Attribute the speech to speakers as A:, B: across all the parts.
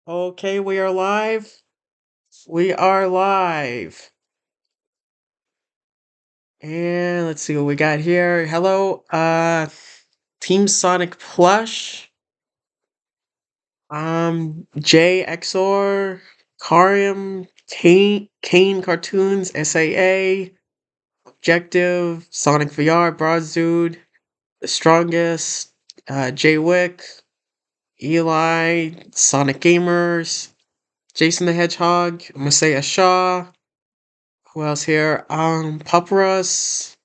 A: Okay, we are live. We are live. And let's see what we got here. Hello, Team Sonic Plush. JXR, Karium, Kane Cartoons, SAA, Objective, Sonic VR, Broadzood, The Strongest, Jay Wick, Eli, Sonic Gamers, Jason the Hedgehog, Messiah Shaw. Who else here? Papyrus.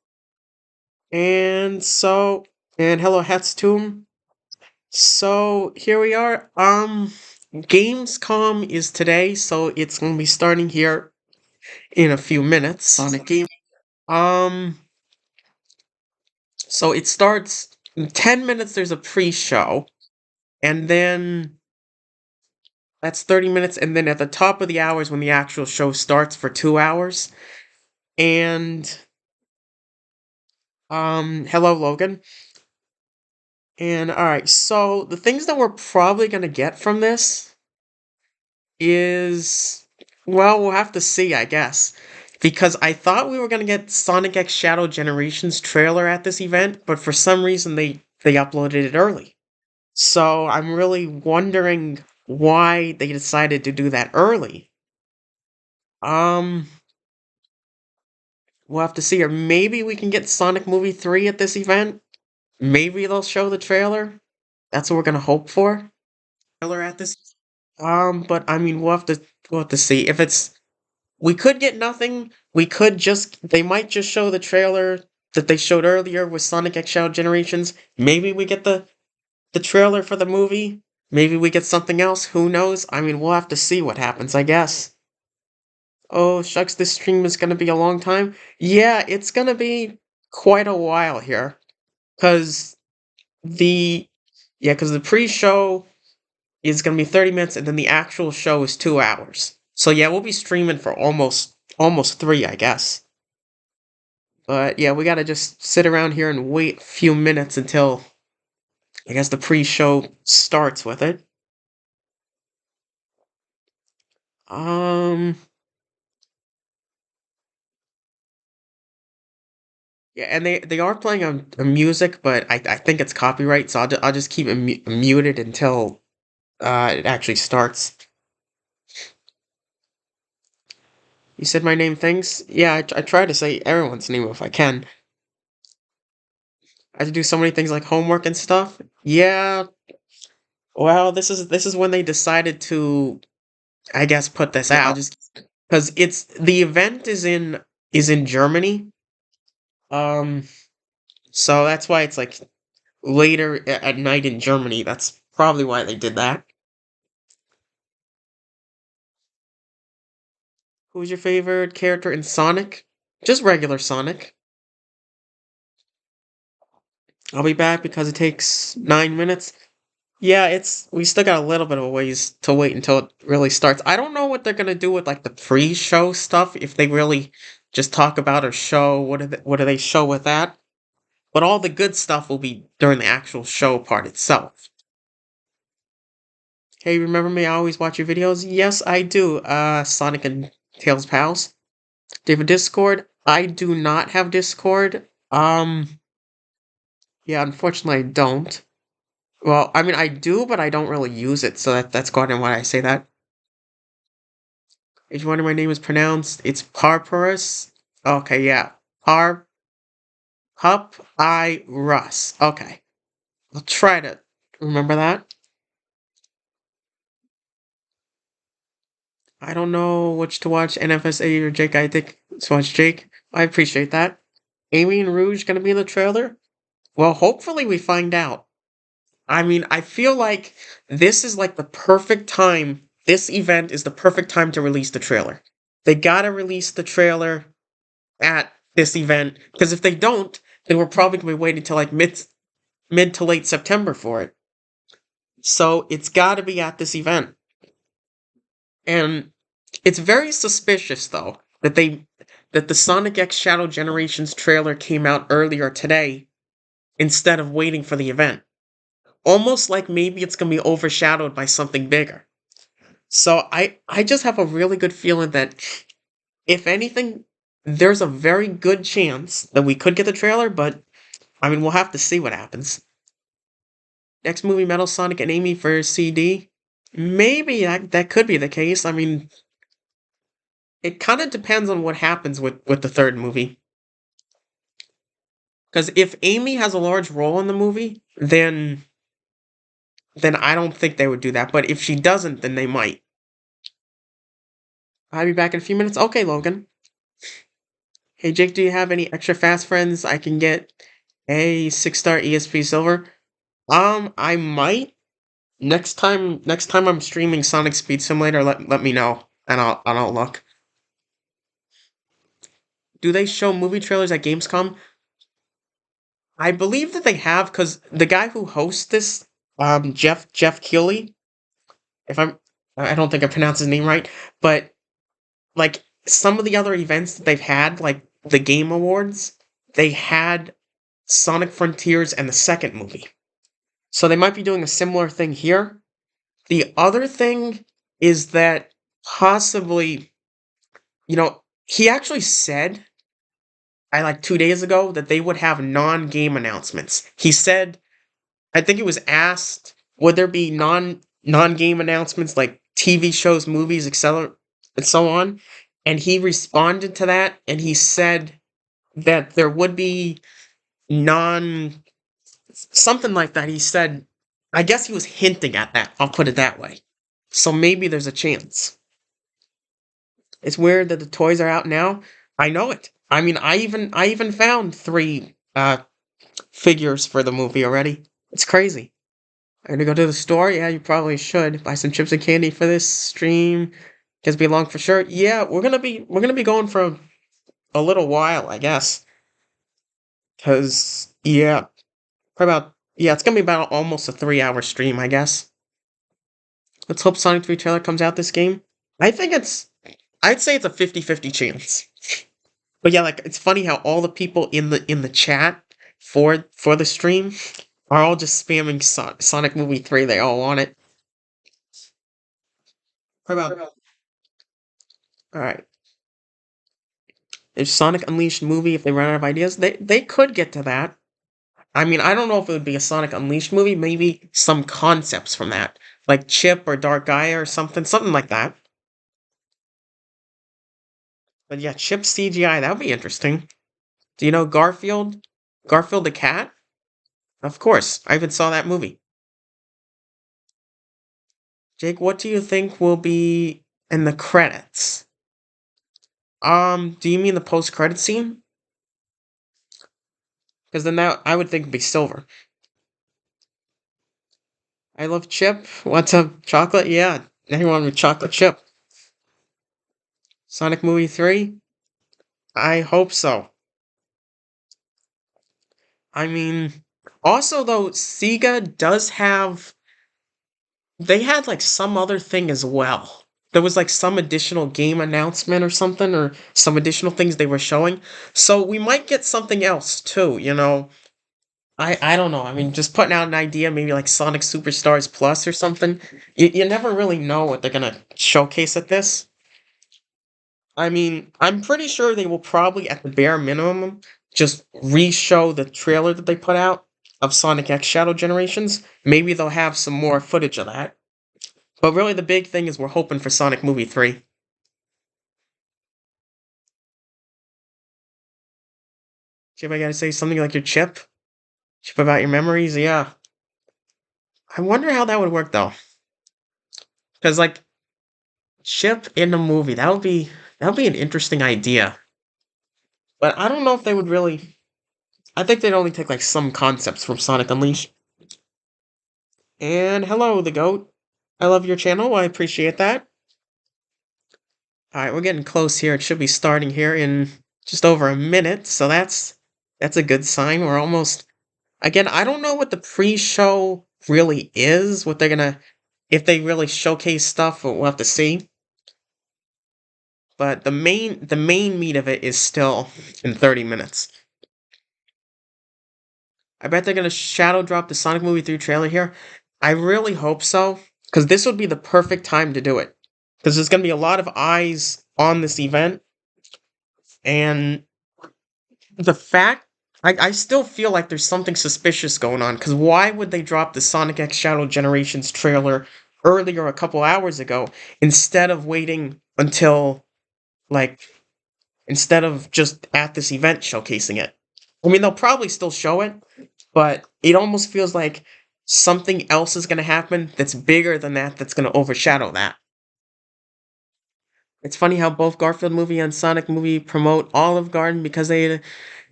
A: And so, and hello, Hetztoom. So here we are. Gamescom is today, so it's gonna be starting here in a few minutes. Sonic Game. Um, so it starts in 10 minutes. There's a pre-show, and then that's 30 minutes, and then at the top of the hour is when the actual show starts for 2 hours. And hello, Logan. And alright, so the things that we're probably gonna get from this is, well, we'll have to see, I guess. Because I thought we were gonna get Sonic X Shadow Generations trailer at this event, but for some reason they uploaded it early. So I'm really wondering why they decided to do that early. Um, we'll have to see. Or maybe we can get Sonic Movie 3 at this event. Maybe they'll show the trailer. That's what we're gonna hope for. Trailer at this. But I mean, we'll have to see if it's. We could get nothing. We could just. They might just show the trailer that they showed earlier with Sonic X Shadow Generations. Maybe we get the trailer for the movie. Maybe we get something else. Who knows? I mean, we'll have to see what happens. I guess. Oh shucks, this stream is gonna be a long time. Yeah, it's gonna be quite a while here, cause the cause the pre-show is gonna be 30 minutes, and then the actual show is 2 hours. So yeah, we'll be streaming for almost three, I guess. But yeah, we gotta just sit around here and wait a few minutes until I guess the pre-show starts with it. Um, yeah, and they are playing a music, but I think it's copyright, so I'll just keep it muted until it actually starts. You said my name, things? Yeah, I try to say everyone's name if I can. I have to do so many things like homework and stuff. Yeah, well, this is when they decided to, I guess, put this out. Just because it's the event is in Germany. Um, so that's why it's like later at night in Germany. That's probably why they did that. Who's your favorite character in Sonic? Just regular Sonic. I'll be back because it takes 9 minutes. Yeah, we still got a little bit of a ways to wait until it really starts. I don't know what they're gonna do with like the pre-show stuff, if they really just talk about or show what do they show with that. But all the good stuff will be during the actual show part itself. Hey, remember me? I always watch your videos. Yes, I do. Sonic and Tails pals. Do you have a Discord? I do not have Discord. Yeah, unfortunately, I don't. Well, I mean, I do, but I don't really use it, so that's kind of why I say that. If you wonder my name is pronounced, it's Parpurus. Okay, yeah. Pup I Russ. Okay. I'll try to remember that. I don't know which to watch, NFSA or Jake. I think let's watch Jake. I appreciate that. Amy and Rouge gonna be in the trailer? Well, hopefully we find out. I mean, I feel like this is like the perfect time. This event is the perfect time to release the trailer. They gotta release the trailer at this event, because if they don't, then we're probably gonna be waiting till like mid to late September for it. So it's gotta be at this event. And it's very suspicious though that the Sonic X Shadow Generations trailer came out earlier today instead of waiting for the event. Almost like maybe it's gonna be overshadowed by something bigger. So I just have a really good feeling that if anything, there's a very good chance that we could get the trailer, but I mean we'll have to see what happens. Next movie, Metal Sonic and Amy for CD. Maybe that could be the case. I mean, it kind of depends on what happens with the third movie. Because if Amy has a large role in the movie, then I don't think they would do that. But if she doesn't, then they might. I'll be back in a few minutes. Okay, Logan. Hey Jake, do you have any extra fast friends I can get a 6-star ESP silver? I might. Next time I'm streaming Sonic Speed Simulator, let me know and I'll look. Do they show movie trailers at Gamescom? I believe that they have because the guy who hosts this, Jeff Keighley, if I don't think I pronounced his name right, but like some of the other events that they've had, like the Game Awards, they had Sonic Frontiers and the second movie. So they might be doing a similar thing here. The other thing is that possibly, he actually said, I like 2 days ago, that they would have non-game announcements. He said, I think it was asked, would there be non-game announcements like TV shows, movies, etc., and so on? And he responded to that, and he said that there would be non something like that. He said, I guess he was hinting at that. I'll put it that way. So maybe there's a chance. It's weird that the toys are out now. I know it. I mean, I even found 3 figures for the movie already. It's crazy. I'm gonna go to the store. Yeah, you probably should buy some chips and candy for this stream. Gonna be long for sure. Yeah, we're gonna be going for a little while, I guess. Cause yeah, probably about yeah, it's gonna be about almost a 3-hour stream, I guess. Let's hope Sonic 3 trailer comes out this game. I think I'd say it's a 50-50 chance. But yeah, like it's funny how all the people in the chat for the stream are all just spamming Sonic Movie 3. They all want it. Probably about all right. If Sonic Unleashed movie, if they run out of ideas, they could get to that. I mean, I don't know if it would be a Sonic Unleashed movie. Maybe some concepts from that, like Chip or Dark Gaia or something like that. But yeah, Chip CGI, that would be interesting. Do you know Garfield? Garfield the cat? Of course, I even saw that movie. Jake, what do you think will be in the credits? Do you mean the post-credit scene? Because then that I would think would be silver. I love Chip. What's up, chocolate? Yeah, anyone with chocolate chip. Sonic Movie 3? I hope so. I mean, also though, Sega does have. They had like some other thing as well. There was like some additional game announcement or something, or some additional things they were showing. So we might get something else too. I don't know. I mean, just putting out an idea, maybe like Sonic Superstars Plus or something. You never really know what they're gonna showcase at this. I mean, I'm pretty sure they will probably, at the bare minimum, just re-show the trailer that they put out of Sonic X Shadow Generations. Maybe they'll have some more footage of that. But really, the big thing is we're hoping for Sonic Movie 3. Chip, I gotta say something like your chip? Chip about your memories? Yeah. I wonder how that would work, though. Because, like, Chip in the movie, that would be an interesting idea. But I don't know if they would really. I think they'd only take, like, some concepts from Sonic Unleashed. And hello, the goat. I love your channel. I appreciate that. All right, we're getting close here. It should be starting here in just over a minute, so that's a good sign. We're almost. Again, I don't know what the pre-show really is. What they're gonna, if they really showcase stuff, we'll have to see. But the main meat of it is still in 30 minutes. I bet they're gonna shadow drop the Sonic Movie 3 trailer here. I really hope so, because this would be the perfect time to do it. because there's going to be a lot of eyes on this event, and the fact I still feel like there's something suspicious going on, because why would they drop the Sonic X Shadow Generations trailer earlier a couple hours ago instead of waiting until, like, instead of just at this event showcasing it? I mean, they'll probably still show it, but it almost feels like something else is going to happen that's bigger than that, that's going to overshadow that. It's funny how both Garfield movie and Sonic movie promote Olive Garden because they had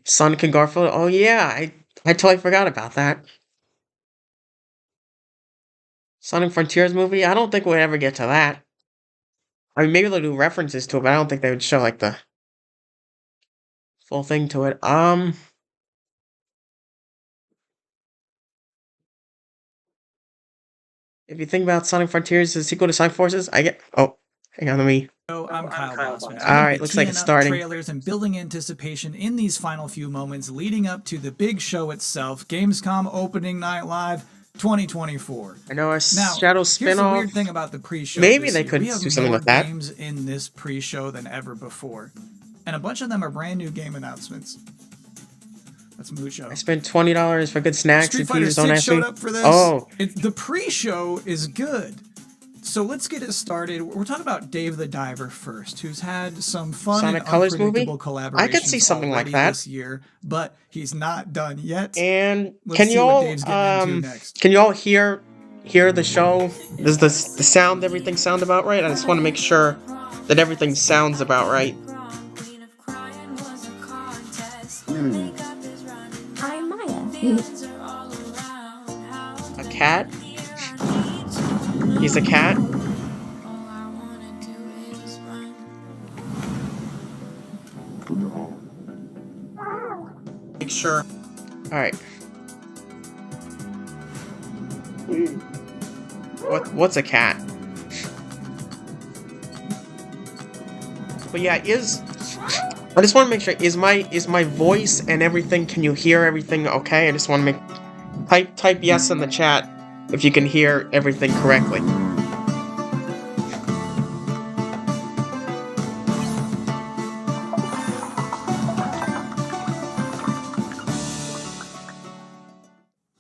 A: Sonic and Garfield. Oh yeah, I totally forgot about that. Sonic Frontiers movie. I don't think we'll ever get to that. I mean, maybe they'll do references to it, but I don't think they would show like the full thing to it. If you think about Sonic Frontiers as a sequel to Sonic Forces, I get. Oh, hang on, let me.
B: I'm Kyle Bossman.
A: All right, looks like it's starting.
B: Trailers and building anticipation in these final few moments leading up to the big show itself, Gamescom Opening Night Live 2024.
A: I know a
B: Now,
A: Shadow
B: here's the
A: spinoff.
B: weird thing about the pre-show.
A: Maybe they
B: year.
A: could
B: we have
A: do something
B: more
A: with that.
B: Games in this pre-show than ever before, and a bunch of them are brand new game announcements. That's Mucho.
A: I spent $20 for good snacks.
B: Street Fighter 6 showed up for this.
A: Oh,
B: The pre-show is good. So let's get it started. We're talking about Dave the Diver first, who's had some fun
A: Sonic
B: and
A: Colors movie?
B: unpredictable collaborations
A: I could see something like that
B: this year, but he's not done yet.
A: And
B: Let's
A: can
B: see
A: you
B: what
A: all
B: Dave's getting into next.
A: can you all hear the show? Does the sound, everything sound about right? I just want to make sure that everything sounds about right.
C: I'm Maya.
A: A cat? He's a cat? Make sure. Alright. What's a cat? But yeah, I just want to make sure, is my voice and everything, can you hear everything okay? I just want to make, type yes in the chat if you can hear everything correctly.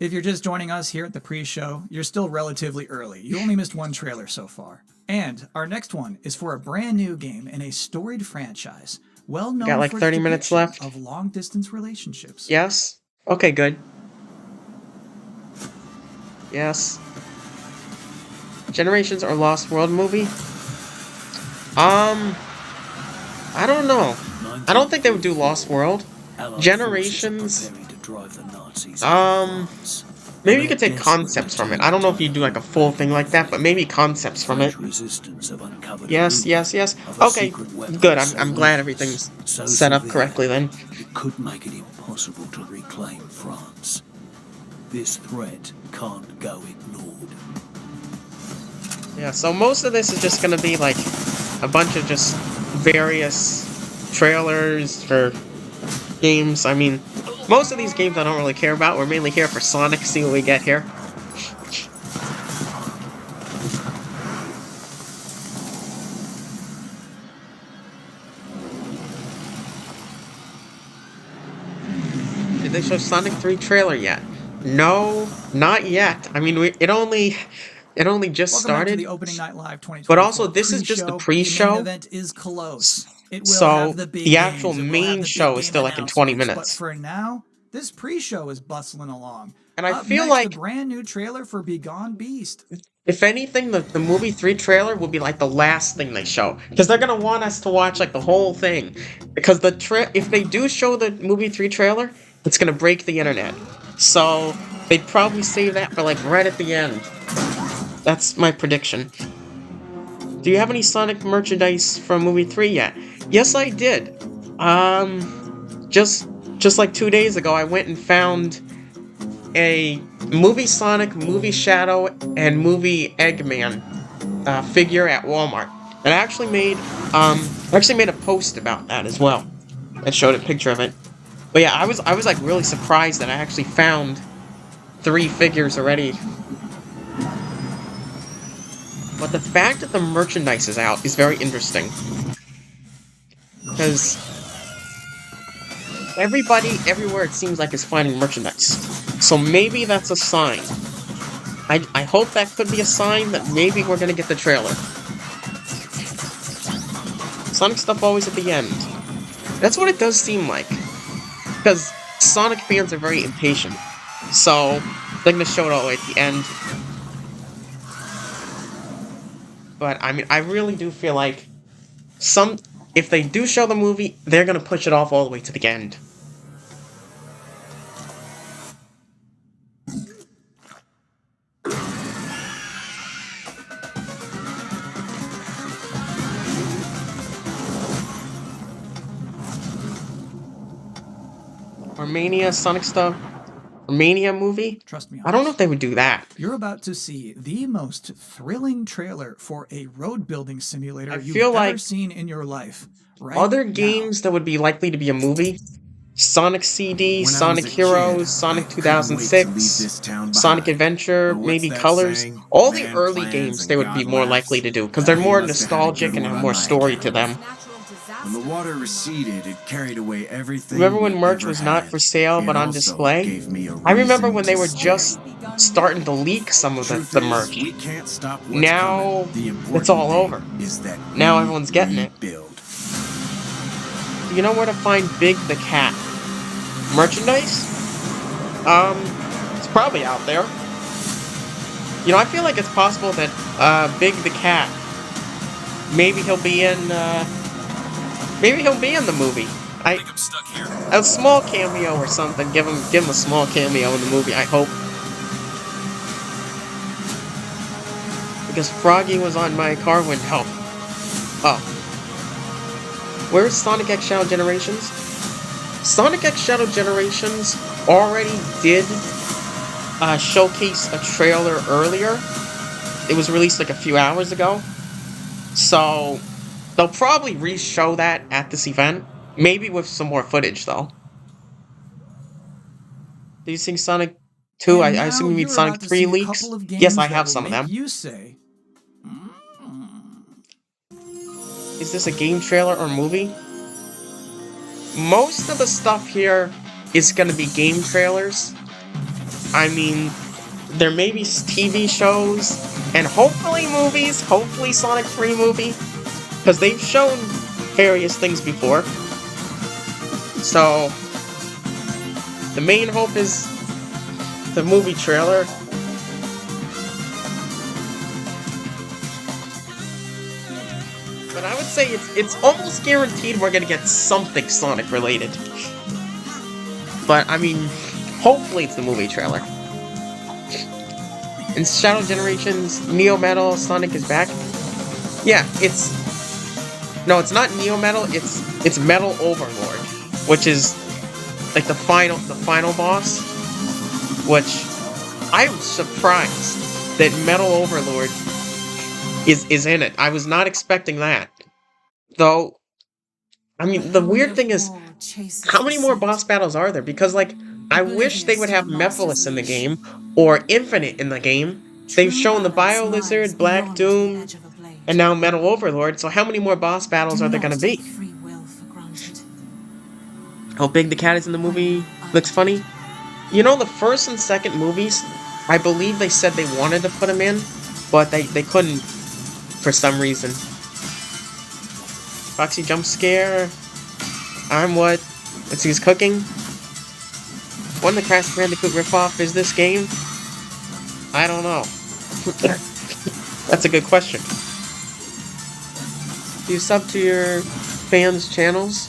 B: If you're just joining us here at the pre-show, you're still relatively early. You only missed one trailer so far. And our next one is for a brand new game in a storied franchise, well known
A: Got like
B: for
A: 30 minutes left
B: of long-distance relationships.
A: Yes? Okay, good. Yes. Generations or Lost World movie? I don't know. I don't think they would do Lost World. Generations. Maybe you could take concepts from it. I don't know if you do like a full thing like that, but maybe concepts from it. Yes, yes, yes. Okay, good. I'm glad everything's set up correctly then.
D: It could make it impossible to reclaim France. This threat can't go ignored.
A: Yeah, so most of this is just gonna be like a bunch of just various trailers for games. I mean, most of these games I don't really care about. We're mainly here for Sonic, see what we get here. Did they show Sonic 3 trailer yet? No, not yet. I mean, it only just
B: Welcome
A: started.
B: Back to the Opening Night Live 2024
A: But also, this is just the pre-show.
B: The main event is close. It will
A: So
B: have the big
A: the actual
B: games, it will
A: main
B: have the
A: show
B: big
A: is
B: game
A: still like in 20
B: announcements,
A: minutes.
B: But for now, this pre-show is bustling along.
A: And I
B: Up
A: feel
B: next,
A: like
B: the brand new trailer for Begone Beast.
A: if anything, the movie 3 trailer will be like the last thing they show, because they're gonna want us to watch like the whole thing. Because if they do show the movie 3 trailer, it's gonna break the internet. So they'd probably save that for like right at the end. That's my prediction. Do you have any Sonic merchandise from movie 3 yet? Yes, I did. Just like 2 days ago, I went and found a movie Sonic, movie Shadow, and movie Eggman figure at Walmart. And I actually made a post about that as well. And showed a picture of it. But yeah, I was like really surprised that I actually found 3 figures already. But the fact that the merchandise is out is very interesting. Because everybody, everywhere it seems like is finding merchandise. So maybe that's a sign. I hope that could be a sign that maybe we're gonna get the trailer. Sonic stuff always at the end. That's what it does seem like. Because Sonic fans are very impatient. So, they're gonna show it all the way at the end. But, I mean, I really do feel like if they do show the movie, they're gonna push it off all the way to the end. Romania Sonic stuff. Romania movie?
B: Trust me on
A: I don't know
B: this.
A: if they would do that.
B: You're about to see the most thrilling trailer for a road building simulator
A: I
B: you've
A: feel
B: ever
A: like
B: seen in your life. Right
A: Other
B: now.
A: games that would be likely to be a movie: Sonic CD,
E: When I
A: Sonic
E: was a
A: Heroes,
E: kid,
A: Sonic
E: I couldn't wait to leave
A: 2006,
E: this town
A: Sonic
E: behind.
A: Adventure,
E: But what's
A: maybe
E: that
A: Colors.
E: saying?
A: All the
E: Man
A: early
E: plans
A: games
E: and
A: they would be
E: God
A: more
E: laughs.
A: likely to do, because they're
E: He
A: more
E: must have had a
A: nostalgic
E: good
A: and have
E: one
A: more
E: on my
A: story
E: account.
A: to them.
E: When the water receded, it carried away everything.
A: Remember when
E: we
A: merch
E: ever
A: was not
E: had.
A: for sale
E: It
A: but on
E: also
A: display?
E: gave me a
A: I remember
E: reason
A: when they
E: to
A: were
E: stay.
A: just starting to leak some of
E: Truth
A: the
E: is,
A: merch.
E: we can't stop what's
A: Now,
E: coming. The
A: it's
E: important
A: all
E: thing
A: over.
E: is that
A: Now
E: we
A: everyone's getting it.
E: rebuild.
A: Do you know where to find Big the Cat? Merchandise? It's probably out there. You know, I feel like it's possible that, Big the Cat, maybe he'll be in the movie.
F: I'm stuck here.
A: A small cameo or something. Give him a small cameo in the movie, I hope. Because Froggy was on my car window. Oh. Where's Sonic X Shadow Generations? Sonic X Shadow Generations already did showcase a trailer earlier. It was released like a few hours ago. So, they'll probably re-show that at this event. Maybe with some more footage, though. Did you see Sonic 2? I
B: And
A: assume
B: now
A: you mean
B: you're
A: Sonic
B: about to
A: 3
B: see a
A: leaks?
B: couple of games
A: Yes, I
B: that
A: have
B: will
A: some of
B: make
A: them.
B: you say,
A: Is this a game trailer or movie? Most of the stuff here is gonna be game trailers. I mean, there may be TV shows, and hopefully movies, hopefully Sonic 3 movie, because they've shown various things before. So, the main hope is the movie trailer. But I would say it's almost guaranteed we're gonna get something Sonic related. But, I mean, hopefully it's the movie trailer. In Shadow Generations, Neo Metal, Sonic is back. Yeah, no, it's not Neo Metal, it's Metal Overlord, which is like the final boss, which I'm surprised that Metal Overlord is in it. I was not expecting that. Though, I mean, the weird thing is, how many more boss battles are there? Because, like, I wish they would have Mephiles in the game, or Infinite in the game. They've shown the Bio Lizard, Black Doom, and now Metal Overlord, so how many more boss battles are there gonna be? How Big the Cat is in the movie looks funny. You know, the first and second movies, I believe they said they wanted to put him in, but they couldn't for some reason. Foxy jump scare. I'm what? Let's see, he's cooking. When the Crash Bandicoot ripoff is this game? I don't know. That's a good question. Do you sub to your fans' channels?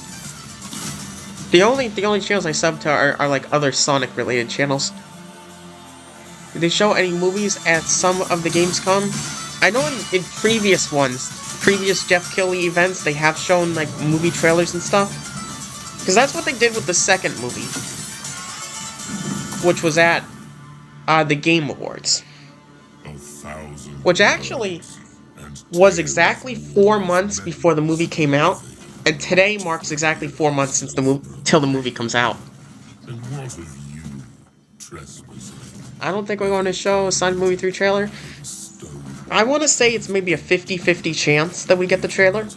A: The only channels I sub to are like other Sonic related channels. Did they show any movies at some of the Gamescom? I know in previous ones, previous Jeff Keighley events, they have shown like movie trailers and stuff. Because that's what they did with the second movie, which was at the Game Awards. Which actually was exactly 4 months before the movie came out, and today marks exactly 4 months since till the movie comes out. I don't think we're going to show a Sonic Movie 3 trailer. I want to say it's maybe a 50-50 chance that we get the trailer.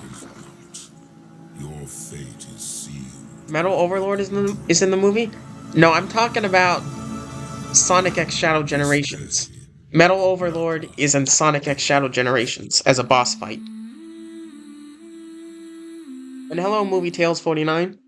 F: Your fate is sealed.
A: Metal Overlord is in the movie? No, I'm talking about Sonic X Shadow Generations. Metal Overlord is in Sonic X Shadow Generations as a boss fight. And hello, Movie Tales 49.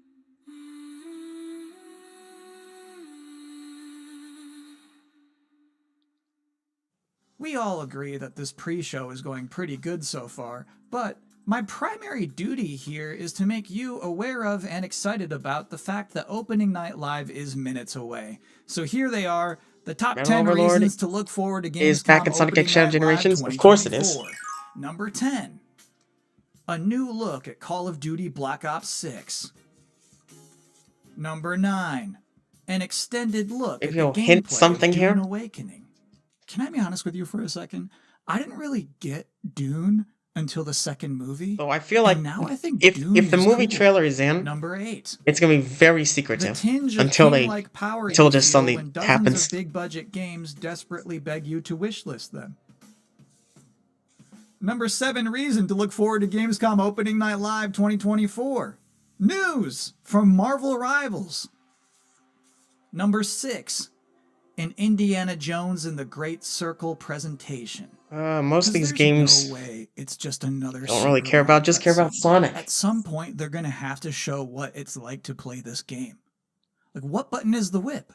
B: We all agree that this pre-show is going pretty good so far, but my primary duty here is to make you aware of and excited about the fact that opening night live is minutes away. So here they are, the top
A: Metal
B: 10
A: Overlord
B: reasons to look forward to Gamescom
A: is back in Sonic X Shadow
B: Opening Night Live
A: Generations? Of course it is.
B: 2024. Number 10. A new look at Call of Duty Black Ops 6. Number 9. An extended look
A: Maybe
B: at
A: you'll
B: the
A: hint
B: gameplay
A: something
B: of Dune
A: here?
B: Awakening. Can I be honest with you for a second? I didn't really get Dune until the second movie.
A: So I feel like
B: and now I think
A: if
B: Dune
A: the
B: is
A: movie
B: cool.
A: trailer is in,
B: Number 8.
A: it's gonna be very
B: The
A: secretive
B: tinge of
A: until
B: king-like power
A: until
B: you
A: just
B: feel
A: something
B: when dozens
A: happens.
B: of big-budget games desperately beg you to wishlist them. Number 7 reason to look forward to Gamescom Opening Night Live 2024. News from Marvel Rivals. Number 6. An Indiana Jones and the Great Circle presentation.
A: Most of
B: 'Cause
A: these
B: there's
A: games
B: no way it's just another
A: don't really care
B: secret
A: about, just care about
B: cutscene.
A: Sonic.
B: At some point, they're going to have to show what it's like to play this game. Like, what button is the whip?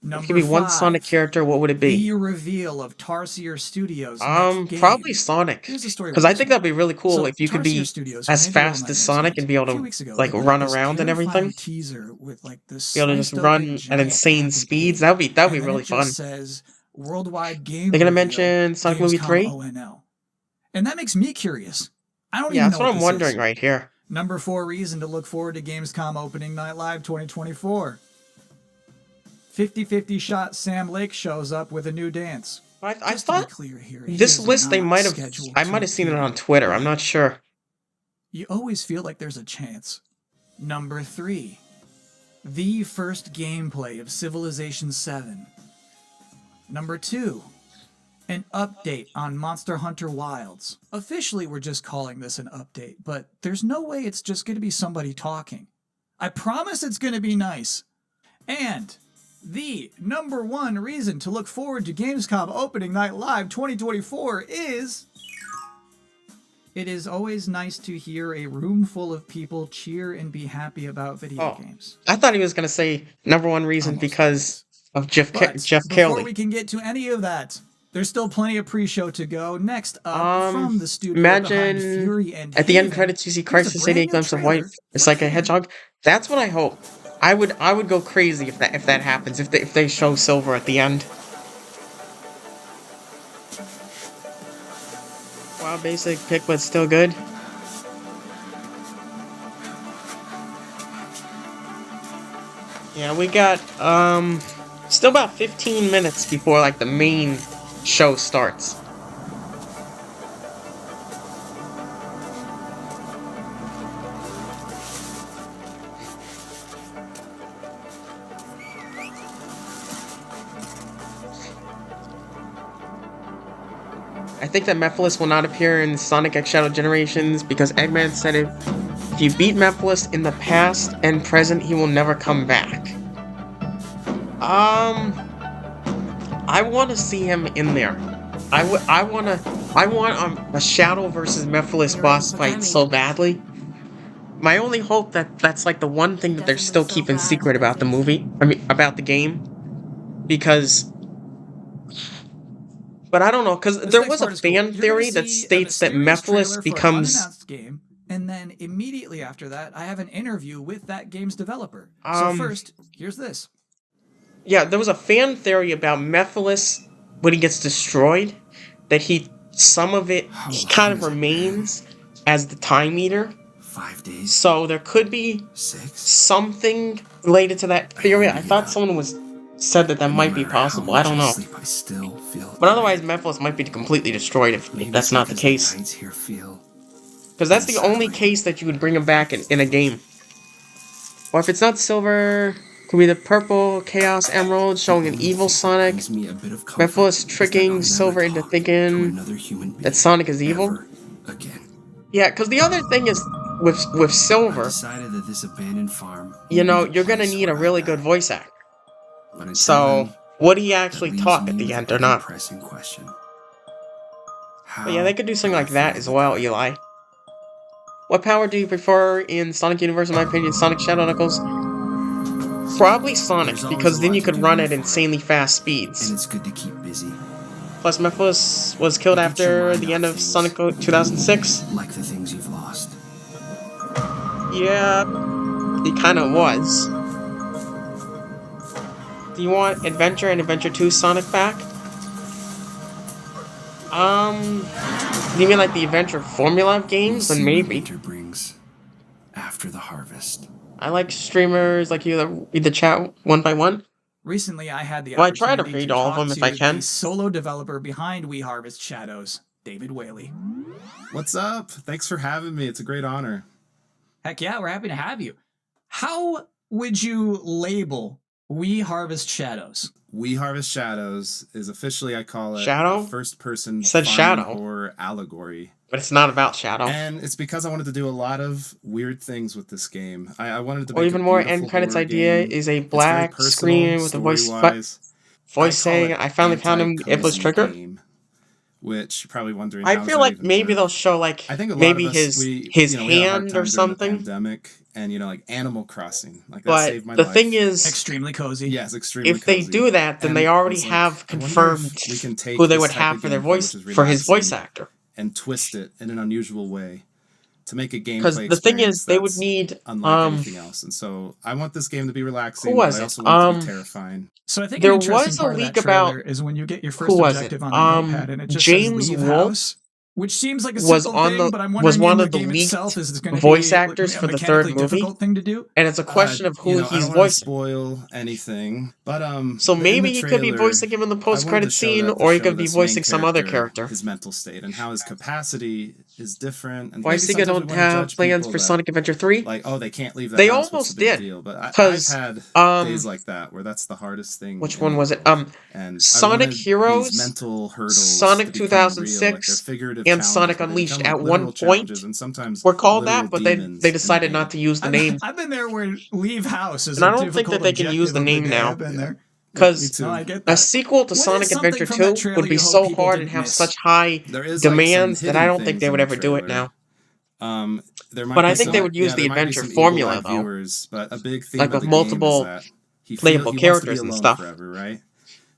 A: If
B: Number
A: it could be one
B: 5,
A: Sonic character, what would it be?
B: the reveal of Tarsier Studios' next game.
A: Probably Sonic.
B: Here's the story
A: Because
B: with
A: I
B: this
A: think
B: one.
A: that'd be really cool
B: So,
A: if you could
B: Tarsier
A: be
B: Studios,
A: as
B: when they
A: fast
B: rolled
A: as
B: out
A: Sonic and be able
B: a few
A: to
B: weeks ago,
A: like
B: they put
A: run
B: out this
A: around and
B: terrifying
A: everything.
B: teaser with like this
A: Be able to just
B: sliced
A: run
B: open
A: at
B: giant
A: insane
B: happy
A: speeds.
B: pig.
A: That'd be
B: And then
A: really
B: it
A: fun.
B: just says worldwide game
A: They're gonna
B: reveal,
A: mention Sonic Movie
B: Gamescom
A: 3?
B: ONL. And that makes me curious. I don't
A: Yeah,
B: even
A: that's
B: know
A: what
B: what
A: I'm
B: this
A: wondering
B: is.
A: right here.
B: Number 4 reason to look forward to Gamescom Opening Night Live 2024. 50-50 shot Sam Lake shows up with a new dance.
A: I
B: Just to be
A: thought
B: clear here, he
A: this
B: is
A: list they
B: not
A: might have.
B: scheduled
A: I
B: to
A: might have seen it
B: appear,
A: on Twitter. I'm
B: but
A: not sure.
B: you always feel like there's a chance. Number 3. The first gameplay of Civilization 7. Number 2. An update on Monster Hunter Wilds. Officially, we're just calling this an update, but there's no way it's just going to be somebody talking. I promise it's going to be nice. And the number 1 reason to look forward to Gamescom Opening Night Live 2024 is... It is always nice to hear a room full of people cheer and be happy about video games.
A: I thought he was gonna say number 1 reason
B: Almost
A: because of Jeff
B: But
A: Jeff
B: before
A: Kelly.
B: we can get to any of that, there's still plenty of pre-show to go. Next up, from the studio
A: Imagine
B: behind Fury and
A: at the end
B: Haven,
A: credits you see
B: here's a
A: Crisis
B: brand
A: 88
B: new
A: glimpse of white.
B: trailer
A: It's
B: for
A: like a
B: Haven.
A: hedgehog. That's what I hope. I would go crazy if that happens. If they show Silver at the end. Wow, basic pick, but still good. Yeah, we got still about 15 minutes before like the main show starts. I think that Mephiles will not appear in Sonic X Shadow Generations because Eggman said if you beat Mephiles in the past and present, he will never come back. I want to see him in there. I want a Shadow versus Mephiles boss fight so badly. My only hope that's like the one thing that they're still keeping secret about the movie. I mean, about the game, because. But I don't know, because there was a fan theory that states that Mephiles becomes...
B: unannounced game, and then immediately after that, I have an interview with that game's developer. So first, here's this.
A: Yeah, there was a fan theory about Mephiles when he gets destroyed, that some of it he kind of remains as the Time Eater.
E: 5 days?
A: So there could be
E: 6?
A: something related to that theory. I thought someone said that might be possible. I don't know.
E: I still feel
A: But otherwise, Mephiles might be completely destroyed if that's not the case. Because that's the only case that you would bring him back in a game. Or if it's not Silver, Could be the purple Chaos Emerald showing an evil Sonic.
E: Brings me a bit of comfort
A: Mephilus
E: is that
A: tricking
E: I'll never
A: Silver into
E: talk to
A: thinking
E: another human being
A: that Sonic is evil.
E: ever again.
A: Yeah, because the other thing is with
E: I
A: Silver,
E: decided that this abandoned farm
A: you
E: would be
A: know,
E: the
A: you're gonna
E: place
A: need a
E: where I
A: really
E: die.
A: good voice actor.
E: But until
A: So,
E: then,
A: would he
E: that
A: actually
E: leaves
A: talk
E: me
A: at the
E: with
A: end
E: a
A: or not?
E: pressing question.
A: But yeah, they could do something
E: How
A: like
E: do I
A: that
E: feel
A: as
E: about
A: well,
E: dying?
A: Eli. What power do you prefer in Sonic Universe, in my opinion? Sonic Shadow Knuckles? Probably Sonic,
E: There's always
A: because
E: a
A: then
E: lot
A: you
E: to
A: could
E: do
A: run
E: in
A: at
E: the
A: insanely fast
E: and
A: speeds.
E: it's good to keep busy.
A: Plus, Mephilus was killed
E: You get your
A: after
E: mind
A: the
E: off
A: end of
E: things.
A: Sonic 2006.
E: Like the things you've lost.
A: Yeah, he kind of was. Do you want Adventure and Adventure 2 Sonic back? Do you mean like the Adventure formula of
E: We'll
A: games? Then
E: see what
A: maybe.
E: winter brings after the harvest.
A: I like streamers like you that read the chat one by one.
B: Recently, I had the
A: Well, I try to
B: opportunity
A: read
B: to
A: all of
B: talk
A: them if I
B: to
A: can.
B: the solo developer behind We Harvest Shadows, David Whaley.
G: What's up? Thanks for having me. It's a great honor.
B: Heck yeah, we're happy to have you. How would you label We Harvest Shadows?
G: We Harvest Shadows is officially, I call it,
A: Shadow?
G: a first-person
A: You said
G: farming
A: Shadow.
G: horror allegory.
A: But it's not about Shadow.
G: And it's because I wanted to do a lot of weird things with this game. I wanted to
A: Or
G: make
A: even
G: a
A: more
G: beautiful
A: end credits
G: horror
A: idea
G: game.
A: is a
G: It's very
A: black
G: personal,
A: screen with a
G: story-wise.
A: voice
G: I call
A: saying,
G: it
A: I finally found him, Iblis
G: anti-cozy
A: Trigger.
G: game, which you're probably wondering,
A: I
G: how does
A: feel
G: that
A: like
G: even
A: maybe
G: work?
A: they'll show like
G: I think a lot of
A: maybe
G: us,
A: his
G: we had a hard
A: hand or
G: time during the
A: something.
G: pandemic, and like Animal Crossing, like that
A: But
G: saved my
A: the
G: life.
A: thing is,
B: Extremely cozy.
G: Yes, extremely
A: if they
G: cozy.
A: do that, then
G: And
A: they
G: I
A: already
G: was like,
A: have
G: I wonder if
A: confirmed
G: we can take
A: who they
G: this
A: would
G: type
A: have
G: of
A: for their
G: gameplay,
A: voice
G: which is
A: for his voice
G: relaxing,
A: actor.
G: and twist it in an unusual way to make a
A: Because
G: gameplay
A: the thing is,
G: experience
A: they would
G: that's
A: need
G: unlike anything else. And so I want this game to be
A: who
G: relaxing, but
A: was
G: I
A: it?
G: also want it to be terrifying.
B: So I think
A: There
B: an interesting
A: was a
B: part of that
A: leak about
B: trailer is when you get your
A: who
B: first
A: was it?
B: objective on a notepad and it just
A: James
B: says leave
A: Wolfe
B: house, which seems like a
A: was
B: simple
A: on
B: thing,
A: the
B: but I'm
A: was
B: wondering
A: one
B: in the
A: of the
B: game itself
A: leaked
B: is it going to
A: voice
B: be
A: actors
B: a
A: for the third
B: mechanically
A: movie,
B: difficult thing to do?
A: and it's a question of who
G: I
A: he's
G: don't want to
A: voicing.
G: spoil anything, but
A: So
G: in the
A: maybe he could be
G: trailer,
A: voicing him in the
G: I wanted
A: post-credit
G: to show
A: scene,
G: that
A: or he could be
G: this main
A: voicing some other
G: character,
A: character.
G: his mental state, and how his capacity is different. And
A: Why
G: maybe
A: Sega
G: sometimes we
A: don't
G: want to
A: have
G: judge
A: plans
G: people
A: for
G: that,
A: Sonic Adventure 3?
G: like, oh, they can't leave the
A: They
G: house. What's
A: almost
G: the big
A: did,
G: deal? But I've
A: because
G: had days like that where that's the hardest thing.
A: which
G: in
A: one
G: the
A: was it?
G: world. And I
A: Sonic
G: wanted these
A: Heroes,
G: mental hurdles
A: Sonic
G: to become real, like they're
A: 2006,
G: figurative
A: and
G: challenges,
A: Sonic
G: but they
A: Unleashed
G: become like
A: at one
G: literal
A: point
G: challenges and sometimes
A: were called
G: literal
A: that, but they
G: demons in the
A: decided
G: game.
A: not to use the name.
B: I've been there where leave house is
A: And I
B: a
A: don't think that
B: difficult
A: they can use
B: objective
A: the
B: of the
A: name
B: day.
A: now.
B: I've been there.
G: Me
A: Because
G: too.
B: No, I get
A: a
B: that.
A: sequel to
B: What is
A: Sonic
B: something
A: Adventure
B: from
A: 2
B: that trailer
A: would be
B: you hope
A: so
B: people
A: hard and
B: didn't
A: have
B: miss?
A: such high
G: There is like some
A: demands that I
G: hidden
A: don't think they
G: things
A: would
G: in the
A: ever do it
G: trailer.
A: now.
G: There might
A: But
G: be
A: I think
G: some,
A: they would use
G: yeah,
A: the
G: there might be
A: adventure
G: some
A: formula,
G: eagle-eyed
A: though.
G: viewers, but a big theme
A: Like
G: of
A: with
G: the game is
A: multiple
G: that
A: playable
G: he wants to be
A: characters and
G: alone
A: stuff.
G: forever, right?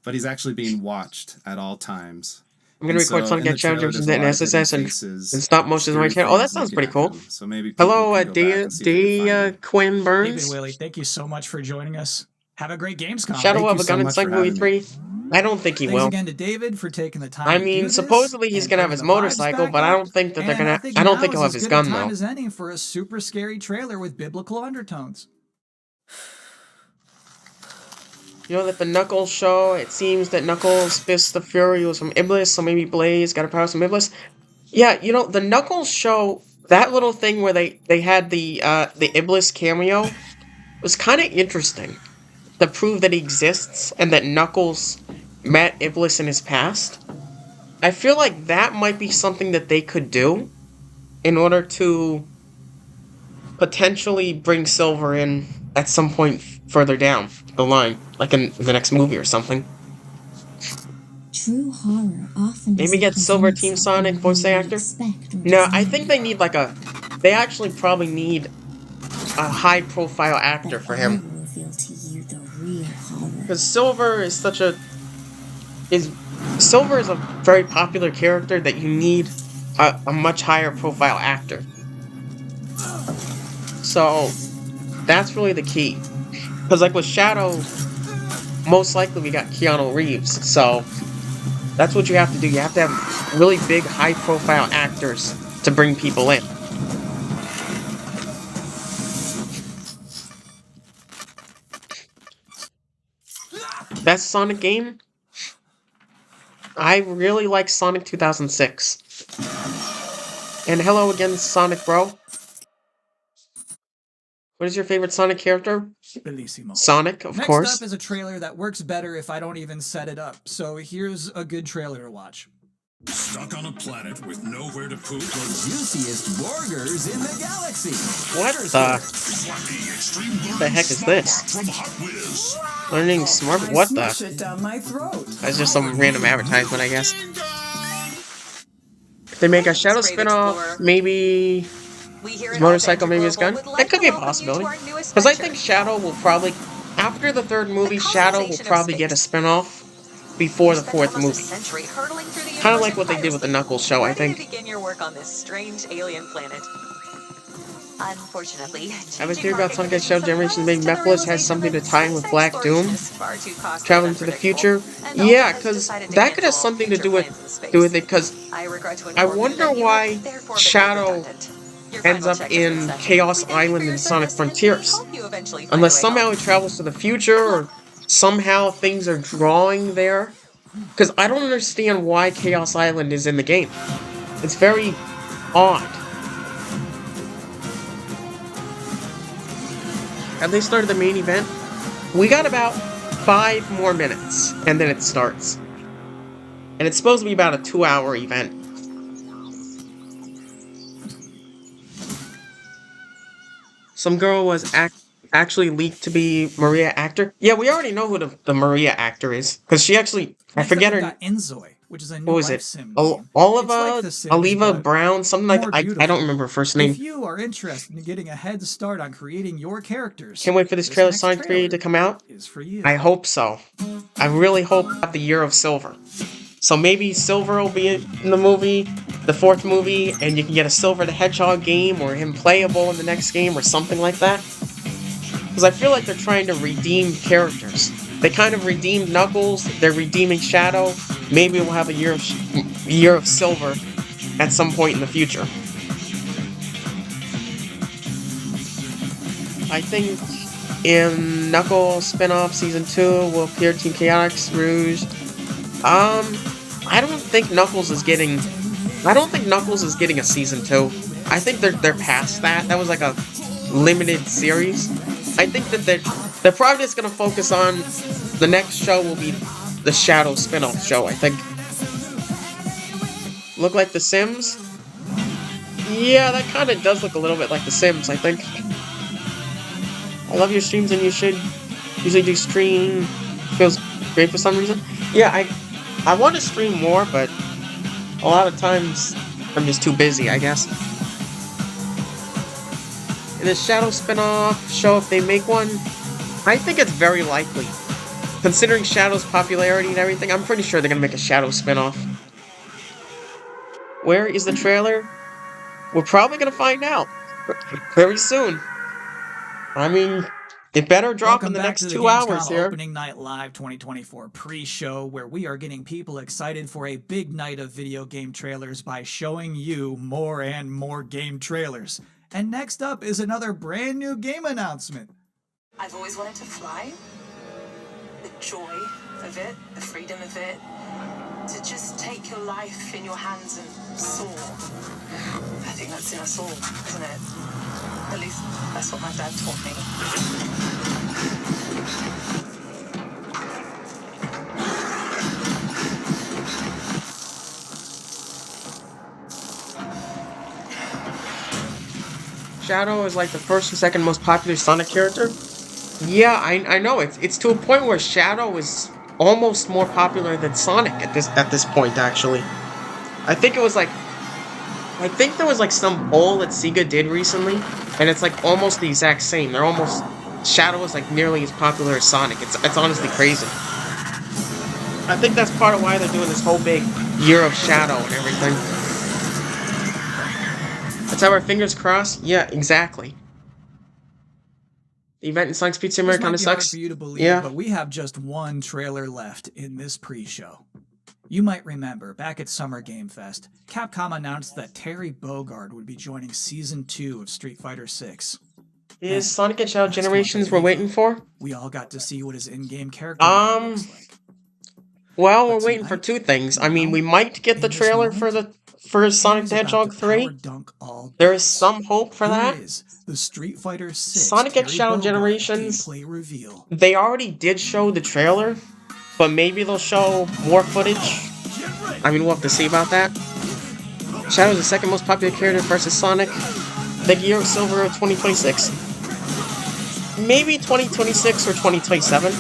G: But he's actually being watched at all times.
A: I'm gonna
G: And
A: record
G: so
A: Sonic
G: in the
A: Get
G: trailer,
A: Challenges
G: there's
A: and
G: a lot of hidden
A: SSS and
G: faces,
A: stop motion on my
G: scary
A: channel. Oh, that
G: things
A: sounds
G: looking
A: pretty
G: at
A: cool.
G: him. So maybe people
A: Hello,
G: can go back and see if they can find him.
A: Quinn
B: David
A: Burns.
B: Willie, thank you so much for joining us. Have a great Gamescom.
A: Shadow
G: Thank
A: of
G: you
A: a
G: so
A: Gun in
G: much
A: Sonic
G: for
A: Movie
G: having me.
A: 3? I don't think he
B: Thanks
A: will.
B: again to David for taking the time
A: I
B: to
A: mean,
B: do this
A: supposedly he's
B: and
A: gonna have
B: bringing
A: his
B: the vibes
A: motorcycle,
B: back
A: but I
B: up.
A: don't think that they're
B: And
A: gonna.
B: I
A: I don't
B: now
A: think he'll
B: is
A: have
B: as
A: his
B: good
A: gun
B: a time
A: though.
B: as any for a super scary trailer with biblical undertones.
A: You know that the Knuckles show, it seems that Knuckles' Fist of Fury was from Iblis, so maybe Blaze got a power from Iblis. Yeah, you know, the Knuckles show, that little thing where they had the Iblis cameo was kind of interesting. To prove that he exists and that Knuckles met Iblis in his past. I feel like that might be something that they could do in order to potentially bring Silver in at some point further down the line, like in the next movie or something.
C: True horror often
A: Maybe get Silver Team Sonic voice actor? No, I think they need like a... They actually probably need a high-profile actor for him. Because Silver is such a... Silver is a very popular character that you need a much higher profile actor. So, that's really the key. Because like with Shadow, most likely we got Keanu Reeves, so that's what you have to do. You have to have really big, high-profile actors to bring people in. Best Sonic game? I really like Sonic 2006. And hello again, Sonic Bro. What is your favorite Sonic character?
B: Bellissimo.
A: Sonic, of
B: Next
A: course.
B: up is a trailer that works better if I don't even set it up. So here's a good trailer to watch.
F: Stuck on a planet with nowhere to poop.
H: Juiciest burgers in the galaxy.
A: What the heck is this?
F: From Hot Whiz.
A: Learning smart. What
H: Smush
A: the?
H: it down my throat.
A: That's just some random advertisement, I guess. If they make a Shadow spin-off, maybe his motorcycle, maybe his gun. That could be a possibility. Because I think Shadow will probably, after the third movie, Shadow will probably get a spin-off before the fourth movie. Kind of like what they did with the Knuckles show, I think.
I: Begin your work on this strange alien planet. Unfortunately,
A: I have a theory about Sonic the Hedgehog Generations maybe Mephiles has something to tie in with Black Doom. Traveling to the future. Yeah, because that could have something to do with it, because I wonder why Shadow ends up in Chaos Island in Sonic Frontiers. Unless somehow he travels to the future, or somehow things are drawing there. Because I don't understand why Chaos Island is in the game. It's very odd. Have they started the main event? We got about 5 more minutes, and then it starts. And it's supposed to be about a 2-hour event. Some girl was actually leaked to be Maria actor. Yeah, we already know who the Maria actor is. Because she actually, I forget her.
B: Got Enzoy, which is a new
A: What was
B: life
A: it?
B: sim game.
A: Oliva,
B: It's like The Sims,
A: Oliva
B: but
A: Brown, something like
B: more
A: that. I
B: beautiful.
A: don't remember her first name.
B: If you are interested in getting a head start on creating your characters,
A: Can't wait for this trailer
B: next
A: Sonic 3 to come out.
B: is for you.
A: I hope so. I really hope about the Year of Silver. So maybe Silver will be in the movie, the fourth movie, and you can get a Silver the Hedgehog game, or him playable in the next game, or something like that. Because I feel like they're trying to redeem characters. They kind of redeemed Knuckles, they're redeeming Shadow. Maybe we'll have a Year of Silver at some point in the future. I think in Knuckles spin-off Season 2 will appear Team Chaotix, Rouge. I don't think Knuckles is getting a Season 2. I think they're past that. That was like a limited series. I think that they're probably just gonna focus on the next show will be the Shadow spin-off show, I think. Look like The Sims? Yeah, that kind of does look a little bit like The Sims, I think. I love your streams, and you should usually do stream. Feels great for some reason. Yeah, I want to stream more, but a lot of times I'm just too busy, I guess. In the Shadow spin-off show, if they make one, I think it's very likely. Considering Shadow's popularity and everything, I'm pretty sure they're gonna make a Shadow spin-off. Where is the trailer? We're probably gonna find out very soon. I mean, it better drop
B: Welcome
A: in the
B: back
A: next
B: to the
A: 2 hours
B: Gamescom
A: here.
B: Opening Night Live 2024 pre-show, where we are getting people excited for a big night of video game trailers by showing you more and more game trailers. And next up is another brand new game announcement.
J: I've always wanted to fly. The joy of it, the freedom of it. To just take your life in your hands and soar. I think that's in us all, isn't it? At least that's what my dad taught me.
A: Shadow is like the first and second most popular Sonic character. Yeah, I know it's to a point where Shadow is almost more popular than Sonic at this point. Actually, I think there was like some poll that Sega did recently, and it's like almost the exact same. Shadow is like nearly as popular as Sonic. It's honestly crazy. I think that's part of why they're doing this whole big Year of Shadow and everything. Let's have our fingers crossed. Yeah, exactly. The event in Sonic's Pizza Simulator kind of sucks.
B: For you to believe,
A: yeah,
B: but we have just one trailer left in this pre-show. You might remember, back at Summer Game Fest, Capcom announced that Terry Bogard would be joining Season 2 of Street Fighter 6.
A: Is Sonic the Hedgehog Generations we're waiting for?
B: We all got to see what his in-game character looks like.
A: Well, we're waiting for two things. I mean, we might get the trailer for for Sonic
B: He's
A: the
B: about
A: Hedgehog
B: to
A: 3.
B: power dunk all
A: There is
B: bets.
A: some hope for
B: Here
A: that.
B: is the Street Fighter 6
A: Sonic X
B: Terry
A: Shadow
B: Bogard
A: Generations,
B: gameplay reveal.
A: they already did show the trailer, but maybe they'll show more footage. I mean, we'll have to see about that. Shadow's the second most popular character versus Sonic. The year of Silver of 2026. Maybe 2026 or 2027.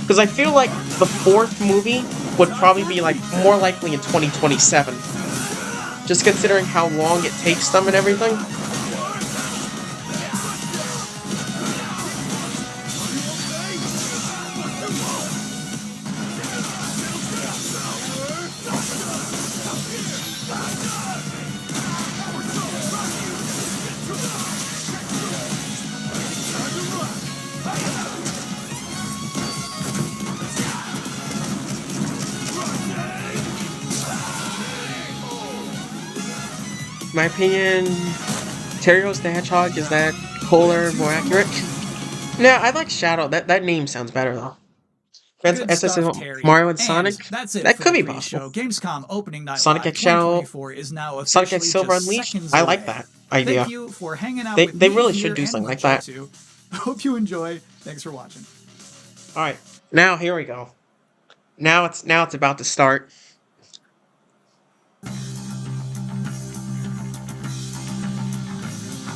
A: Because I feel like the fourth movie would probably be like more likely in 2027. Just considering how long it takes them and everything. In my opinion, Terios the Hedgehog, is that cooler, more accurate? No, I like Shadow. That name sounds better though.
B: Good
A: SS
B: stuff, Terry.
A: Mario and Sonic?
B: That's it
A: That
B: for
A: could
B: the
A: be
B: pre-show.
A: possible.
B: Gamescom opening night
A: Sonic
B: live
A: X Shadow,
B: 2024 is now officially
A: Sonic X Silver
B: just
A: Unleashed?
B: seconds
A: I like
B: away.
A: that idea.
B: Thank you for hanging out
A: They
B: with me
A: really
B: here
A: should do
B: and
A: something
B: with
A: like that.
B: J2. Hope you enjoy. Thanks for watching.
A: Alright, now here we go. Now it's about to start.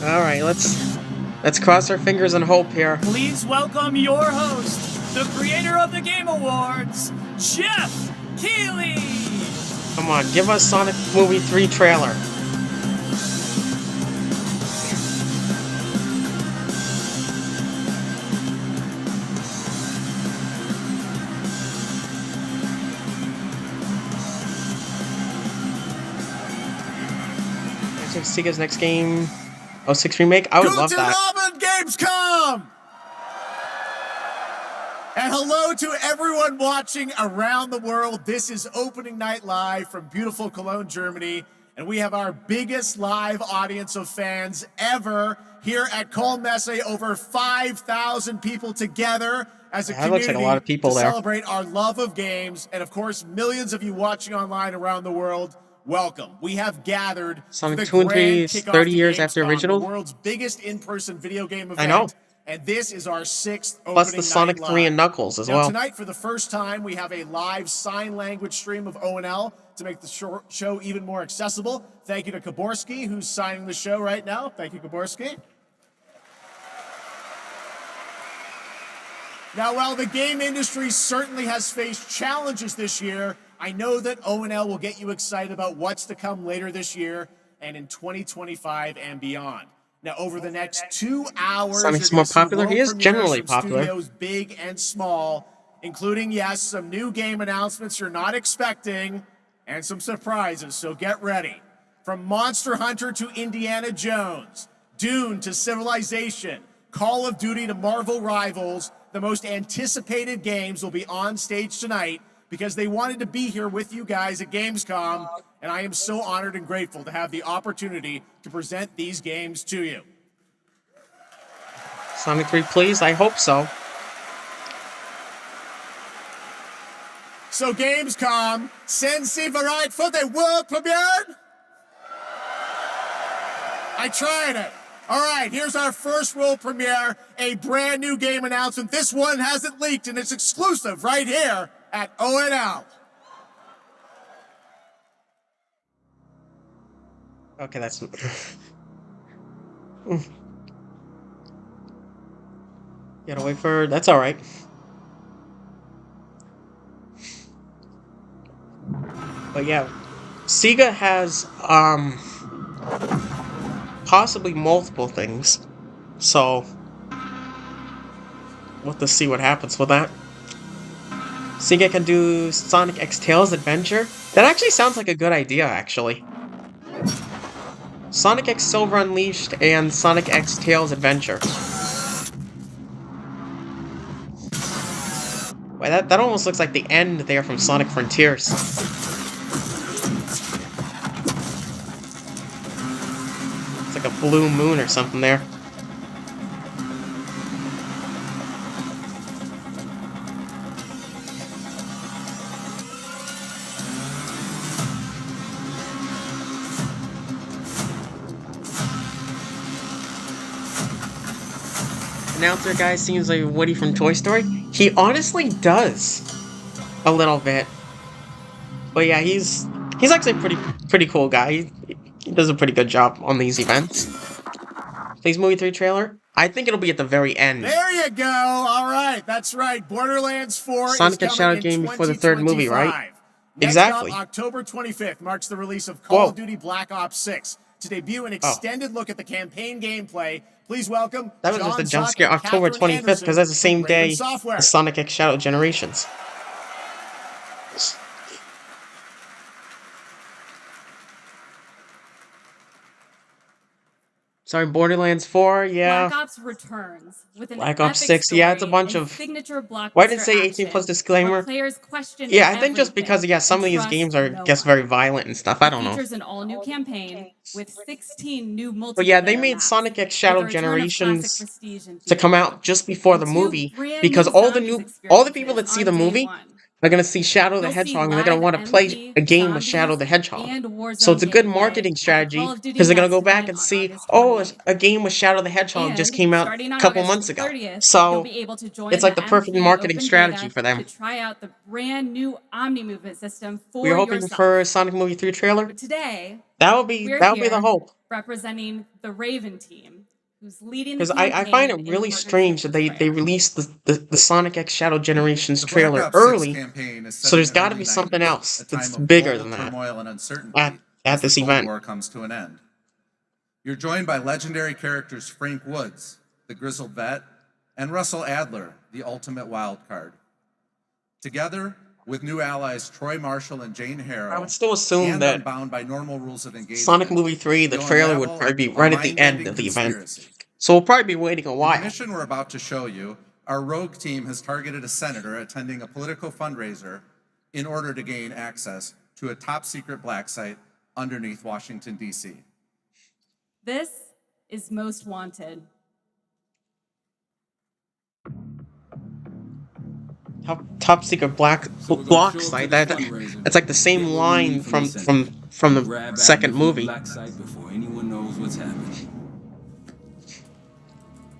A: Alright, let's cross our fingers and hope here.
K: Please welcome your host, the creator of the Game Awards, Jeff Keighley!
A: Come on, give us Sonic Movie 3 trailer. Sega's next game, 06 remake. I would love that.
L: Guten Abend, Gamescom! And hello to everyone watching around the world. This is opening night live from beautiful Cologne, Germany. And we have our biggest live audience of fans ever here at Cologne Messe. Over 5,000 people together as a community
A: looks like a lot of people
L: to
A: there.
L: celebrate our love of games. And of course, millions of you watching online around the world. Welcome. We have gathered
A: Sonic
L: for the
A: 2 and 3
L: grand
A: is
L: kickoff
A: 30
L: to
A: years after
L: Gamescom,
A: original.
L: the world's biggest in-person video game event.
A: I know.
L: And this is our 6th opening
A: Plus the
L: night
A: Sonic 3
L: live.
A: and Knuckles as
L: Now,
A: well.
L: tonight, for the first time, we have a live sign language stream of O&L to make the show even more accessible. Thank you to Kaborski, who's signing the show right now. Thank you, Kaborski. Now, while the game industry certainly has faced challenges this year, I know that O&L will get you excited about what's to come later this year and in 2025 and beyond. Now, over the next 2 hours,
A: Sonic's
L: you're
A: more
L: gonna see
A: popular.
L: world
A: He is
L: premieres
A: generally
L: from
A: popular.
L: Studios big and small, including, yes, some new game announcements you're not expecting and some surprises, so get ready. From Monster Hunter to Indiana Jones, Dune to Civilization, Call of Duty to Marvel Rivals, the most anticipated games will be on stage tonight because they wanted to be here with you guys at Gamescom, and I am so honored and grateful to have the opportunity to present these games to you.
A: Sonic 3, please? I hope so.
L: So Gamescom, sind bereit for the world premiere? I tried it. All right, here's our first world premiere, a brand new game announcement. This one hasn't leaked, and it's exclusive right here at O&L.
A: Okay, that's... Gotta wait for... That's alright. But yeah, Sega has, possibly multiple things. So, we'll have to see what happens with that. Sega can do Sonic X Tails Adventure. That actually sounds like a good idea, actually. Sonic X Silver Unleashed and Sonic X Tails Adventure. Wait, that almost looks like the end there from Sonic Frontiers. It's like a blue moon or something there. announcer guy seems like Woody from Toy Story. He honestly does a little bit, but yeah, he's actually a pretty cool guy. He does a pretty good job on these events. Please, movie 3 trailer. I think it'll be at the very end.
L: There you go. All right, that's right. Borderlands 4
A: Sonic
L: is
A: the Hedgehog
L: coming in
A: game before the third movie, right?
L: 2025. Next
A: Exactly.
L: up, October 25th marks the release of Call
A: Whoa.
L: of Duty Black Ops 6. To debut an extended look at the campaign gameplay, please welcome
A: That was
L: John
A: just a jump
L: Zuck
A: scare,
L: and
A: October
L: Catherine
A: 25th, because that's the
L: Anderson
A: same
L: from Raven
A: day
L: Software.
A: as Sonic X Shadow Generations. Sorry, Borderlands 4, yeah.
M: Black Ops returns with an
A: Black Ops
M: epic
A: 6, yeah, it's a
M: story
A: bunch
M: and
A: of...
M: signature blockbuster
A: Why did it say 18 plus
M: action,
A: disclaimer?
M: where players question
A: Yeah, I think just because,
M: everything
A: yeah, some of
M: and
A: these
M: trust
A: games are,
M: no
A: guess,
M: one.
A: very violent and stuff. I
M: It
A: don't know.
M: features an all-new campaign with 16 new multiplayer
A: But yeah, they made
M: maps,
A: Sonic X
M: with
A: Shadow
M: a return of classic
A: Generations
M: prestige and
A: to come
M: fear,
A: out just before
M: and
A: the
M: 2
A: movie,
M: brand
A: because
M: new
A: all the
M: zombies
A: people that
M: experiences
A: see the
M: on day
A: movie
M: 1.
A: are gonna see Shadow the
M: You'll see
A: Hedgehog and they're gonna
M: live
A: want to play
M: MP,
A: a game with Shadow
M: zombies,
A: the Hedgehog.
M: and
A: So
M: Warzone
A: it's a good
M: gameplay
A: marketing
M: at the
A: strategy
M: Call of Duty
A: because they're gonna
M: Next
A: go back
M: event
A: and
M: on
A: see,
M: August
A: oh,
M: 28th.
A: a game with Shadow the Hedgehog just
M: And
A: came out
M: starting
A: a
M: on
A: couple
M: August
A: months ago.
M: 30th, you'll
A: So
M: be able to join
A: it's like the
M: the
A: perfect
M: MP
A: marketing
M: open
A: strategy
M: beta
A: for them.
M: to try out the brand new Omni movement system for
A: We were hoping
M: yourself.
A: for a Sonic Movie 3 trailer.
M: But today,
A: That would be
M: we're
A: the
M: here
A: hope.
M: representing the Raven team, who's leading the
A: Because
M: campaign
A: I find it
M: in
A: really
M: partnership
A: strange that
M: with
A: they
M: Rare.
A: released the Sonic X Shadow Generations
N: The Black
A: trailer
N: Ops 6
A: early,
N: campaign is set
A: so
N: in
A: there's
N: the
A: got to
N: early
A: be something
N: 90s,
A: else
N: a
A: that's
N: time of
A: bigger
N: global
A: than that
N: turmoil and uncertainty
A: at
N: as
A: this
N: the Cold
A: event.
N: War comes to an end. You're joined by legendary characters Frank Woods, the grizzled vet, and Russell Adler, the ultimate wild card. Together with new allies Troy Marshall and Jane Harrow,
A: I would still assume
N: and
A: that
N: unbound by normal rules of engagement,
A: Sonic Movie 3, the
N: you'll
A: trailer would
N: unravel
A: probably be
N: a
A: right at the end
N: mind-bending
A: of the event.
N: conspiracy.
A: So we'll probably be waiting a
N: In the
A: while.
N: mission we're about to show you, our rogue team has targeted a senator attending a political fundraiser in order to gain access to a top-secret black site underneath Washington, D.C.
M: This is Most Wanted.
A: Top secret block site. That's like the same line from the second movie.
O: Black site before anyone knows what's happening.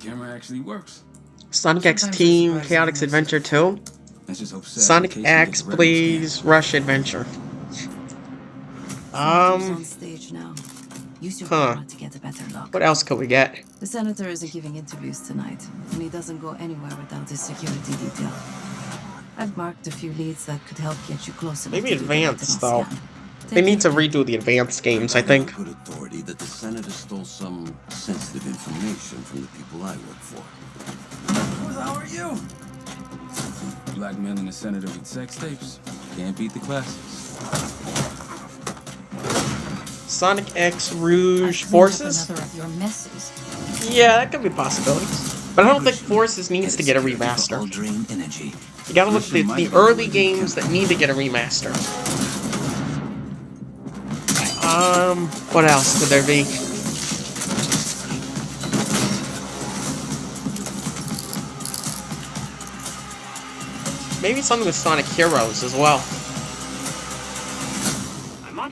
O: Camera actually works.
A: Sonic X Team Chaotix Adventure 2.
O: Let's just hope
A: Sonic X Blaze Rush Adventure.
P: On stage now. Use your camera to get a better look.
A: What else could we get?
P: The senator isn't giving interviews tonight, and he doesn't go anywhere without his security detail. I've marked a few leads that could help get you closer.
A: Maybe advanced though. They need to redo the advanced games, I think.
Q: Good authority that the senator stole some sensitive information from the people I work for.
O: Who the hell are you? Blackmailing the senator with sex tapes. Can't beat the classes.
A: Sonic X Rouge Forces?
P: Another of your messes.
A: Yeah, that could be possibilities. But I don't think Forces needs to get a remaster. You gotta look at the early games that need to get a remaster. What else could there be? Maybe something with Sonic Heroes as well.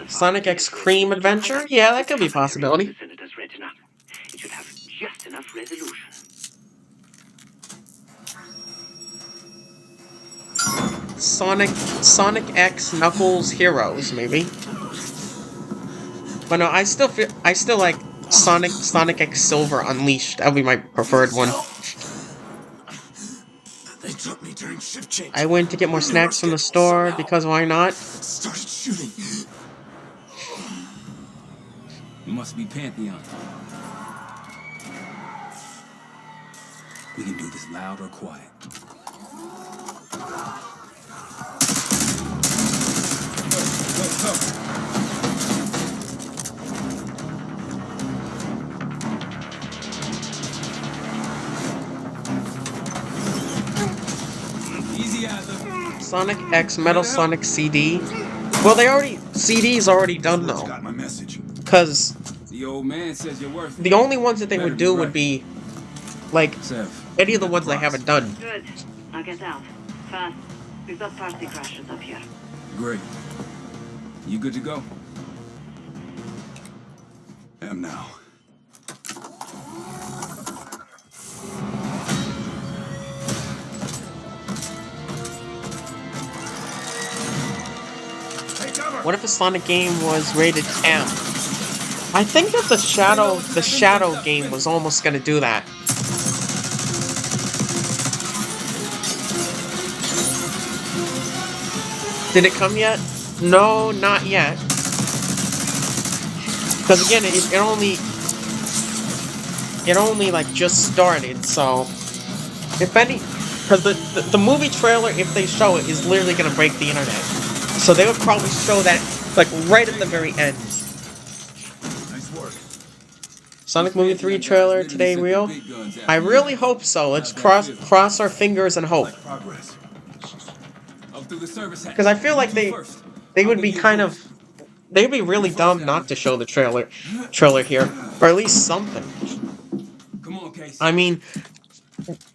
A: Sonic X Cream Adventure? Yeah, that could be a possibility.
R: It should have just enough resolution.
A: Sonic X Knuckles Heroes, maybe. But no, I still like Sonic X Silver Unleashed. That would be my preferred one.
F: They took me during shift change.
A: I went to get more snacks from the store because why not?
F: Started shooting.
O: You must be Pantheon. We can do this loud or quiet. Go. Easy Adler.
A: Sonic X Metal Sonic CD. Well, CD's already done though.
O: Got my message.
A: Cause
O: the old man says you're worth it.
A: The only ones that they would do would be like any of the ones they haven't done.
R: Good. Now get out. Fast. We've got party crashers up here.
O: Great. You good to go?
F: Am now.
A: What if a Sonic game was rated M? I think that the Shadow game was almost gonna do that. Did it come yet? No, not yet. Because again, it only like just started, so if any, because the movie trailer, if they show it, is literally gonna break the internet. So they would probably show that like right at the very end.
O: Nice work.
A: Sonic Movie 3 trailer today real? I really hope so. Let's cross our fingers and hope. Because I feel like they would be kind of, they'd be really dumb not to show the trailer here, or at least something. I mean,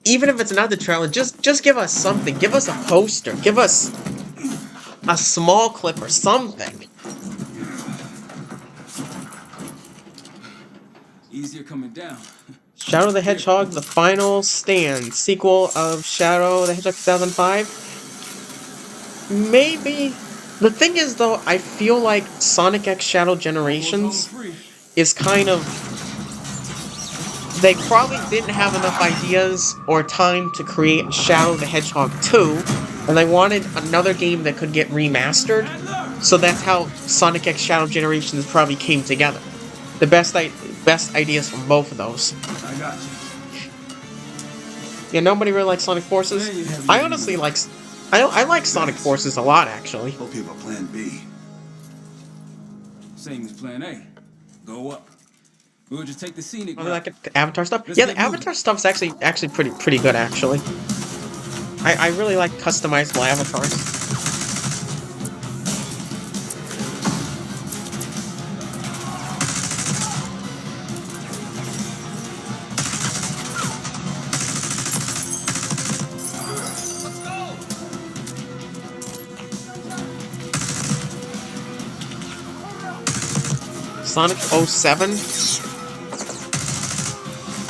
A: even if it's not the trailer, just give us something. Give us a poster. Give us a small clip or something.
O: Easier coming down.
A: Shadow the Hedgehog, The Final Stand, sequel of Shadow the Hedgehog 2005. Maybe. The thing is, though, I feel like Sonic X Shadow Generations is kind of... They probably didn't have enough ideas or time to create Shadow the Hedgehog 2, and they wanted another game that could get remastered, so that's how Sonic X Shadow Generations probably came together. The best ideas from both of those.
O: I got you.
A: Yeah, nobody really likes Sonic Forces. I honestly like... I like Sonic Forces a lot, actually.
F: Hope you have a plan B.
O: Same as plan A. Go up. We'll just take the scenic
A: Oh,
O: route.
A: like the Avatar stuff? Yeah, the Avatar stuff's actually pretty good, actually. I really like customizable avatars. Sonic 07.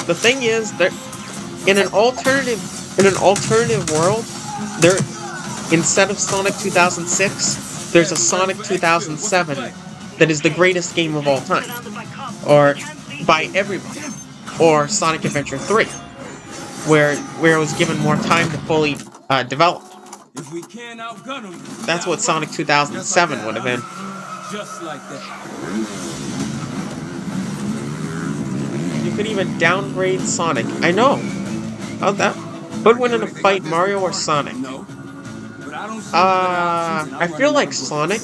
A: The thing is, there in an alternative world, there instead of Sonic 2006, there's a Sonic 2007 that is the greatest game of all time, or by everybody, or Sonic Adventure 3, where it was given more time to fully develop.
O: If we can't outgun them,
A: That's what Sonic 2007 would have been.
O: just like that.
A: You could even downgrade Sonic. I know. How'd that? Who'd win in a fight, Mario or Sonic? I feel like Sonic,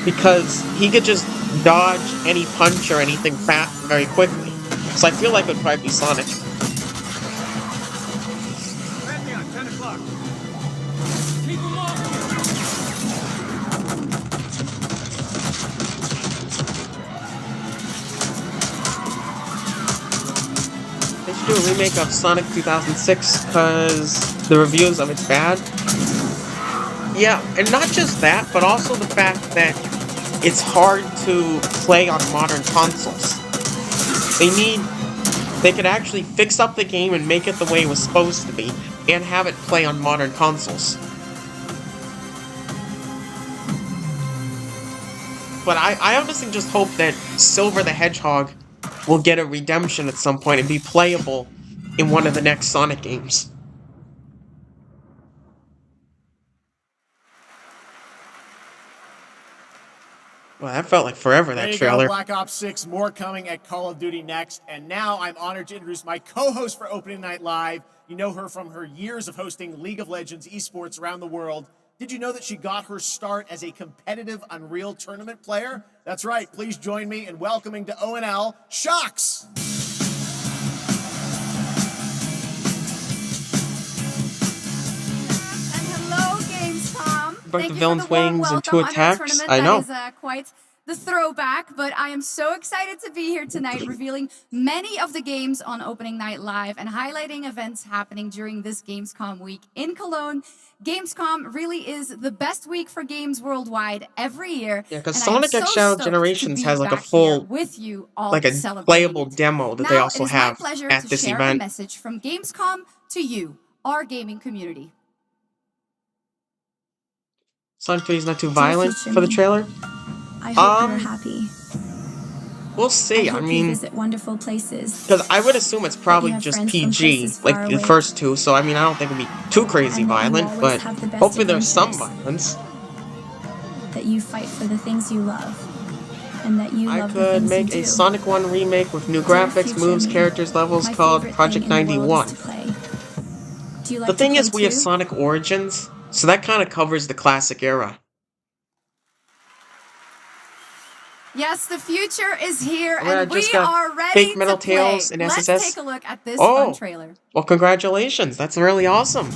A: because he could just dodge any punch or anything fat very quickly. So I feel like it would probably be Sonic. They should do a remake of Sonic 2006 because the reviews of it's bad. Yeah, and not just that, but also the fact that it's hard to play on modern consoles. They could actually fix up the game and make it the way it was supposed to be, and have it play on modern consoles. But I honestly just hope that Silver the Hedgehog will get a redemption at some point and be playable in one of the next Sonic games. Well, that felt like forever, that trailer.
L: Go, Black Ops 6, more coming at Call of Duty next. And now I'm honored to introduce my co-host for Opening Night Live. You know her from her years of hosting League of Legends esports around the world. Did you know that she got her start as a competitive Unreal Tournament player? That's right. Please join me in welcoming to ONL, Shocks!
S: Hello, Gamescom.
A: Broke
S: Thank
A: the
S: you
A: villain's
S: for the warm
A: wings in
S: welcome
A: 2
S: on our
A: attacks.
S: tournament.
A: I know.
S: That is quite the throwback, but I am so excited to be here tonight, revealing many of the games on Opening Night Live and highlighting events happening during this Gamescom week in Cologne. Gamescom really is the best week for games worldwide every year.
A: Yeah, because
S: and
A: Sonic
S: I am
A: X
S: so
A: Shadow
S: stoked
A: Generations
S: to be
A: has like a
S: back
A: full,
S: here with you all
A: like a
S: celebrating
A: playable
S: it.
A: demo that
S: Now,
A: they also
S: it is
A: have
S: my pleasure
A: at
S: to
A: this
S: share a
A: event.
S: message from Gamescom to you, our gaming community.
A: Sonic 3 is not too violent for the trailer.
C: I hope you're happy.
A: We'll see.
C: I hope you visit wonderful places.
A: Because I would assume it's probably
C: have
A: just
C: friends from
A: PG,
C: places
A: like
C: far
A: the
C: away.
A: first two, so I mean, I don't think it'll be too crazy
C: And that you
A: violent,
C: always
A: but
C: have the best
A: hopefully there's some
C: adventures.
A: violence.
C: That you fight for the things you love. And that you
A: I
C: love the
A: could
C: things
A: make
C: you
A: a
C: do.
A: Sonic 1 remake with new
C: Dear
A: graphics,
C: future
A: moves,
C: me,
A: characters, levels
C: my
A: called
C: favorite
A: Project
C: thing in the world
A: 91.
C: is to play. Do you like
A: The
C: to
A: thing
C: play
A: is, we have
C: too?
A: Sonic Origins, so that kind of covers the classic era.
S: Yes, the future is here,
A: I
S: and
A: just
S: we
A: got
S: are ready
A: fake
S: to
A: Metal
S: play.
A: Tails and
S: Let's
A: SSS.
S: take a look at this fun
A: Oh,
S: trailer.
A: well, congratulations. That's really awesome.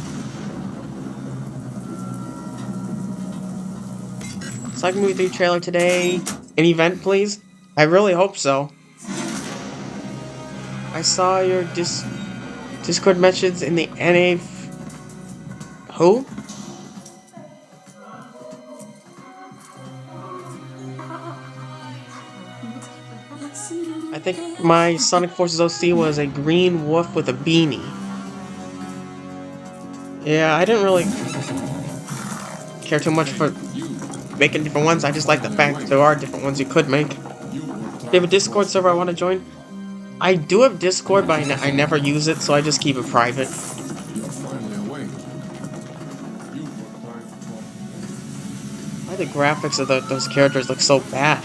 A: Sonic Movie 3 trailer today. An event, please? I really hope so. I saw your Discord mentions in the NA. Who? I think my Sonic Forces OC was a green wolf with a beanie. Yeah, I didn't really care too much for making different ones. I just like the fact that there are different ones you could make. Do you have a Discord server I want to join? I do have Discord, but I never use it, so I just keep it private. Why the graphics of those characters look so bad?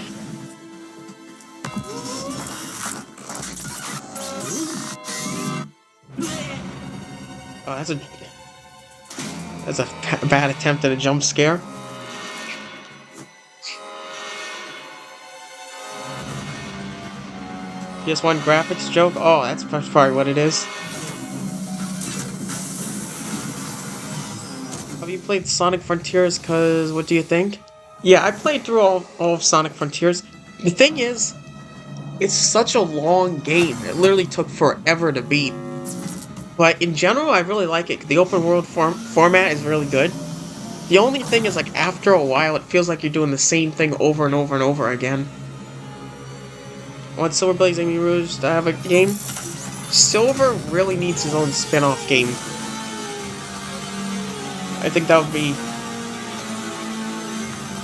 A: Oh, that's a bad attempt at a jump scare. PS1 graphics joke? Oh, that's probably what it is. Have you played Sonic Frontiers? Cause what do you think? Yeah, I played through all of Sonic Frontiers. The thing is, it's such a long game. It literally took forever to beat. But in general, I really like it. The open world format is really good. The only thing is, like, after a while, it feels like you're doing the same thing over and over and over again. I want Silver Blazing Rouge to have a game. Silver really needs his own spin-off game. I think that would be...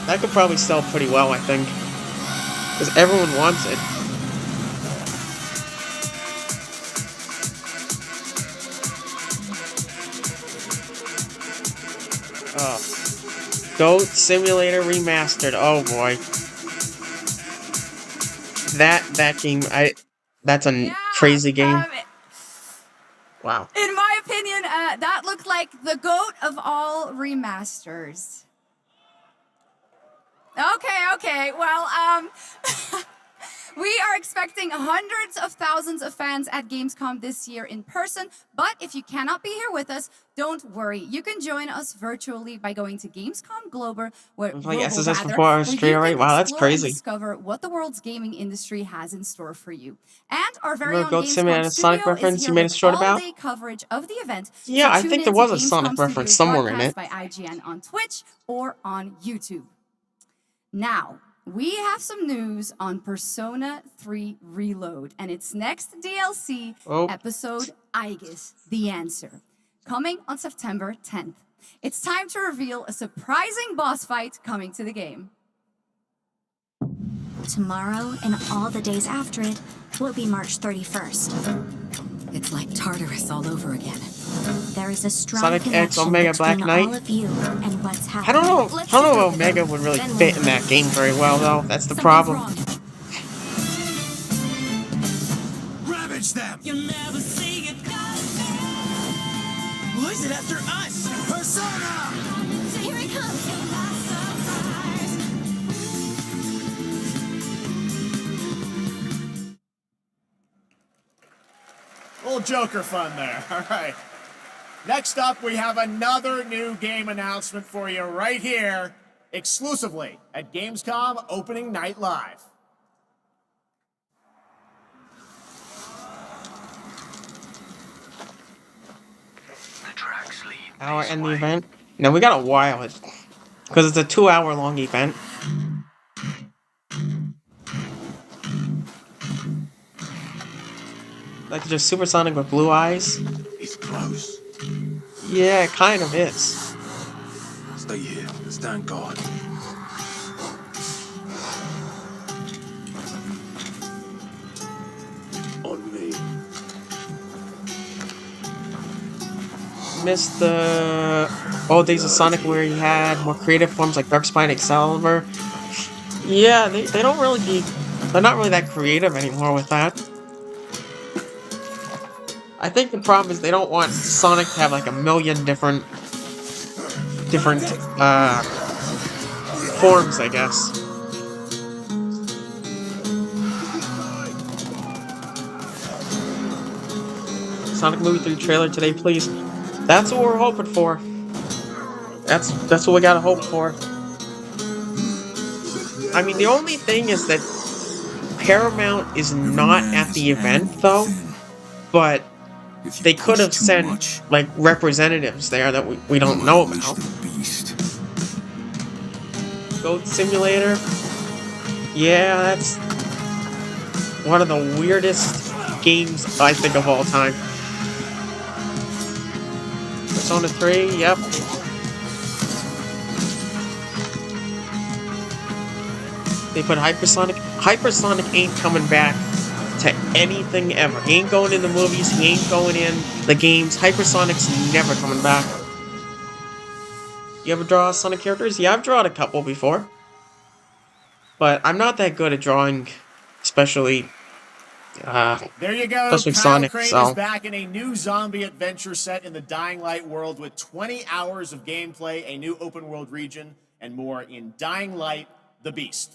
A: That could probably sell pretty well, I think. Because everyone wants it. Oh. Goat Simulator Remastered. Oh boy. That game, that's a crazy game. Wow.
S: In my opinion, that looked like the GOAT of all remasters. Okay, well, we are expecting hundreds of thousands of fans at Gamescom this year in person, but if you cannot be here with us, don't worry. You can join us virtually by going to Gamescom Global, where
A: Like SSS for 4 hours straight already? Wow, that's crazy.
S: and discover what the world's gaming industry has in store for you. And our very
A: Remember
S: own
A: Goat Simulator
S: Gamescom
A: Sonic
S: studio
A: reference
S: is
A: you
S: here
A: made a
S: with
A: short about?
S: all-day coverage of the event.
A: Yeah,
S: so
A: I
S: tune
A: think
S: in
A: there was
S: to
A: a Sonic
S: Gamescom
A: reference
S: Studios
A: somewhere in
S: broadcast
A: it.
S: by IGN on Twitch or on YouTube. Now, we have some news on Persona 3 Reload and its next DLC episode, Aegis, The Answer, coming on September 10th. It's time to reveal a surprising boss fight coming to the game.
C: Tomorrow and all the days after it will be March 31st.
P: It's like Tartarus all over again.
C: There is a strong
A: Sonic X
C: connection
A: Omega Black
C: between
A: Knight.
C: all of you and what's
A: I
C: happening.
A: don't know if Omega would really fit in that game very well, though. That's the problem.
F: Ravage them! You'll never see it Why is it after us? Persona!
C: Here it comes!
L: Little Joker fun there. All right. Next up, we have another new game announcement for you right here, exclusively at Gamescom Opening Night Live.
A: Hour end the event? No, we got a while. Because it's a 2-hour long event. Like just Supersonic with blue eyes?
F: He's close.
A: Yeah, it kind of is.
F: Stay here. Stand guard.
A: missed the old days of Sonic where he had more creative forms like Dark Spine, Excalibur. Yeah, they don't really they're not really that creative anymore with that. I think the problem is they don't want Sonic to have like a million different forms, I guess. Sonic Movie 3 trailer today, please. That's what we're hoping for. That's what we gotta hope for. I mean, the only thing is that Paramount is not at the event, though. But they could have sent, like, representatives there that we don't know about. Goat Simulator? Yeah, that's one of the weirdest games, I think, of all time. Persona 3, yep. They put Hypersonic. Hypersonic ain't coming back to anything ever. He ain't going in the movies, he ain't going in the games. Hypersonic's never coming back. You ever draw Sonic characters? Yeah, I've drawn a couple before. But I'm not that good at drawing, especially
L: there you go.
A: especially
L: Kyle
A: Sonic,
L: Crane
A: so.
L: is back in a new zombie adventure set in the Dying Light world with 20 hours of gameplay, a new open world region, and more in Dying Light: The Beast.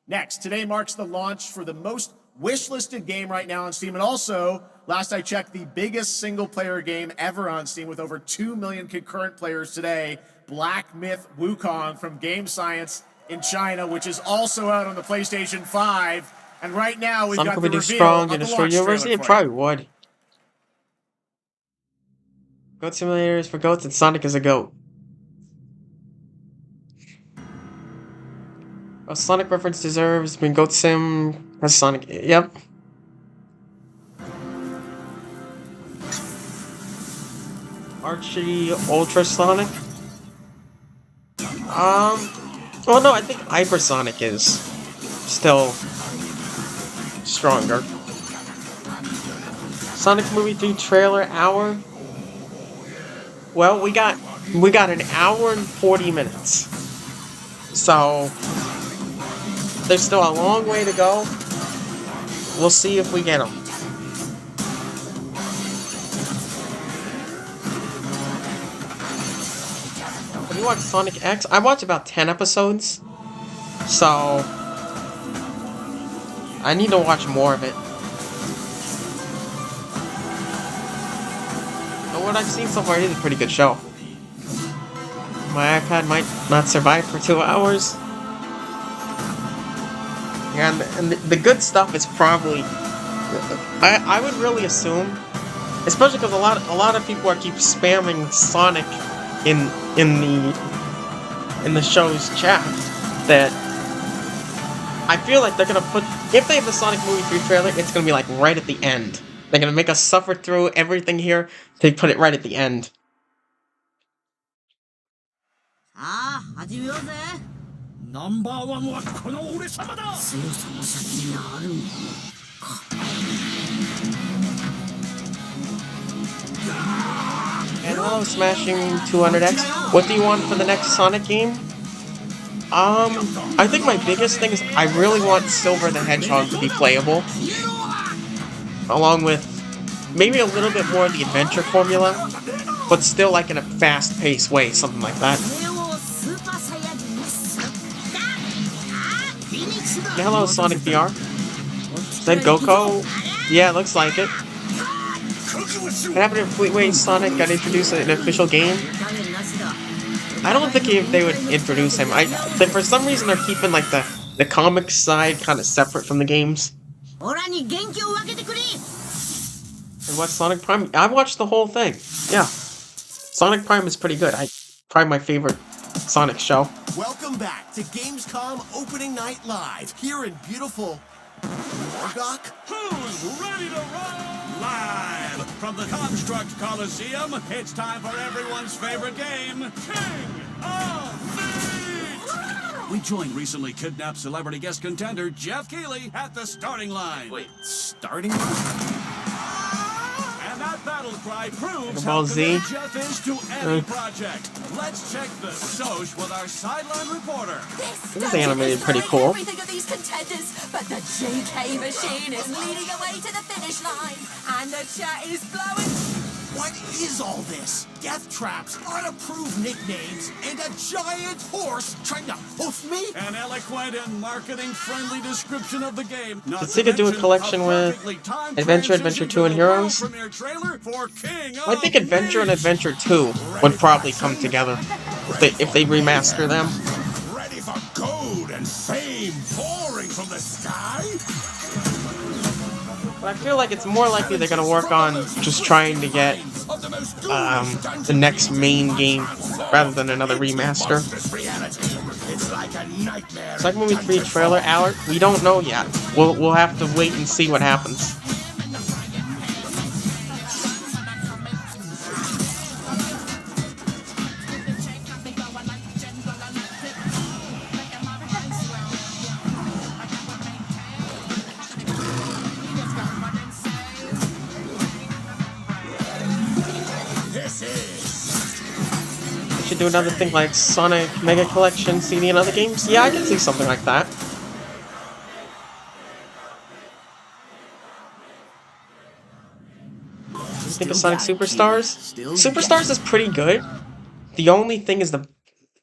L: Next, today marks the launch for the most wishlisted game right now on Steam, and also, last I checked, the biggest single-player game ever on Steam with over 2 million concurrent players today, Black Myth Wukong from Game Science in China, which is also out on the PlayStation 5. And right now, we've
A: Sonic
L: got
A: will
L: the
A: be
L: reveal
A: strong
L: of
A: in
L: the
A: a
L: launch
A: strong universe.
L: trailer
A: It
L: for
A: probably would. Goat simulators for goats, and Sonic is a goat. A Sonic reference deserves when Goat Sim has Sonic. Yep. Archie Ultra Sonic. Well, no, I think Hypersonic is still stronger. Sonic Movie 3 trailer hour. Well, we got an hour and 40 minutes. So there's still a long way to go. We'll see if we get them. Have you watched Sonic X? I watched about 10 episodes. So I need to watch more of it. But what I've seen so far, it is a pretty good show. My iPad might not survive for 2 hours. Yeah, and the good stuff is probably... I would really assume, especially because a lot of people keep spamming Sonic in the show's chat, that I feel like they're gonna put, if they have the Sonic Movie 3 trailer, it's gonna be like right at the end. They're gonna make us suffer through everything here. They put it right at the end. And hello, Smashing 200X. What do you want for the next Sonic game? I think my biggest thing is I really want Silver the Hedgehog to be playable. Along with maybe a little bit more of the adventure formula, but still like in a fast-paced way, something like that. Yeah, hello, Sonic VR. Is that Goko? Yeah, it looks like it. What happened if Fleetway Sonic got introduced in an official game? I don't think they would introduce him. For some reason they're keeping like the comics side kind of separate from the games. And what's Sonic Prime? I watched the whole thing. Yeah, Sonic Prime is pretty good. Probably my favorite Sonic show.
L: Welcome back to Gamescom Opening Night Live here in beautiful Doc.
F: Who's ready to roll? Live from the Construct Coliseum, it's time for everyone's favorite game, King of Meat! We joined recently kidnapped celebrity guest contender Jeff Keighley at the starting line.
L: Wait, starting line?
F: And that battle cry proves
A: Dragon Ball
F: how
A: Z.
F: committed Jeff is to any project. Let's check the Soch with our sideline reporter.
A: This is animated pretty cool.
T: Everything of these contenders, but the JK machine is leading away to the finish line, and the chat is blowing.
L: What is all this? Death traps, unapproved nicknames, and a giant horse trying to hoof me?
F: An eloquent and marketing-friendly description of the game.
A: Did Sega do a collection with Adventure, Adventure 2, and Heroes? I think Adventure and Adventure 2 would probably come together if they remaster them.
F: Ready for gold and fame pouring from the sky?
A: But I feel like it's more likely they're gonna work on just trying to get the next main game rather than another remaster. Sonic Movie 3 trailer out? We don't know yet. We'll have to wait and see what happens. Should do another thing like Sonic Mega Collection CD and other games? Yeah, I can see something like that. What do you think of Sonic Superstars? Superstars is pretty good. The only thing is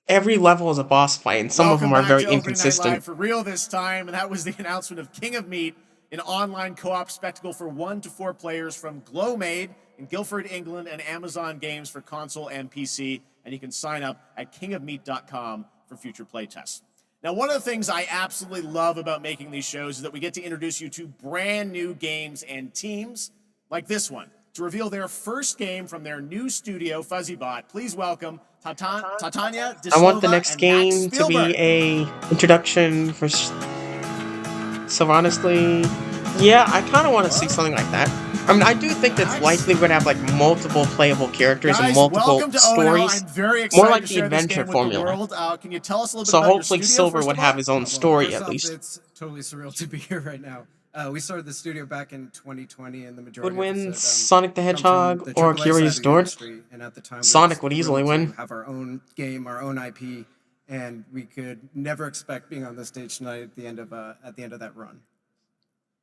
A: every level is a boss fight, and some of them are very inconsistent.
L: Live for real this time, and that was the announcement of King of Meat, an online co-op spectacle for 1 to 4 players from Glowmade in Guildford, England, and Amazon Games for console and PC. And you can sign up at kingofmeat.com for future playtests. Now, one of the things I absolutely love about making these shows is that we get to introduce you to brand new games and teams like this one to reveal their first game from their new studio, FuzzyBot. Please welcome Titania Dislova.
A: I want the next game to be a introduction for. So honestly, yeah, I kind of want to see something like that. I mean, I do think it's likely we're going to have like multiple playable characters and multiple stories, more like the adventure formula.
L: Can you tell us a little bit
A: So
L: about
A: hopefully
L: your studio,
A: Silver would have his own story at least.
U: It's totally surreal to be here right now. We started the studio back in 2020, and the majority
A: Would
U: of
A: win
U: us
A: Sonic the
U: come from
A: Hedgehog
U: the
A: or
U: AAA
A: Curious
U: side of the
A: George?
U: industry, and at the time, we
A: Sonic
U: were
A: would easily
U: thrilled to
A: win.
U: have our own game, our own IP, and we could never expect being on this stage tonight at the end of that run.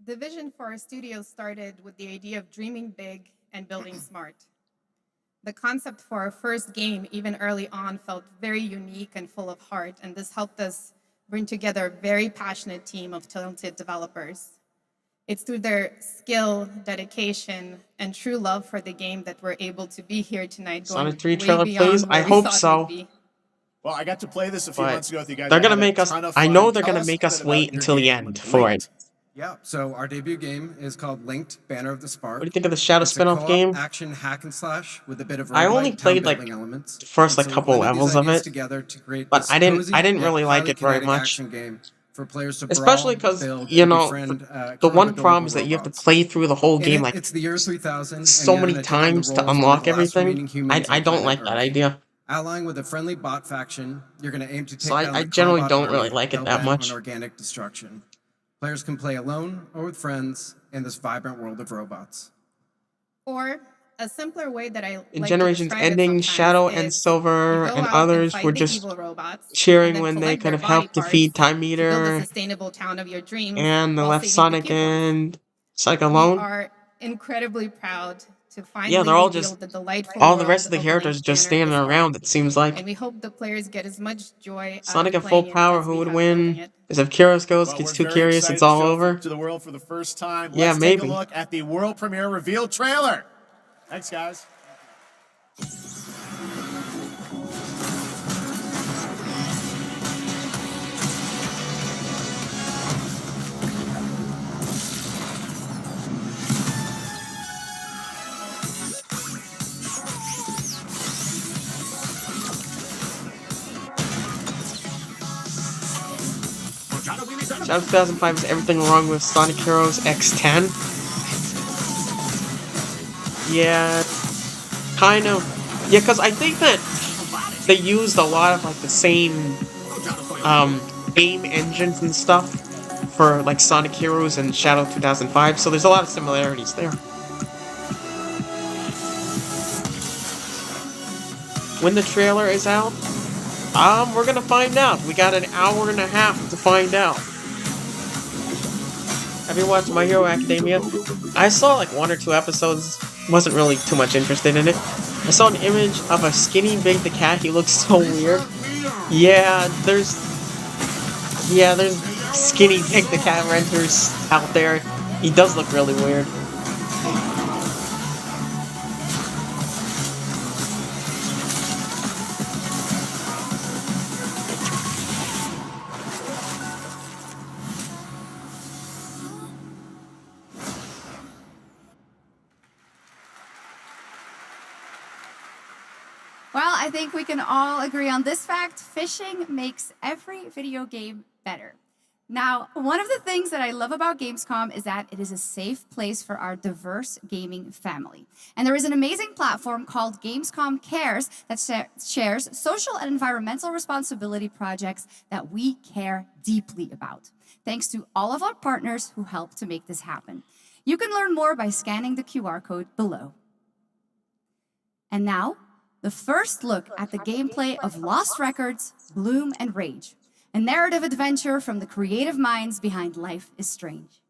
V: The vision for our studio started with the idea of dreaming big and building smart. The concept for our first game, even early on, felt very unique and full of heart, and this helped us bring together a very passionate team of talented developers. It's through their skill, dedication, and true love for the game that we're able to be here tonight.
A: Sonic 3 trailer, please? I hope so.
L: Well, I got to play this a few months ago with you guys.
A: They're gonna make us. I know they're gonna make us wait until the end for it.
U: Yeah, so our debut game is called Linked Banner of the Spark.
A: What do you think of the Shadow spin-off game?
U: Action hack and slash with a bit of
A: I only played like the first like couple levels of it, but I didn't really like it very much. Especially because you know the one problem is that you have to play through the whole game like
U: it's the year 3000
A: so many times to unlock everything. I don't like that idea.
U: Allying with a friendly bot faction, you're going to aim to take down
A: I
U: the
A: generally
U: Combot
A: don't
U: army
A: really like it that
U: hell-bent
A: much.
U: on organic destruction. Players can play alone or with friends in this vibrant world of robots.
V: Or a simpler way that I
A: In
V: like
A: Generations
V: to describe
A: Ending,
V: it
A: Shadow
V: sometimes
A: and
V: is
A: Silver
V: you go
A: and
V: out
A: others
V: fight
A: were
V: the
A: just
V: evil robots, and
A: cheering
V: then
A: when they
V: collect
A: kind
V: their
A: of helped
V: body
A: defeat Time
V: parts to build the
A: Meter,
V: sustainable town of your dreams
A: and they
V: while
A: left
V: saving the
A: Sonic
V: people.
A: and Sonic
V: We
A: alone.
V: are incredibly proud to finally
A: Yeah, they're all
V: reveal
A: just
V: the delightful
A: all the
V: world
A: rest of the
V: of
A: characters
V: Linked
A: just
V: Banner of the
A: standing
V: Spark.
A: around. It seems like
V: And we hope the players get as much joy
A: Sonic
V: out
A: at
V: of
A: full
V: playing it
A: power.
V: as
A: Who
V: we
A: would
V: have building
A: win?
V: it.
A: Is if Kyrus goes,
L: Well,
A: gets
L: we're
A: too
L: very
A: curious,
L: excited
A: it's
L: to
A: all
L: show
A: over.
L: to the world for the first time.
A: Yeah,
L: Let's
A: maybe.
L: take a look at the world premiere reveal trailer. Thanks, guys.
A: Shadow 2005 is everything wrong with Sonic Heroes X10. Yeah, kind of. Yeah, because I think that they used a lot of like the same game engines and stuff for like Sonic Heroes and Shadow 2005, so there's a lot of similarities there. when the trailer is out? We're gonna find out. We got an hour and a half to find out. Have you watched My Hero Academia? I saw like 1 or 2 episodes. Wasn't really too much interested in it. I saw an image of a skinny Big the Cat. He looks so weird. Yeah, there's skinny Big the Cat renters out there. He does look really weird.
S: Well, I think we can all agree on this fact. Fishing makes every video game better. Now, one of the things that I love about Gamescom is that it is a safe place for our diverse gaming family. And there is an amazing platform called Gamescom Cares that shares social and environmental responsibility projects that we care deeply about. Thanks to all of our partners who help to make this happen. You can learn more by scanning the QR code below. And now, the first look at the gameplay of Lost Records, Bloom and Rage, a narrative adventure from the creative minds behind Life is Strange.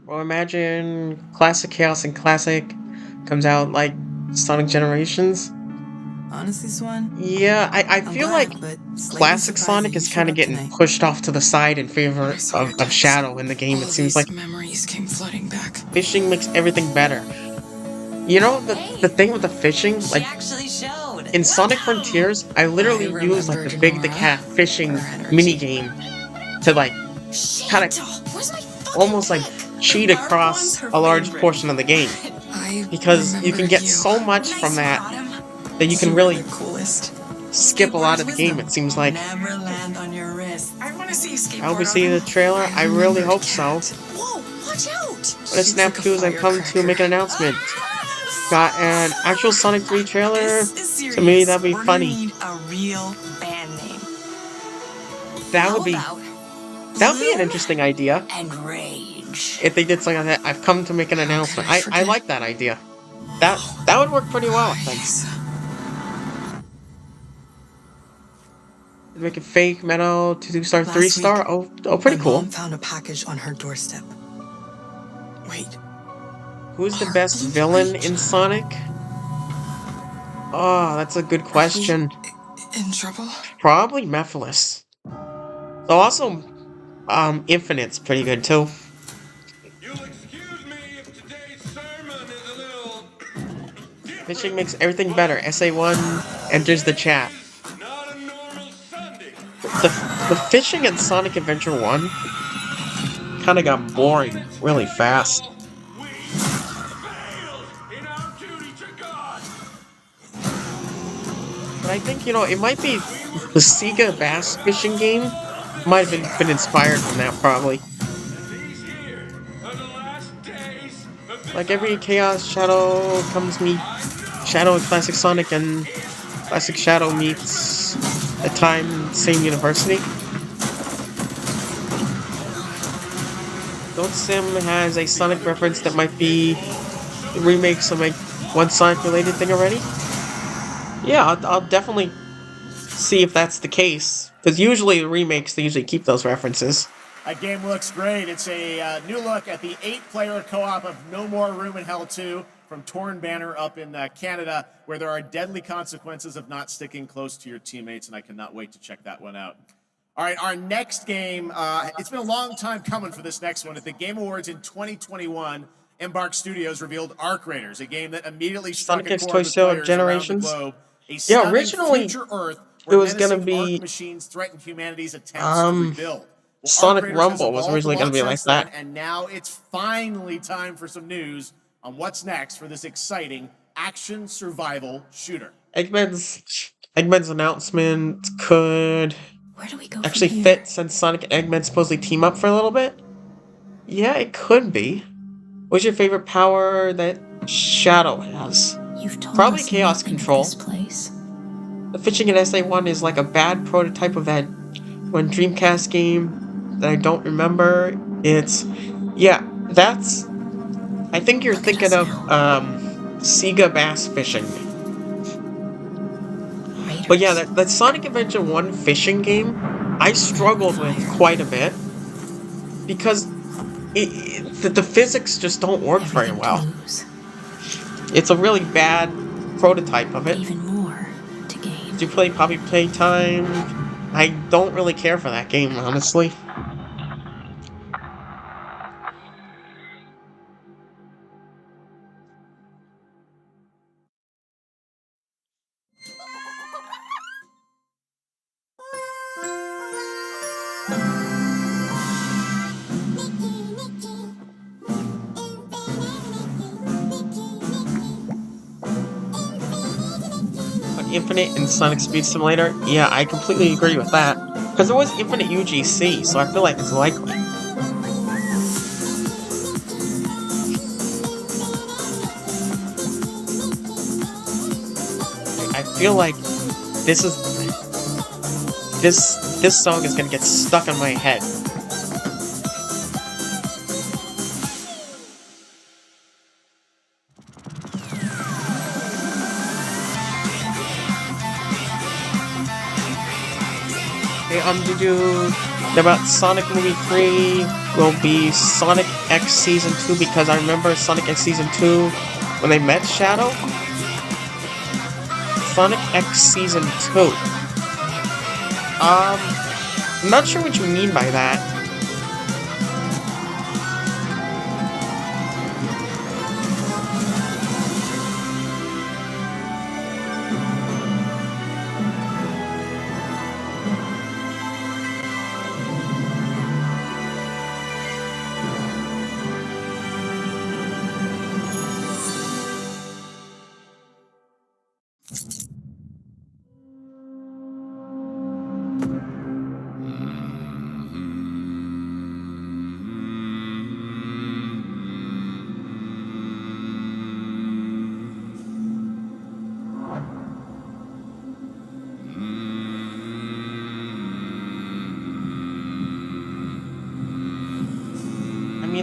A: Well, imagine Classic Chaos and Classic comes out like Sonic Generations.
D: Honestly, Swan?
A: Yeah, I feel like Classic Sonic is kind of getting pushed off to the side in favor of Shadow in the game. It seems like
D: memories came flooding back.
A: fishing makes everything better. You know, the thing with the fishing, like, in Sonic Frontiers, I literally used, like, the Big the Cat fishing minigame to, like, kind of almost, like, cheat across a large portion of the game. Because you can get so much from that you can really skip a lot of the game, it seems like.
D: Never land on your wrist. I want to see you skateboard.
A: I hope we see the trailer. I really hope so.
D: Whoa, watch out!
A: But at Snap News, I've come to make an announcement. Got an actual Sonic 3 trailer. To me, that'd be funny.
D: A real band name.
A: That would be an interesting idea.
D: And Rage.
A: If they did something like that, I've come to make an announcement. I like that idea. That would work pretty well, I think. Make it fake metal 2-star 3-star. Oh, pretty cool.
D: Mom found a package on her doorstep. Wait.
A: Who's the best villain in Sonic? Oh, that's a good question.
D: In trouble?
A: Probably Mephiles. So also, Infinite's pretty good too. Fishing makes everything better. SA1 enters the chat. The fishing in Sonic Adventure 1 kind of got boring really fast. But I think, it might be the Sega Bass fishing game might have been inspired from that, probably. Like every Chaos Shadow comes meet Shadow and Classic Sonic, and Classic Shadow meets at time same university. Don't Sim has a Sonic reference that might be remakes of like one Sonic related thing already. Yeah, I'll definitely see if that's the case, because usually the remakes, they usually keep those references.
L: That game looks great. It's a new look at the 8-player co-op of No More Room in Hell 2 from Torn Banner up in Canada, where there are deadly consequences of not sticking close to your teammates, and I cannot wait to check that one out. All right, our next game, it's been a long time coming for this next one. At the Game Awards in 2021, Embark Studios revealed Arc Raiders, a game that immediately struck a chord with players around the globe.
A: Yeah, originally
L: Earth
A: it was going to be
L: machines threaten humanity's attempts to rebuild. Well,
A: Sonic Rumble was originally going to be like that.
L: And now it's finally time for some news on what's next for this exciting action survival shooter.
A: Eggman's announcement could actually fit, since Sonic and Eggman supposedly team up for a little bit. Yeah, it could be. What's your favorite power that Shadow has? Probably Chaos Control. The fishing in SA1 is like a bad prototype of that one Dreamcast game that I don't remember. It's, yeah, That's... I think you're thinking of, Sega Bass Fishing. But yeah, that Sonic Adventure 1 fishing game, I struggled with quite a bit. Because the physics just don't work very well. It's a really bad prototype of it.
E: Even more to gain.
A: Do you play Poppy Playtime? I don't really care for that game, honestly. Infinite in Sonic Speed Simulator? Yeah, I completely agree with that. Because there was Infinite UGC, so I feel like it's likely. I feel like this song is gonna get stuck in my head. Did you... About Sonic Movie 3 will be Sonic X Season 2, because I remember Sonic X Season 2 when they met Shadow. Sonic X Season 2. I'm not sure what you mean by that.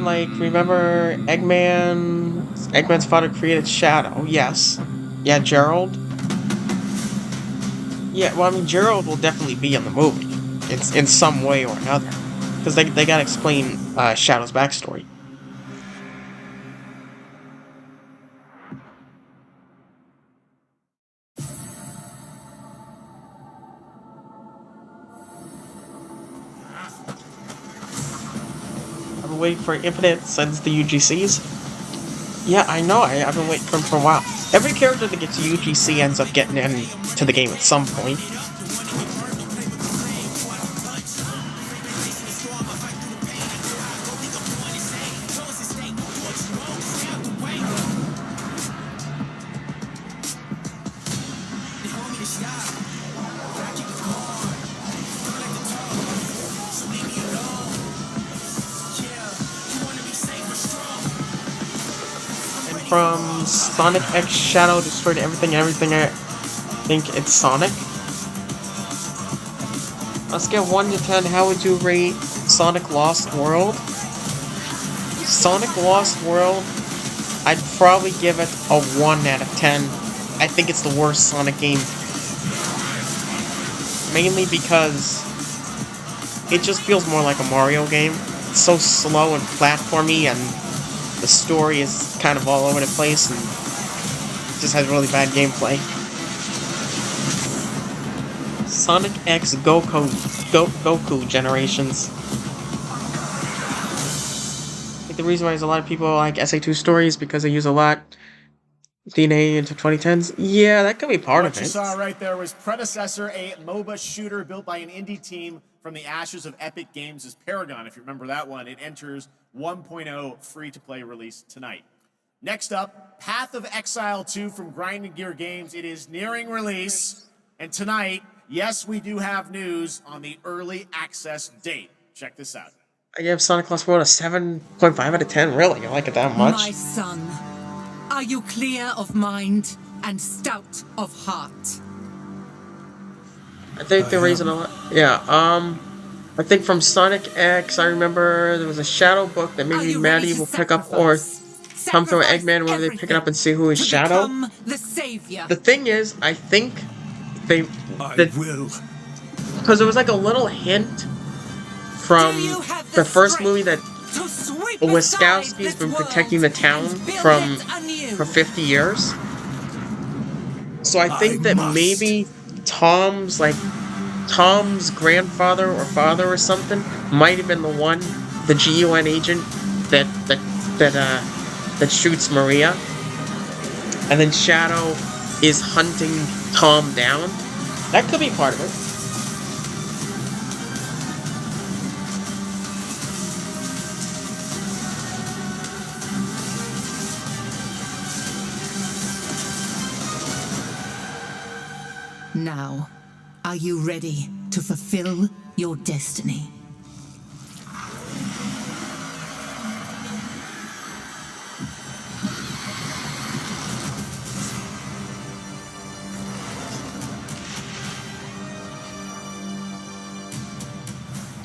A: Like, remember Eggman's father created Shadow, yes. Yeah, Gerald. Yeah, well, I mean, Gerald will definitely be in the movie. In some way or another. Because they gotta explain Shadow's backstory. Waiting for Infinite since the UGCs. Yeah, I know, I've been waiting for him for a while. Every character that gets UGC ends up getting into the game at some point. From Sonic X Shadow destroyed everything, I think it's Sonic. Let's get 1 to 10, how would you rate Sonic Lost World? Sonic Lost World, I'd probably give it a 1 out of 10. I think it's the worst Sonic game. Mainly because it just feels more like a Mario game. It's so slow and platformy, and the story is kind of all over the place, and just has really bad gameplay. Sonic X Goku Generations. I think the reason why there's a lot of people like SA2 stories because they use a lot DNA into 2010s. Yeah, that could be part of it.
L: What you saw right there was Predecessor, a MOBA shooter built by an indie team from the ashes of Epic Games' Paragon. If you remember that one, it enters 1.0 free-to-play release tonight. Next up, Path of Exile 2 from Grinding Gear Games. It is nearing release, and tonight, yes, we do have news on the early access date. Check this out.
A: I give Sonic Lost World a 7.5 out of 10. Really, I like it that much.
T: My son, are you clear of mind and stout of heart?
A: I think the reason a lot. Yeah, I think from Sonic X, I remember there was a Shadow book that maybe Maddie will pick up, or come through Eggman where they pick it up and see who is Shadow.
T: The savior.
A: The thing is, I think they...
F: I will.
A: Because there was like a little hint from the first movie that Wazowski's been protecting the town for 50 years. So I think that maybe Tom's grandfather or father or something might have been the one, the GUN agent that shoots Maria, and then Shadow is hunting Tom down. That could be part of it.
T: Now, are you ready to fulfill your destiny?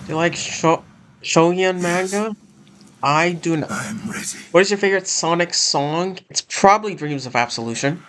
A: Do you like Shonen manga? I do not.
F: I'm ready.
A: What is your favorite Sonic song? It's probably Dreams of Absolution.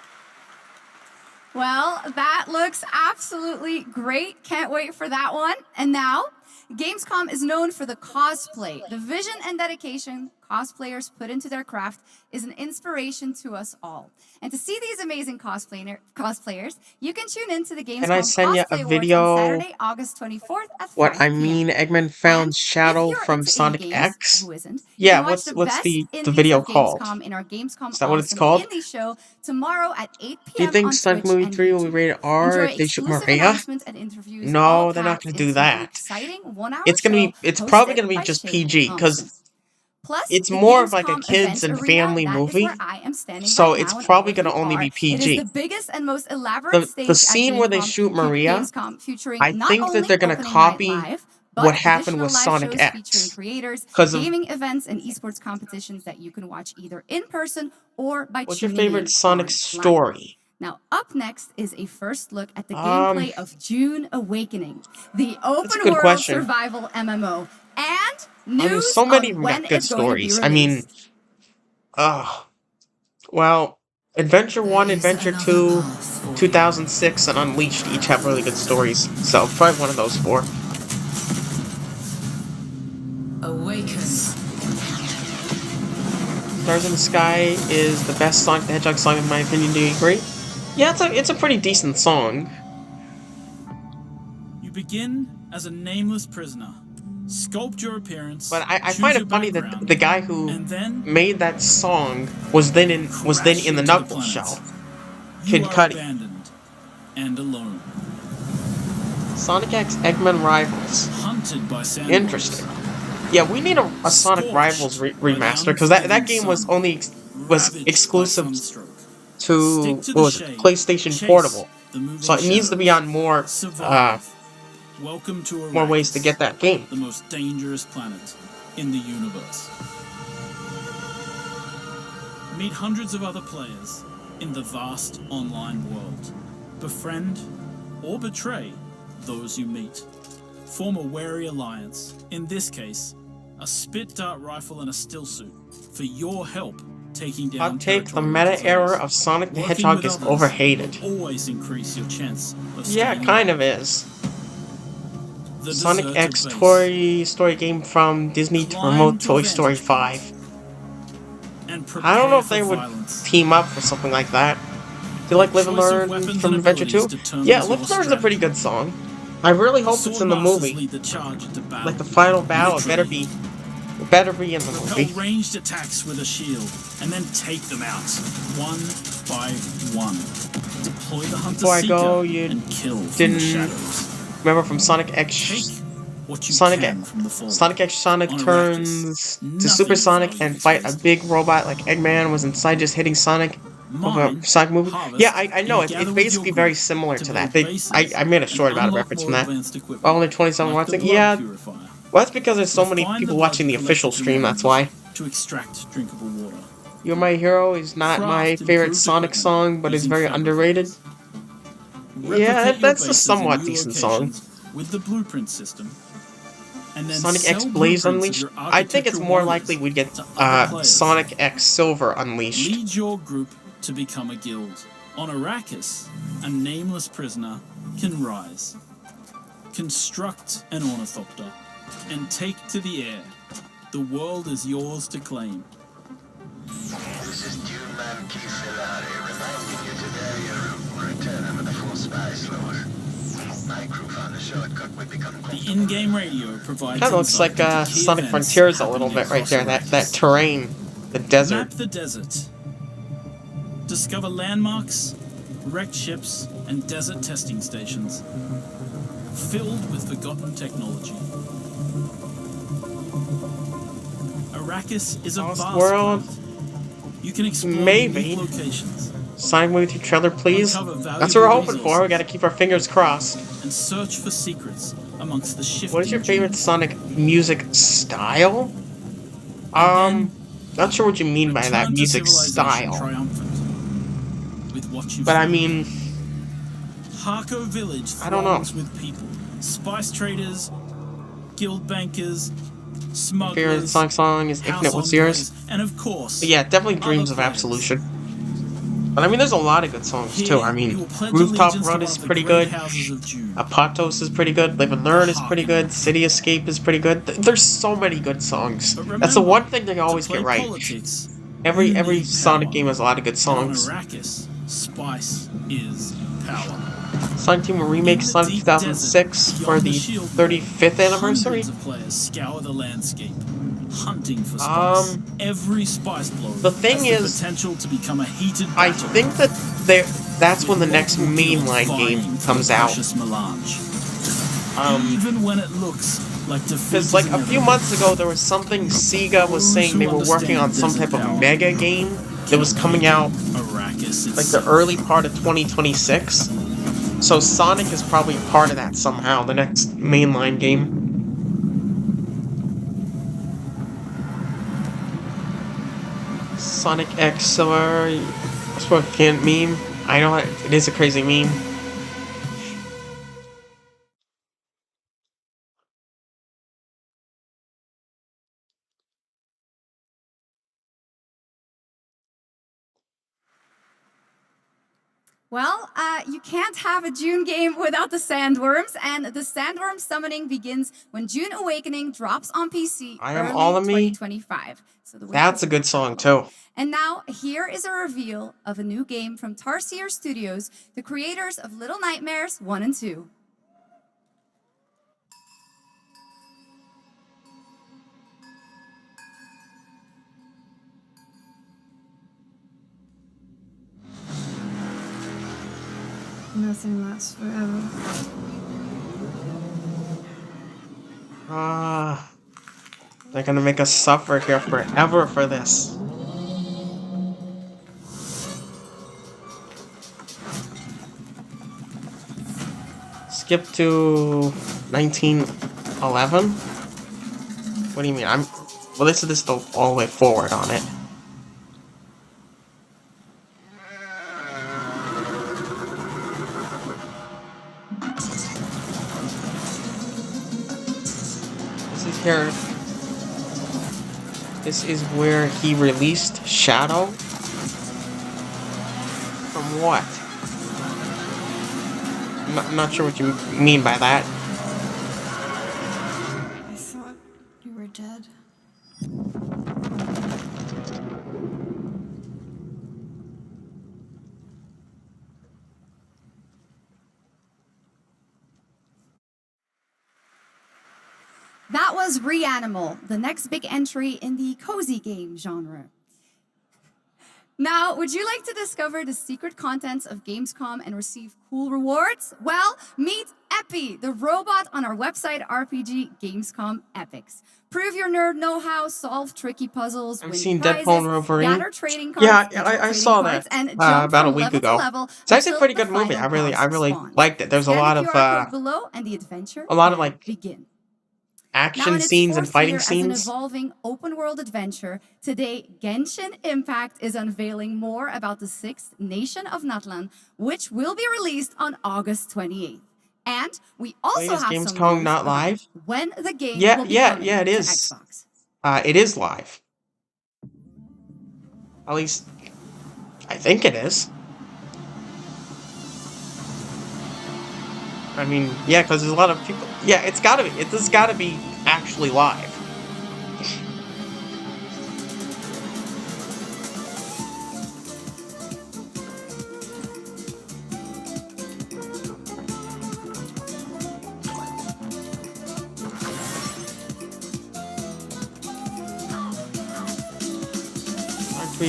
S: Well, that looks absolutely great. Can't wait for that one. And now, Gamescom is known for the cosplay. The vision and dedication cosplayers put into their craft is an inspiration to us all. And to see these amazing cosplayers, you can tune into the Gamescom
A: Can I send you
S: Cosplay
A: a
S: Awards
A: video?
S: on Saturday, August 24th at 5
A: What I
S: p.m.
A: mean, Eggman found Shadow
S: If you're
A: from
S: into
A: Sonic
S: indie games,
A: X.
S: who isn't, you
A: Yeah,
S: can watch
A: what's the
S: indies
A: video
S: of
A: called?
S: Gamescom in our Gamescom
A: Is that what it's
S: Awesome
A: called?
S: Indie Show tomorrow at 8
A: Do you
S: p.m.
A: think
S: on
A: Sonic
S: Twitch
A: Movie
S: and
A: 3 will be
S: YouTube.
A: rated R
S: Enjoy
A: if they shoot
S: exclusive
A: Maria?
S: announcements and interviews,
A: No,
S: all
A: they're not
S: packed
A: going to do
S: into an
A: that.
S: exciting one-hour
A: It's
S: show
A: probably
S: hosted
A: gonna be
S: by
A: just
S: Shane
A: PG
S: Thompson.
A: because
S: Plus,
A: it's
S: the
A: more of like a
S: Gamescom
A: kids
S: event
A: and
S: arena,
A: family
S: that is
A: movie.
S: where I am standing
A: So
S: right
A: it's
S: now, and
A: probably
S: all of
A: gonna
S: you
A: only be
S: are. It is
A: PG.
S: the biggest and most elaborate
A: The
S: stage at
A: scene where they
S: Gamescom,
A: shoot Maria,
S: featuring
A: I
S: not
A: think that
S: only
A: they're gonna
S: opening night
A: copy
S: live,
A: what
S: but
A: happened
S: additional
A: with
S: live
A: Sonic
S: shows featuring
A: X.
S: creators,
A: Because of
S: gaming events, and esports competitions that you can watch either in person or by
A: what's your
S: tuning
A: favorite
S: in
A: Sonic
S: online.
A: story?
S: Now, up next is a first look at the
A: Um,
S: gameplay of June Awakening, the
A: that's a
S: open
A: good
S: world
A: question.
S: survival MMO, and
A: There's
S: news
A: so many of
S: on
A: them
S: when
A: got good
S: it's going to be
A: stories. I mean,
S: released.
A: well, Adventure 1, Adventure 2, 2006, and Unleashed each have really good stories. So probably one of those four.
T: Awaken.
A: Stars in the Sky is the best Sonic the Hedgehog song in my opinion. Do you agree? Yeah, it's a pretty decent song.
K: You begin as a nameless prisoner. Sculpt your appearance.
A: But I
K: choose
A: find
K: your
A: it funny that
K: background,
A: the guy who
K: and then
A: made that song was then in the
K: into
A: Knuckles
K: planet.
A: show.
K: You
A: Kid
K: are
A: Cudi.
K: abandoned and alone.
A: Sonic X Eggman Rivals.
K: Hunted by sandworms.
A: Interesting. Yeah, we need a Sonic Rivals remaster because that game was only exclusive to what was it, PlayStation Portable. So it needs to be on more
K: Welcome to
A: more ways to get that game.
K: the most dangerous planet in the universe. Meet hundreds of other players in the vast online world. Befriend or betray those you meet. Form a wary alliance. In this case, a spit dart rifle and a still suit for your help taking down.
A: Hot take: the
K: territorial
A: meta
K: defenders.
A: era of Sonic the
K: Working
A: Hedgehog
K: with
A: is
K: others
A: overhated.
K: will always increase your chance of
A: Yeah,
K: staying
A: it kind
K: alive.
A: of is.
K: The
A: Sonic
K: deserted
A: X
K: base.
A: story game from Disney to
K: Climb
A: promote
K: to a
A: Toy Story
K: vantage
A: 5.
K: And
A: I don't know
K: prepare
A: if they
K: for
A: would
K: violence.
A: team up for something like that. Do you like Live and
K: choice of
A: Learn
K: weapons
A: from
K: and
A: Adventure 2?
K: abilities determines
A: Yeah,
K: your
A: Live and Learn's a pretty good song. I really hope it's in the
K: Swordmasters
A: movie.
K: lead the charge into battle.
A: Like the final battle, it better
K: Literally.
A: be in the
K: Repel
A: movie.
K: ranged attacks with a shield, and then take them out, one by one. Deploy the Hunter
A: Before I
K: Seeker
A: go, you
K: and kill from the
A: didn't
K: shadows.
A: remember from Sonic X.
K: What you
A: Sonic
K: can
A: X.
K: from the fall.
A: Sonic X Sonic
K: On
A: turns
K: Arrakis,
A: to
K: nothing
A: Super
K: is
A: Sonic
K: valuable
A: and fight a big robot like Eggman was inside just hitting Sonic over
K: Mine,
A: a Sonic movie.
K: harvest,
A: Yeah, I know.
K: and gather
A: It's
K: with
A: basically
K: your
A: very
K: group
A: similar
K: to
A: to
K: build
A: that.
K: bases
A: I made a short
K: and
A: about a
K: unlock
A: reference
K: more
A: from that.
K: advanced equipment,
A: Well, only 27
K: like the
A: watching.
K: blood
A: Yeah,
K: purifier.
A: well, that's because there's so many
K: Refine the
A: people
K: blood
A: watching the official
K: collected
A: stream. That's why.
K: to extract drinkable water.
A: You're My Hero is not my
K: Craft
A: favorite
K: improved
A: Sonic
K: equipment
A: song, but is
K: using
A: very
K: fabricators.
A: underrated.
K: Replicate
A: Yeah,
K: your
A: that's a
K: bases in
A: somewhat
K: new
A: decent song.
K: locations with the blueprint system. and then
A: Sonic X
K: sell
A: Blaze
K: blueprints of
A: Unleashed?
K: your
A: I think it's
K: architectural
A: more
K: wonders
A: likely we'd get
K: to other players.
A: Sonic X Silver Unleashed.
K: Lead your group to become a guild. On Arrakis, a nameless prisoner can rise, construct an ornithopter, and take to the air. The world is yours to claim.
G: This is Duneman Keith reminding you today your return with the full spice lord. My crew found a shortcut we become
K: The in-game radio provides
A: Kind of looks
K: insight
A: like
K: into key
A: Sonic
K: events
A: Frontiers a little
K: happening
A: bit right
K: across
A: there.
K: Arrakis.
A: That terrain, the desert.
K: Map the desert. Discover landmarks, wrecked ships, and desert testing stations filled with forgotten technology. Arrakis is a
A: Lost
K: vast
A: World.
K: planet. You can explore
A: Maybe.
K: unique locations
A: Sonic Movie 2 trailer, please.
K: Uncover
A: That's what we're
K: valuable
A: hoping for. We gotta keep our fingers crossed.
K: and search for secrets amongst the shifting
A: What is your favorite
K: dunes.
A: Sonic music style? Not sure what you mean by that
K: Return to
A: music
K: civilization
A: style.
K: triumphant with what you've
A: But I
K: found.
A: mean,
K: Harko Village
A: I don't know.
K: throngs with people. Spice traders, guild bankers,
A: favorite
K: smugglers,
A: Sonic song is
K: house
A: Infinite. What's yours?
K: envoys, and of course,
A: But yeah, definitely
K: other
A: Dreams of
K: players.
A: Absolution. But I mean, there's a lot of good songs too. I
K: You
A: mean,
K: will pledge
A: Rooftop
K: allegiance to
A: Run
K: one
A: is
K: of the
A: pretty
K: great
A: good.
K: houses of June.
A: Apatos is pretty good. Live and Learn is pretty good. City Escape is pretty good. There's so many good songs. That's the one thing they always get right.
K: Politics,
A: Every Sonic game has a lot of good
K: and on
A: songs.
K: Arrakis, spice is power.
A: Sonic Team will remake Sonic 2006 for the 35th anniversary.
K: Hundreds of players scour the landscape, hunting for spice. Every spice blow
A: the thing
K: has the
A: is,
K: potential to become a heated
A: I
K: battle.
A: think that that's when the next mainline game comes out.
K: Melange.
A: Um,
K: Even when it looks like defeat
A: Because
K: is
A: like a few
K: inevitable.
A: months ago, there was something Sega was saying they were working on some type of mega game that was coming out
K: Arrakis
A: like the early part of 2026. So Sonic is probably part of that somehow, the next mainline game. Sonic X Silver, can't meme. I know it is a crazy meme.
S: Well, you can't have a June game without the Sandworms, and the Sandworm summoning begins when June Awakening drops on PC
A: I Am
S: early
A: All of Me.
S: 2025. So the wait
A: That's a
S: is
A: good song too.
S: And now, here is a reveal of a new game from Tarsier Studios, the creators of Little Nightmares 1 and 2.
P: Nothing lasts forever.
A: They're gonna make us suffer here forever for this. Skip to 1911? What do you mean? Well, this is the all the way forward on it. This is where he released Shadow? From what? I'm not sure what you mean by that.
P: I thought you were dead.
S: That was Reanimal, the next big entry in the cozy game genre. Now, would you like to discover the secret contents of Gamescom and receive cool rewards? Well, meet Epi, the robot on our website RPG Gamescom Epics. Prove your nerd know-how, solve tricky puzzles,
A: I've
S: win
A: seen
S: prizes,
A: Deadpool and Wolverine.
S: gather trading cards,
A: Yeah,
S: gather
A: I
S: trading
A: saw
S: cards,
A: that
S: and jump
A: about a
S: from
A: week
S: level to
A: ago.
S: level
A: It's actually a
S: until
A: pretty
S: the
A: good movie.
S: final
A: I
S: boss
A: really
S: spawns.
A: liked it. There's a
S: Scan
A: lot
S: the
A: of
S: QR code below and the adventure can begin. Now,
A: action
S: in its
A: scenes and
S: fourth
A: fighting
S: year as an
A: scenes.
S: evolving open-world adventure, today Genshin Impact is unveiling more about the 6th Nation of Natlan, which will be released on August 28th. And we also
A: Wait, is
S: have some
A: Gamescom
S: news
A: not
S: about
A: live?
S: when the game
A: Yeah,
S: will be
A: yeah,
S: coming
A: yeah, it
S: to
A: is.
S: Xbox.
A: It is live. At least, I think it is. I mean, yeah, because there's a lot of people. Yeah, it's gotta be. It's gotta be actually live.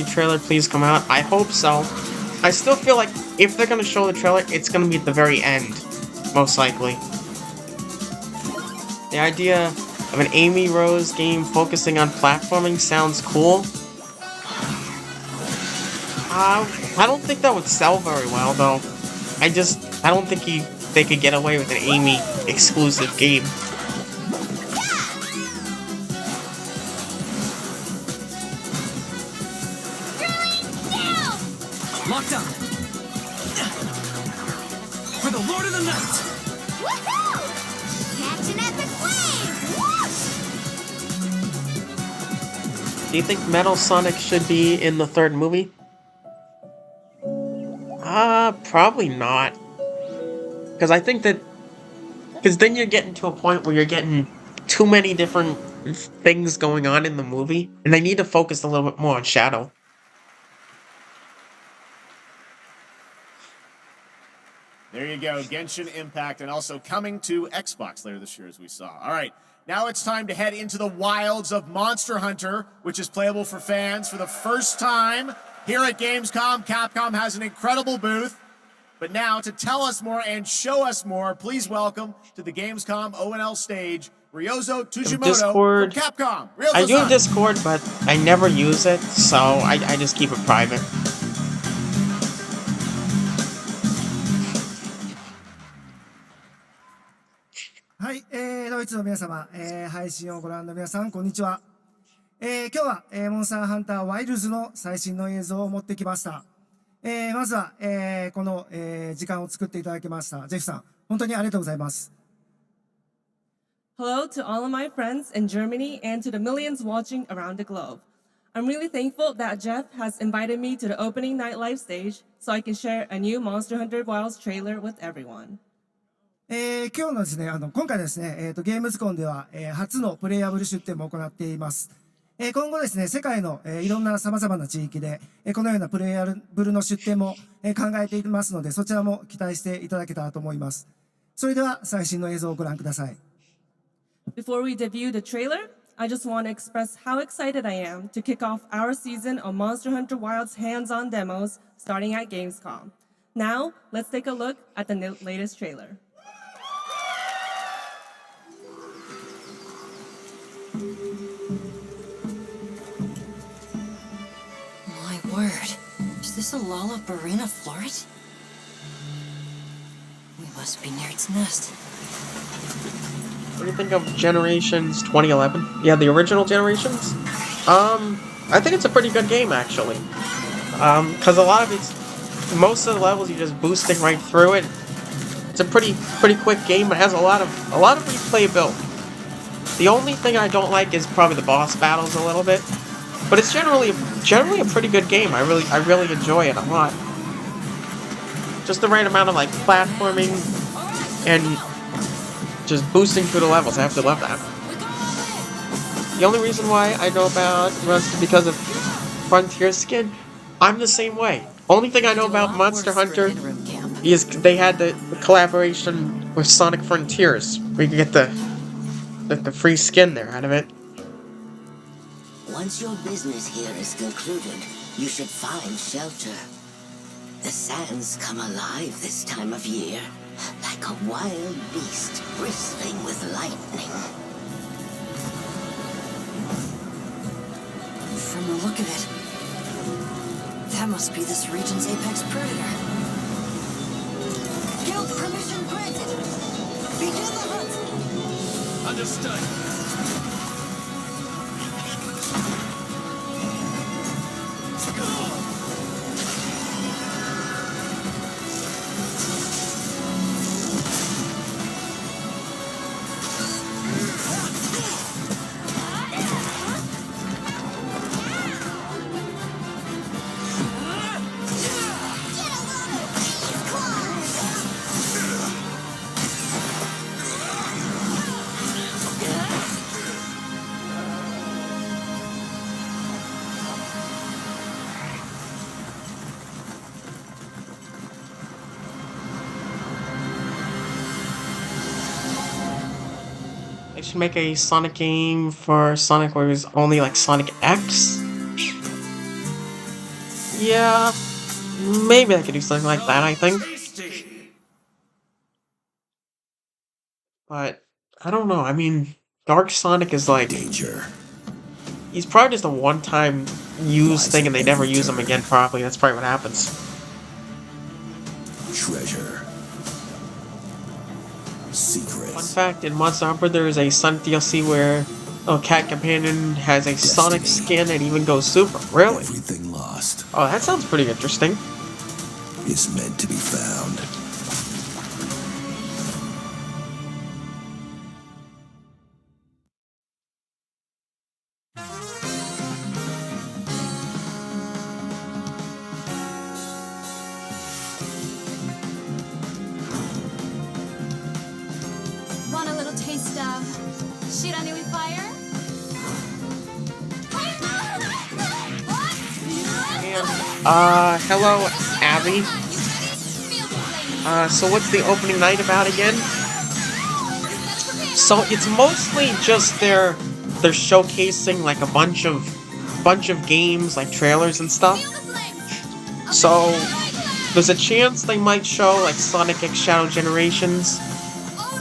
A: Trailer, please come out. I hope so. I still feel like if they're gonna show the trailer, it's gonna be at the very end, most likely. The idea of an Amy Rose game focusing on platforming sounds cool. I don't think that would sell very well, though. I don't think they could get away with an Amy exclusive game.
F: Locked on. For the Lord of the Night.
C: Woohoo! Catch an epic wave!
A: Do you think Metal Sonic should be in the third movie? Probably not. Because I think that... Because then you're getting to a point where you're getting too many different things going on in the movie, and they need to focus a little bit more on Shadow.
L: There you go, Genshin Impact, and also coming to Xbox later this year, as we saw. All right, now it's time to head into the wilds of Monster Hunter, which is playable for fans for the first time here at Gamescom. Capcom has an incredible booth. But now, to tell us more and show us more, please welcome to the Gamescom O&L stage, Ryozo Tujimoto
A: Discord.
L: from Capcom.
A: I do have
L: Ryozo-san.
A: Discord, but I never use it, so I just keep it private.
H: Hi, ドイツの皆様、配信をご覧の皆さん、こんにちは。今日は、モンスターハンターワイルズの最新の映像を持ってきました。まずは、この、時間を作っていただきましたジェフさん、本当にありがとうございます。
I: Hello to all of my friends in Germany and to the millions watching around the globe. I'm really thankful that Jeff has invited me to the opening night live stage so I can share a new Monster Hunter Wilds trailer with everyone.
H: 今日のですね、今回ですね、ゲームズコンでは、初のプレイヤブル出展も行っています。今後ですね、世界の、いろんな様々な地域で、このようなプレイヤブルの出展も、考えていますので、そちらも期待していただけたらと思います。それでは最新の映像をご覧ください。
I: Before we debut the trailer, I just want to express how excited I am to kick off our season of Monster Hunter Wilds hands-on demos starting at Gamescom. Now, let's take a look at the latest trailer.
T: My word. Is this a Lollabarina floret? We must be near its nest.
A: What do you think of Generations 2011? Yeah, the original Generations? I think it's a pretty good game, actually. Because a lot of most of the levels you're just boosting right through it. It's a pretty quick game, but it has a lot of replayability. The only thing I don't like is probably the boss battles a little bit. But it's generally a pretty good game. I really enjoy it a lot. Just the right amount of like platforming and just boosting through the levels. I have to love that. The only reason why I know about Rust is because of Frontier skin. I'm the same way. Only thing I know about Monster Hunter is they had the collaboration with Sonic Frontiers. We could get the free skin there out of it.
W: Once your business here is concluded, you should find shelter. The sands come alive this time of year, like a wild beast bristling with lightning.
T: From the look of it, that must be this region's apex predator. Guild permission granted. Begin the hunt.
F: Understood.
A: should make a Sonic game for Sonic where it's only like Sonic X. Yeah, maybe I could do something like that, I think. But I don't know. I mean, Dark Sonic is like
F: Danger.
A: He's probably just a one-time use thing, and they never use him again properly. That's probably what happens.
F: Treasure. Secrets.
A: Fun fact: in Monster Hunter, there is a Sonic DLC where a cat companion has a Sonic skin and even goes super. Really?
F: Everything lost.
A: Oh, that sounds pretty interesting.
F: Is meant to be found.
C: Want a little taste of Shirani with fire?
A: And, hello, Abby. So what's the opening night about again? So it's mostly just they're showcasing like a bunch of games, like trailers and stuff. So there's a chance they might show like Sonic X Shadow Generations.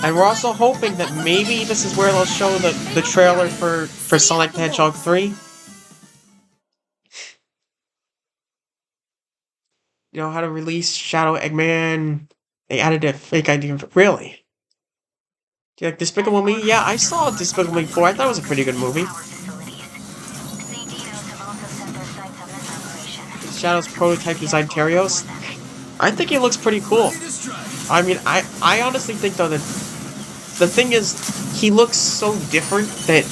A: And we're also hoping that maybe this is where they'll show the trailer for Sonic the Hedgehog 3. You know how to release Shadow Eggman. They added a fake ID. Really? Do you like Despicable Me? Yeah, I saw Despicable Me 4. I thought it was a pretty good movie. Shadow's prototype designed Terios. I think he looks pretty cool. I mean, I honestly think though that the thing is, he looks so different that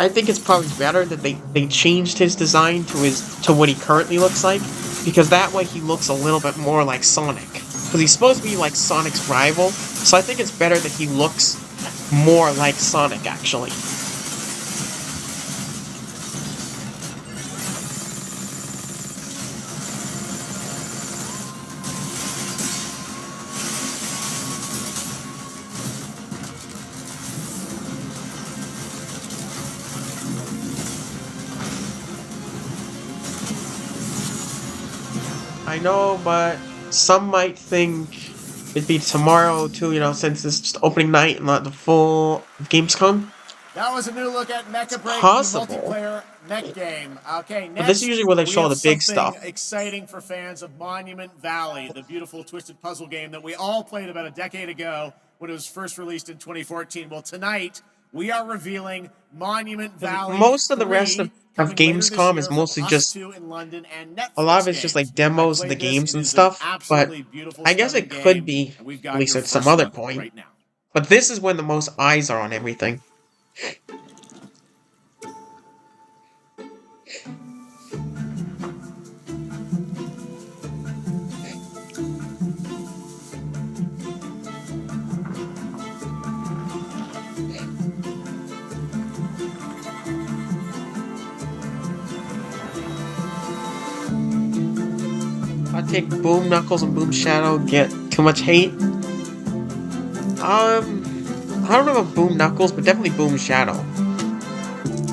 A: I think it's probably better that they changed his design to what he currently looks like, because that way he looks a little bit more like Sonic. Because he's supposed to be like Sonic's rival, so I think it's better that he looks more like Sonic, actually. I know, but some might think it'd be tomorrow too, you know, since it's just opening night and not the full Gamescom.
L: That was a new look at Mecha Break,
A: Possible.
L: the multiplayer mech game. Okay, next,
A: But this is usually where they show
L: we
A: the
L: have
A: big
L: something
A: stuff.
L: exciting for fans of Monument Valley, the beautiful twisted puzzle game that we all played about a decade ago when it was first released in 2014. Well, tonight we are revealing Monument Valley.
A: Most of the rest of
L: coming later this
A: Gamescom
L: year
A: is
L: from
A: mostly
L: Us
A: just
L: Two in London and
A: a
L: Netflix
A: lot of it's just
L: games.
A: like demos
L: I
A: of the
L: played this.
A: games
L: It
A: and
L: is an
A: stuff. But
L: absolutely beautiful,
A: I guess it
L: stunning
A: could
L: game,
A: be
L: and we've got
A: released
L: your
A: at some
L: first
A: other
L: look
A: point.
L: right now.
A: But this is when the most eyes are on everything. I take Boom Knuckles and Boom Shadow get too much hate. I don't know about Boom Knuckles, but definitely Boom Shadow.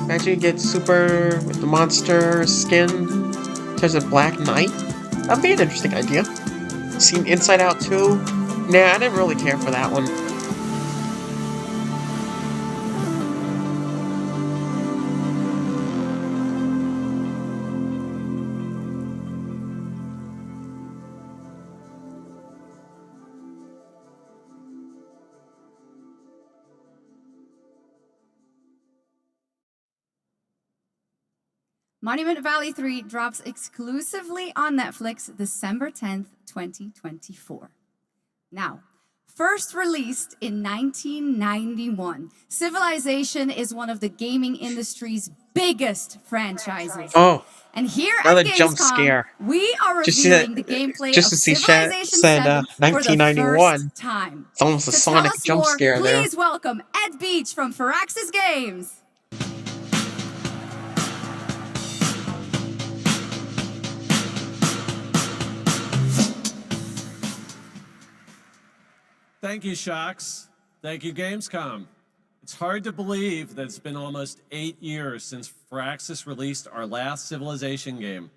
A: Imagine you get Super with the monster skin. There's a Black Knight. That'd be an interesting idea. Seen Inside Out 2? Nah, I didn't really care for that one.
S: Monument Valley 3 drops exclusively on Netflix December 10th, 2024. Now, first released in 1991, Civilization is one of the gaming industry's biggest franchises.
A: Oh,
S: And here
A: another
S: at
A: jump
S: Gamescom,
A: scare.
S: we are
A: Just
S: revealing the gameplay
A: just
S: of
A: as he
S: Civilization
A: said
S: 7 for the
A: 1991.
S: first time.
A: It's almost a
S: To
A: Sonic
S: tell us
A: jump
S: more,
A: scare there.
S: please welcome Ed Beach from Firaxis Games.
B: Thank you, Sharks. Thank you, Gamescom. It's hard to believe that it's been almost 8 years since Firaxis released our last Civilization game.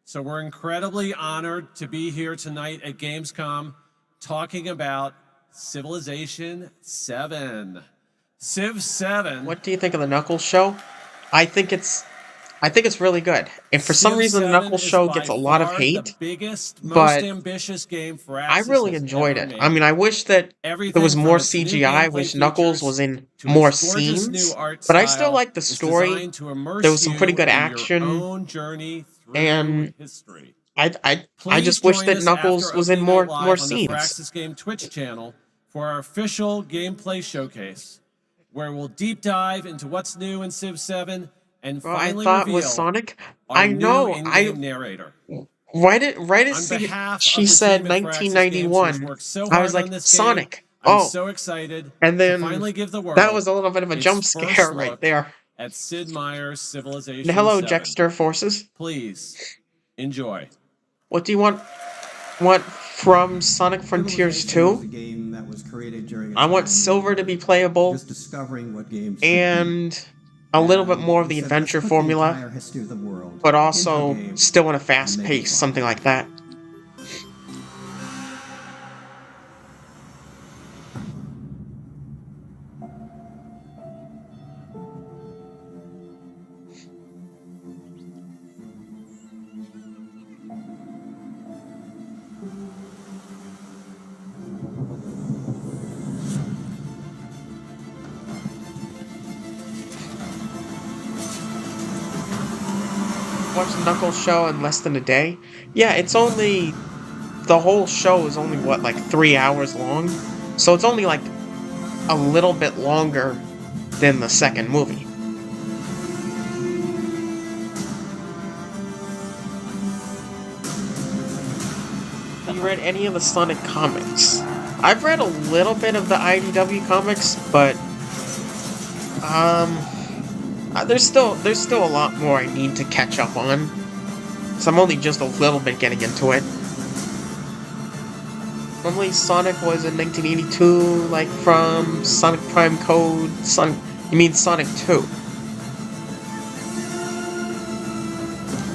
B: So we're incredibly honored to be here tonight at Gamescom talking about Civilization 7. Civ 7.
A: What do you think of the Knuckles show? I think it's really good. And for some
B: Civ
A: reason, the
B: 7
A: Knuckles
B: is
A: show
B: by
A: gets a lot of
B: far the
A: hate,
B: biggest, most
A: but
B: ambitious game
A: I
B: Firaxis
A: really
B: has
A: enjoyed
B: ever
A: it. I
B: made.
A: mean, I wish that there was
B: Everything
A: more
B: from its new
A: CGI. I
B: gameplay
A: wish Knuckles was
B: features
A: in
B: to
A: more
B: its gorgeous new
A: scenes,
B: art
A: but I still
B: style
A: like the
B: is
A: story.
B: designed to immerse
A: There was some pretty
B: you
A: good
B: in your
A: action,
B: own journey through
A: and
B: history.
A: I
B: Please
A: just wish
B: join
A: that
B: us
A: Knuckles
B: after
A: was in
B: opening night
A: more
B: live on the
A: scenes.
B: Firaxis Game Twitch channel for our official gameplay showcase, where we'll deep dive into what's new in Civ 7 and
A: Well, I
B: finally
A: thought was
B: reveal
A: Sonic.
B: our
A: I
B: new
A: know.
B: in-game narrator.
A: Right
B: On
A: as
B: behalf
A: she
B: of the
A: said
B: team at Firaxis Games, who's
A: 1991,
B: worked so
A: I was
B: hard on
A: like,
B: this game,
A: Sonic.
B: I'm
A: Oh,
B: so excited
A: and
B: to
A: then
B: finally give the
A: that
B: world
A: was a little bit of a
B: its
A: jump
B: first
A: scare right
B: look
A: there.
B: at Sid Meier's
A: And
B: Civilization
A: hello,
B: 7.
A: Jexter Forces.
B: Please enjoy.
A: What do you want from Sonic Frontiers 2? I want Silver to be playable, and a little bit more of the adventure formula, but also still in a fast pace, something like that. Watch the Knuckles show in less than a day? Yeah, the whole show is only, what, like 3 hours long? So it's only like a little bit longer than the second movie. Have you read any of the Sonic comics? I've read a little bit of the IDW comics, but there's still a lot more I need to catch up on. So I'm only just a little bit getting into it. Normally Sonic was in 1982, like from Sonic Prime Code, you mean Sonic 2.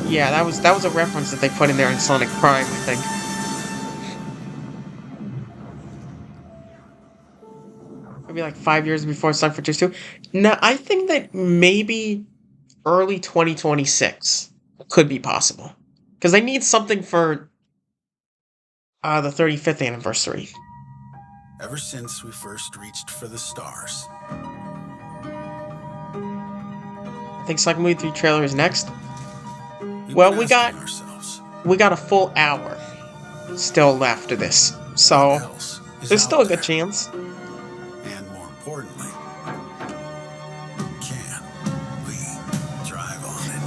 A: Yeah, that was a reference that they put in there in Sonic Prime, I think. Maybe like 5 years before Sonic Frontiers 2. No, I think that maybe early 2026 could be possible. Because they need something for the 35th anniversary.
F: Ever since we first reached for the stars.
A: I think Sonic Movie 3 trailer is next. Well, we got a full hour still left of this. So there's still a good chance.
F: And more importantly, can we drive on it?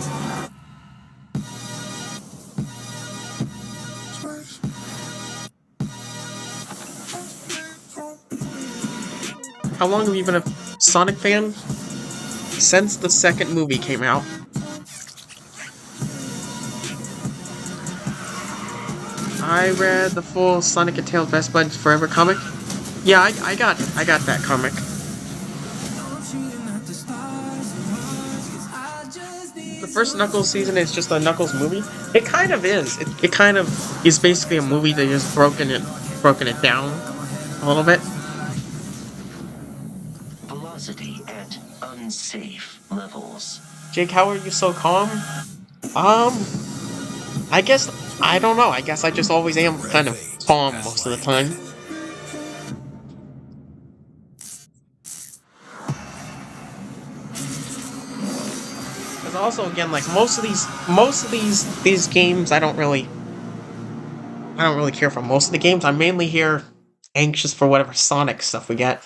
A: How long have you been a Sonic fan? Since the second movie came out. I read the full Sonic and Tails Best Buds Forever comic. Yeah, I got that comic. The first Knuckles season is just a Knuckles movie. It kind of is. It kind of is basically a movie that just broken it down a little bit.
G: Velocity at unsafe levels.
A: Jake, how are you so calm? I guess, I don't know. I guess I just always am kind of calm most of the time. Because also, again, like most of these games, I don't really care for most of the games. I'm mainly here anxious for whatever Sonic stuff we get.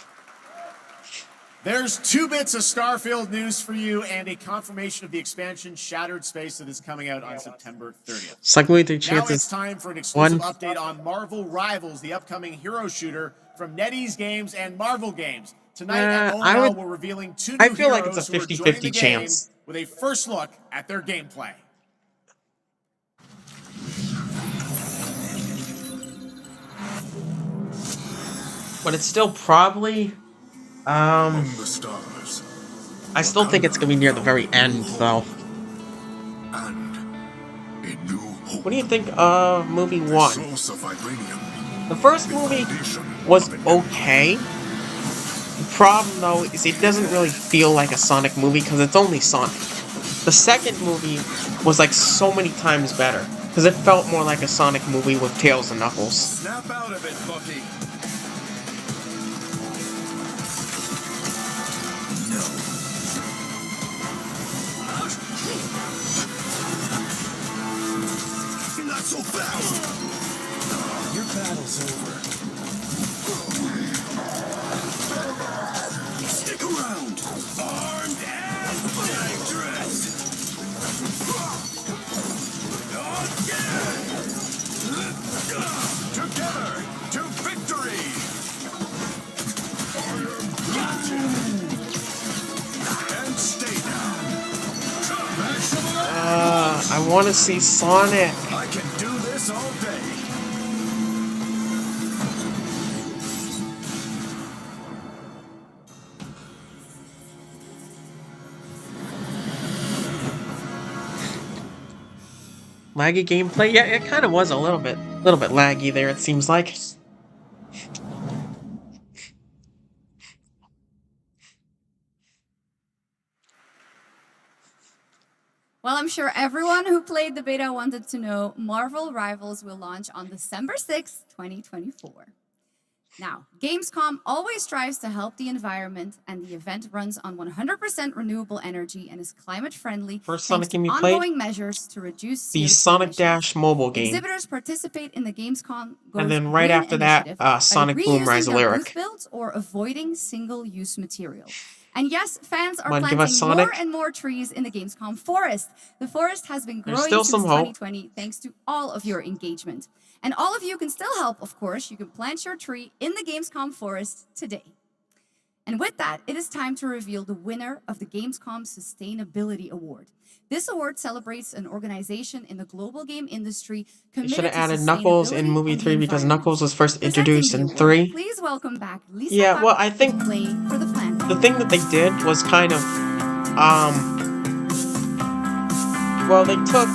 L: There's 2 bits of Starfield news for you and a confirmation of the expansion Shattered Space that is coming out on September 30th.
A: Sonic Movie 3
L: Now
A: chances.
L: it's time for an exclusive update on Marvel Rivals, the upcoming hero shooter from NetEase Games and Marvel Games. Tonight at ONL, we're revealing 2 new
A: I feel like
L: heroes
A: it's a
L: who are joining
A: 50-50
L: the game
A: chance.
L: with a first look at their gameplay.
A: But it's still probably
U: the stars.
A: I still think it's gonna be near the very end, though. What do you think of movie 1? The first movie was okay. The problem, though, is it doesn't really feel like a Sonic movie because it's only Sonic. The second movie was like so many times better because it felt more like a Sonic movie with Tails and Knuckles.
O: Snap out of it, Bucky.
F: Not so fast!
O: Your battle's over.
F: Stick around! Armed and dangerous! Together to victory! And stay down!
A: I want to see Sonic.
F: I can do this all day.
A: Laggy gameplay? Yeah, it kind of was a little bit laggy there, it seems like.
S: Well, I'm sure everyone who played the beta wanted to know Marvel Rivals will launch on December 6th, 2024. Now, Gamescom always strives to help the environment, and the event runs on 100% renewable energy and is climate friendly
A: First
S: thanks
A: Sonic game
S: to
A: you played?
S: ongoing measures to reduce
A: The
S: CO2
A: Sonic
S: emissions.
A: Dash mobile game.
S: Exhibitors participate in the Gamescom Goes
A: And then right
S: Green
A: after that,
S: initiative by
A: Sonic Boom
S: reusing
A: Rise of
S: their
A: Lyric.
S: booth builds or avoiding single-use material. And yes, fans are
A: Come on, give us
S: planting more
A: Sonic.
S: and more trees in the Gamescom forest. The forest has been
A: There's
S: growing
A: still
S: since
A: some hope.
S: 2020 thanks to all of your engagement. And all of you can still help, of course. You can plant your tree in the Gamescom forest today. And with that, it is time to reveal the winner of the Gamescom Sustainability Award. This award celebrates an organization in the global game industry
A: They
S: committed
A: should have
S: to
A: added Knuckles in
S: sustainability
A: movie
S: and the
A: 3 because
S: environment.
A: Knuckles was first
S: Presenting
A: introduced
S: the
A: in
S: award,
A: 3.
S: Please welcome back Lisa
A: Yeah, well, I
S: Pop
A: think
S: with Playing for the Planet.
A: the thing that they did was kind of, well, they took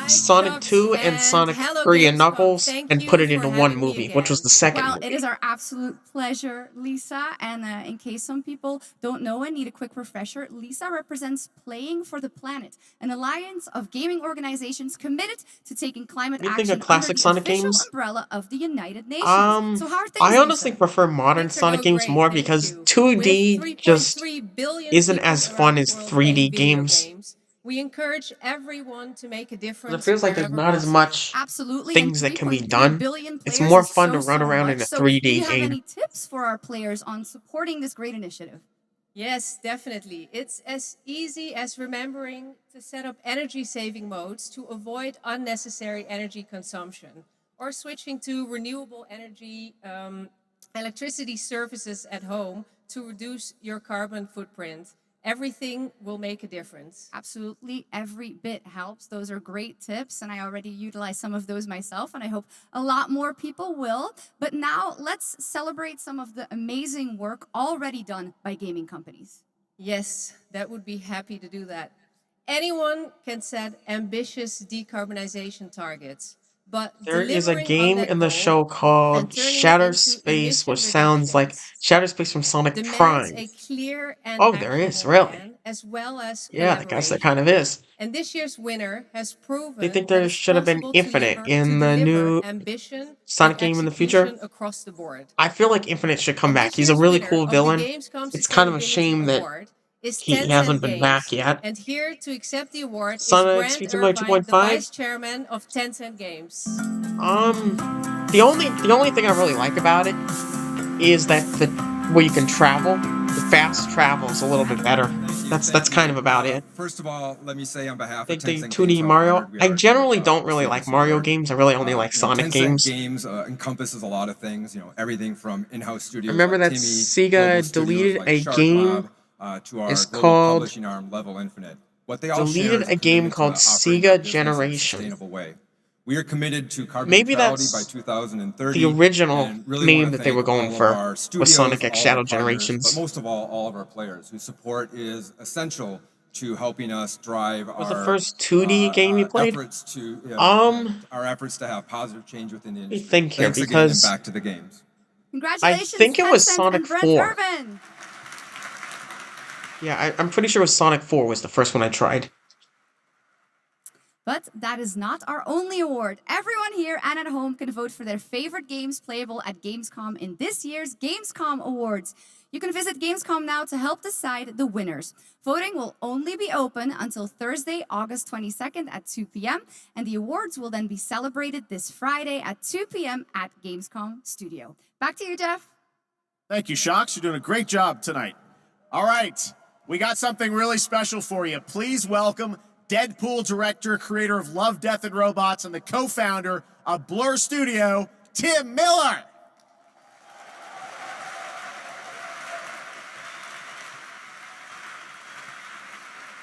A: Sonic 2 and Sonic 3 and Knuckles and put it into one movie, which was the second
S: Well,
A: movie.
S: it is our absolute pleasure, Lisa. And in case some people don't know and need a quick refresher, Lisa represents Playing for the Planet, an alliance of gaming organizations committed to taking climate
A: You think
S: action
A: of classic
S: under the
A: Sonic
S: official
A: games?
S: umbrella of the United Nations. So how are things,
A: I honestly
S: Lisa?
A: prefer modern Sonic games more because 2D just isn't as fun as 3D games.
I: We encourage everyone to make a difference.
A: It feels like there's not as much
S: Absolutely,
A: things that can be
S: 3.3
A: done.
S: billion
A: It's
S: players
A: more
S: is
A: fun to
S: so
A: run around
S: much.
A: in a
S: So do you
A: 3D
S: have
A: game.
S: any tips for our players on supporting this great initiative?
I: Yes, definitely. It's as easy as remembering to set up energy saving modes to avoid unnecessary energy consumption, or switching to renewable energy electricity services at home to reduce your carbon footprint. Everything will make a difference.
S: Absolutely, every bit helps. Those are great tips, and I already utilize some of those myself, and I hope a lot more people will. But now let's celebrate some of the amazing work already done by gaming companies.
I: Yes, that would be happy to do that. Anyone can set ambitious decarbonization targets, but
A: There is a
I: delivering on
A: game
I: that
A: in the
I: goal
A: show
I: and
A: called
I: turning it
A: Shatter
I: into
A: Space, which
I: emission
A: sounds like
I: reductions
A: Shatter Space from Sonic
I: demands
A: Prime.
I: a clear and
A: Oh, there is,
I: actionable
A: really?
I: plan, as well as
A: Yeah, I guess there
I: collaboration.
A: kind of is.
I: And this year's winner has proven
A: They think
I: that
A: there
I: it's
A: should have been
I: possible to
A: Infinite in the
I: deliver
A: new
I: ambition
A: Sonic
I: and
A: game in the future.
I: execution across the board.
A: I feel like Infinite should come
I: And
A: back.
I: this
A: He's a
I: year's
A: really
I: winner
A: cool
I: of the
A: villain.
I: Gamescom
A: It's kind of a shame
I: Sustainability
A: that
I: Award is
A: he
I: Tencent
A: hasn't been back
I: Games.
A: yet.
I: And here to accept the award is
A: Sonic
I: Grant
A: Speed Simulator
I: Irvine, the
A: 2.5?
I: Vice Chairman of Tencent Games.
A: The only thing I really like about it is that where you can travel, the fast travel is a little bit better. That's kind of about it.
J: First of all, let me say on behalf
A: The
J: of Tencent
A: 2D
J: Games, how
A: Mario.
J: honored we
A: I
J: are
A: generally
J: to
A: don't really
J: receive
A: like
J: this
A: Mario
J: award.
A: games. I really only like Sonic
J: Tencent
A: games.
J: Games encompasses a lot of things. Everything from in-house studios
A: Remember
J: like
A: that
J: Timmy,
A: Sega
J: global studios
A: deleted
J: like
A: a
J: Shark
A: game.
J: Lab, to our
A: It's
J: global
A: called
J: publishing arm, Level Infinite. What they all share
A: deleted
J: is
A: a game
J: commitment to
A: called
J: operating their
A: Sega
J: business in a
A: Generation.
J: sustainable way. We are committed to carbon
A: Maybe
J: neutrality by
A: that's
J: 2030.
A: the original
J: and really
A: name
J: want to
A: that they were
J: thank all
A: going
J: of
A: for,
J: our
A: was
J: studios,
A: Sonic X
J: all of our
A: Shadow
J: partners,
A: Generations.
J: but most of all of our players whose support is essential to helping us drive
A: Was the
J: our
A: first 2D game you played?
J: efforts to our efforts to have positive change within the
A: Let me
J: industry.
A: think here,
J: Thanks again, and
A: because
J: back to the games.
A: I
S: Congratulations,
A: think it was
S: Tencent
A: Sonic
S: and Brent
A: 4.
S: Irvin.
A: Yeah, I'm pretty sure it was Sonic 4 was the first one I tried.
S: But that is not our only award. Everyone here and at home can vote for their favorite games playable at Gamescom in this year's Gamescom Awards. You can visit Gamescom now to help decide the winners. Voting will only be open until Thursday, August 22nd at 2 p.m. And the awards will then be celebrated this Friday at 2 p.m. at Gamescom Studio. Back to you, Jeff.
L: Thank you, Shocks. You're doing a great job tonight. All right, we got something really special for you. Please welcome Deadpool director, creator of Love, Death, and Robots, and the co-founder of Blur Studio, Tim Miller.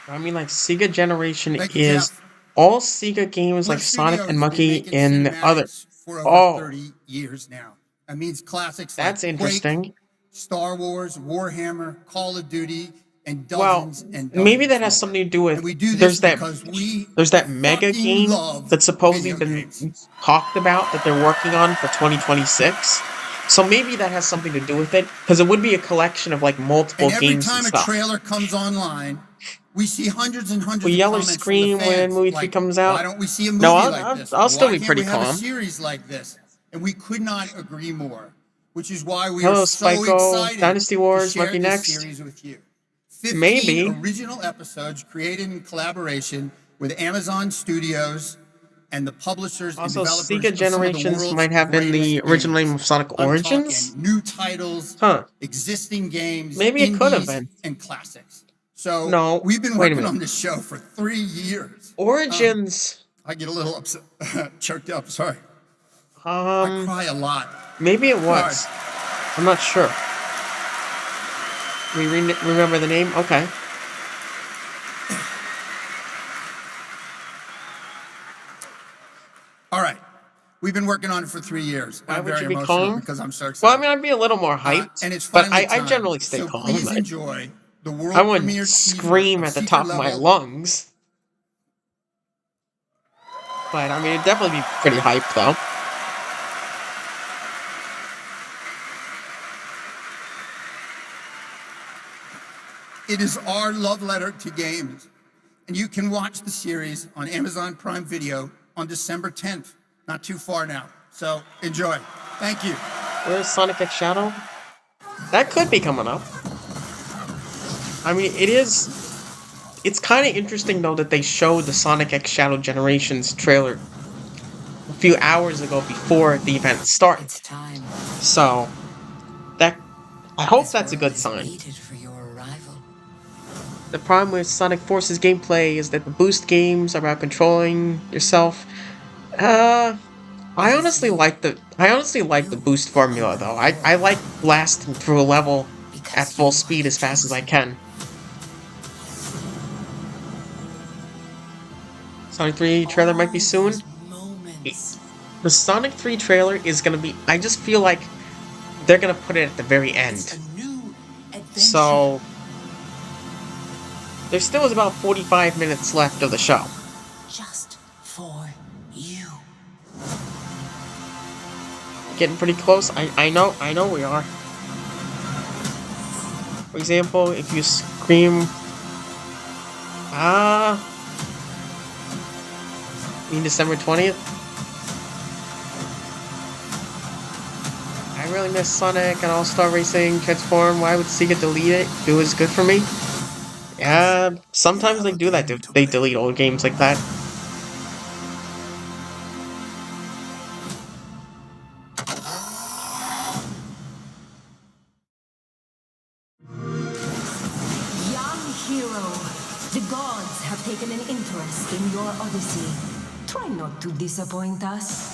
A: I mean, like, Sega Generation is all Sega games like Sonic and Monkey and other.
M: For over
A: Oh,
M: 30 years now. That means classics
A: that's
M: like
A: interesting.
M: Quake, Star Wars, Warhammer, Call of Duty, and
A: Well,
M: dozens and dozens
A: maybe that has
M: more.
A: something to do with
M: And we do this
A: there's that
M: because we
A: there's that mega
M: fucking
A: game
M: love
A: that's supposedly
M: video
A: been
M: games.
A: talked about that they're working on for 2026. So maybe that has something to do with it, because it would be a collection of like multiple
M: And every
A: games and
M: time a
A: stuff.
M: trailer comes online, we see hundreds and hundreds
A: We
M: of
A: yell or
M: comments from the
A: scream when
M: fans.
A: movie 3
M: Like,
A: comes out.
M: why don't we see a movie
A: No,
M: like this?
A: I'll still
M: Why
A: be
M: can't
A: pretty
M: we have a
A: calm.
M: series like this? And we could not agree more, which is why we
A: Hello,
M: are so
A: Spyco,
M: excited
A: Dynasty
M: to
A: Wars
M: share
A: might be
M: this
A: next.
M: series with you. 15
A: Maybe.
M: original episodes created in collaboration with Amazon Studios and the publishers
A: Also,
M: and developers
A: Sega
M: of some of the
A: Generations
M: world's
A: might have been the
M: greatest
A: original
M: games.
A: name of Sonic
M: I'm
A: Origins?
M: talking new titles,
A: Huh.
M: existing games,
A: Maybe it could have
M: indies,
A: been.
M: and classics. So
A: No,
M: we've been
A: wait a
M: working
A: minute.
M: on this show for 3 years.
A: Origins.
M: I get a little upset, choked up. Sorry. I cry a lot.
A: Maybe it was. I'm not sure. We remember the name? Okay.
M: All right. We've been working on it for 3 years.
A: Why
M: I'm
A: would
M: very
A: you be
M: emotional
A: calm?
M: because I'm so excited.
A: Well, I mean, I'd be a little more hyped,
M: And it's
A: but
M: finally
A: I
M: time.
A: generally stay
M: So
A: calm.
M: please
A: But
M: enjoy the world
A: I wouldn't
M: premiere
A: scream
M: teaser
A: at the
M: of
A: top
M: Secret
A: of my
M: Level.
A: lungs. But, I mean, it'd definitely be pretty hyped, though.
M: It is our love letter to games. And you can watch the series on Amazon Prime Video on December 10th. Not too far now. So enjoy. Thank you.
A: Where's Sonic X Shadow? That could be coming up. I mean, it is... It's kind of interesting, though, that they showed the Sonic X Shadow Generations trailer a few hours ago before the event started.
W: It's time.
A: So, that... I hope that's a good sign.
W: Waited for your arrival.
A: The problem with Sonic Forces gameplay is that the boost games are about controlling yourself. I honestly like the boost formula, though. I like blasting through a level at full speed as fast as I can. Sonic 3 trailer might be soon. The Sonic 3 trailer is gonna be... I just feel like they're gonna put it at the very end. So... there still is about 45 minutes left of the show.
W: Just for you.
A: Getting pretty close. I know we are. For example, if you scream... you mean December 20th? I really miss Sonic and All-Star Racing Transform. Why would Sega delete it? It was good for me. Yeah, sometimes they do that. They delete old games like that.
T: Young hero, the gods have taken an interest in your odyssey. Try not to disappoint us.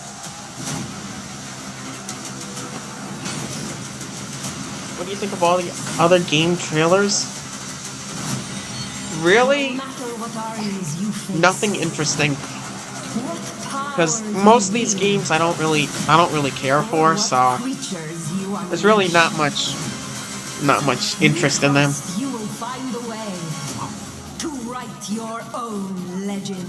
A: What do you think of all the other game trailers? Really?
T: No matter what our enemies you face,
A: Nothing interesting. Because most of these games I don't really care for, so there's really not much interest in them.
T: You will find a way to write your own legend.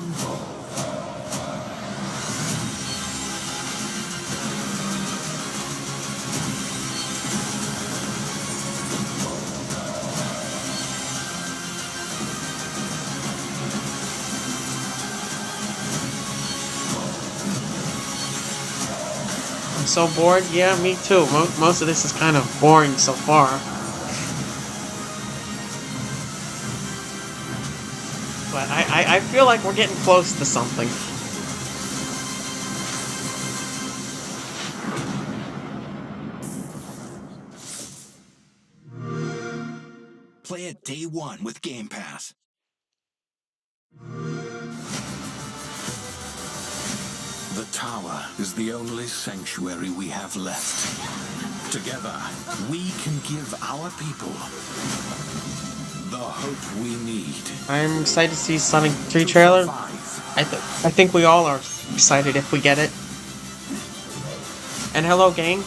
A: I'm so bored. Yeah, me too. Most of this is kind of boring so far. But I feel like we're getting close to something.
F: Play it day one with Game Pass.
N: The tower is the only sanctuary we have left. Together, we can give our people the hope we need.
A: I'm excited to see Sonic 3 trailer. I think we all are excited if we get it. And hello, gang.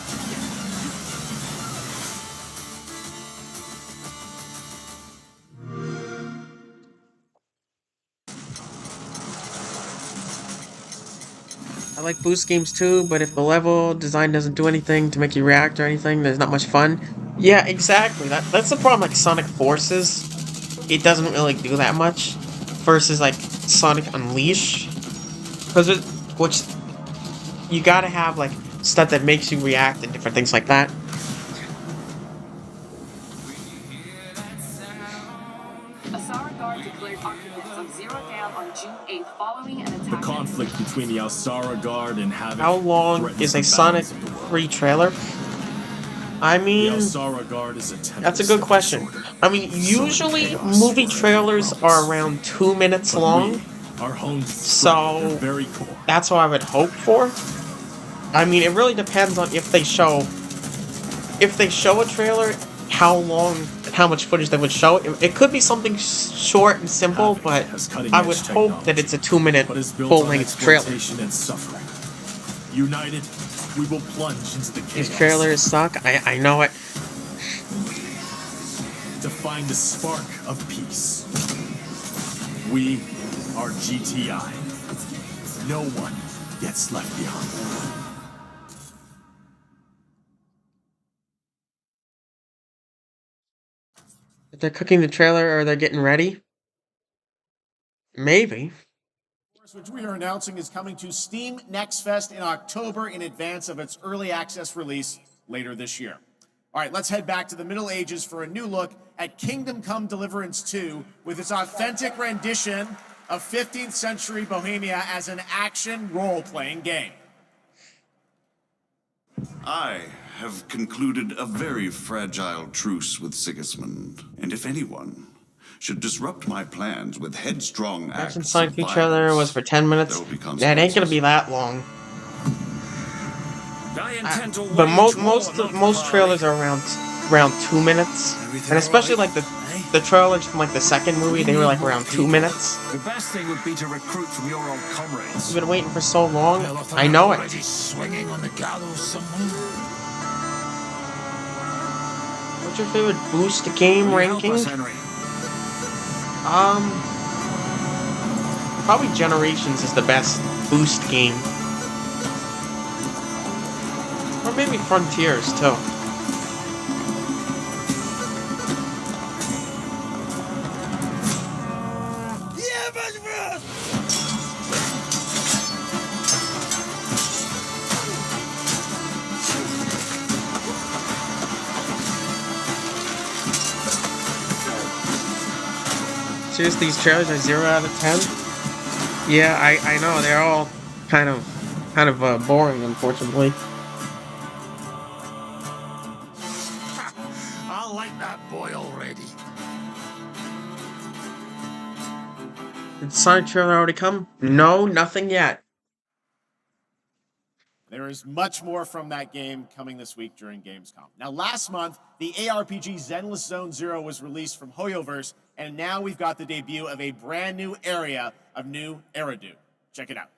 A: I like boost games too, but if the level design doesn't do anything to make you react or anything, there's not much fun. Yeah, exactly. That's the problem. Like Sonic Forces, it doesn't really do that much. Versus like Sonic Unleash, which you gotta have like stuff that makes you react and different things like that.
B: The conflict between the Alsara Guard and Havoc.
A: How long is a Sonic 3 trailer? I mean, that's a good question. I mean, usually movie trailers are around 2 minutes long, so that's what I would hope for. I mean, it really depends on if they show a trailer, how long, how much footage they would show. It could be something short and simple, but I would hope that it's a 2-minute full-length trailer.
B: United, we will plunge into the chaos.
A: These trailers suck. I know it.
B: To find the spark of peace. We are GTI. No one gets left behind.
A: If they're cooking the trailer or they're getting ready? Maybe.
L: Which we are announcing is coming to Steam Next Fest in October in advance of its early access release later this year. All right, let's head back to the Middle Ages for a new look at Kingdom Come Deliverance 2 with its authentic rendition of 15th century Bohemia as an action role-playing game.
F: I have concluded a very fragile truce with Sigismund, and if anyone should disrupt my plans with headstrong acts of
A: Sonic 3 trailer was for 10 minutes. That ain't gonna be that long. But most trailers are around 2 minutes, and especially like the trailers from like the second movie, they were like around 2 minutes.
N: The best thing would be to recruit from your old comrades.
A: You've been waiting for so long. I know it.
N: Swinging on the gallows somewhere.
A: What's your favorite boost game ranking? Probably Generations is the best boost game. Or maybe Frontiers, too. Seriously, these trailers are 0 out of 10? Yeah, I know, they're all kind of boring, unfortunately.
N: I like that boy already.
A: Did the Sonic trailer already come? No, nothing yet.
L: There is much more from that game coming this week during Gamescom. Now, last month, the ARPG Zenless Zone Zero was released from Hoyoverse, and now we've got the debut of a brand new area of new Eridu. Check it out.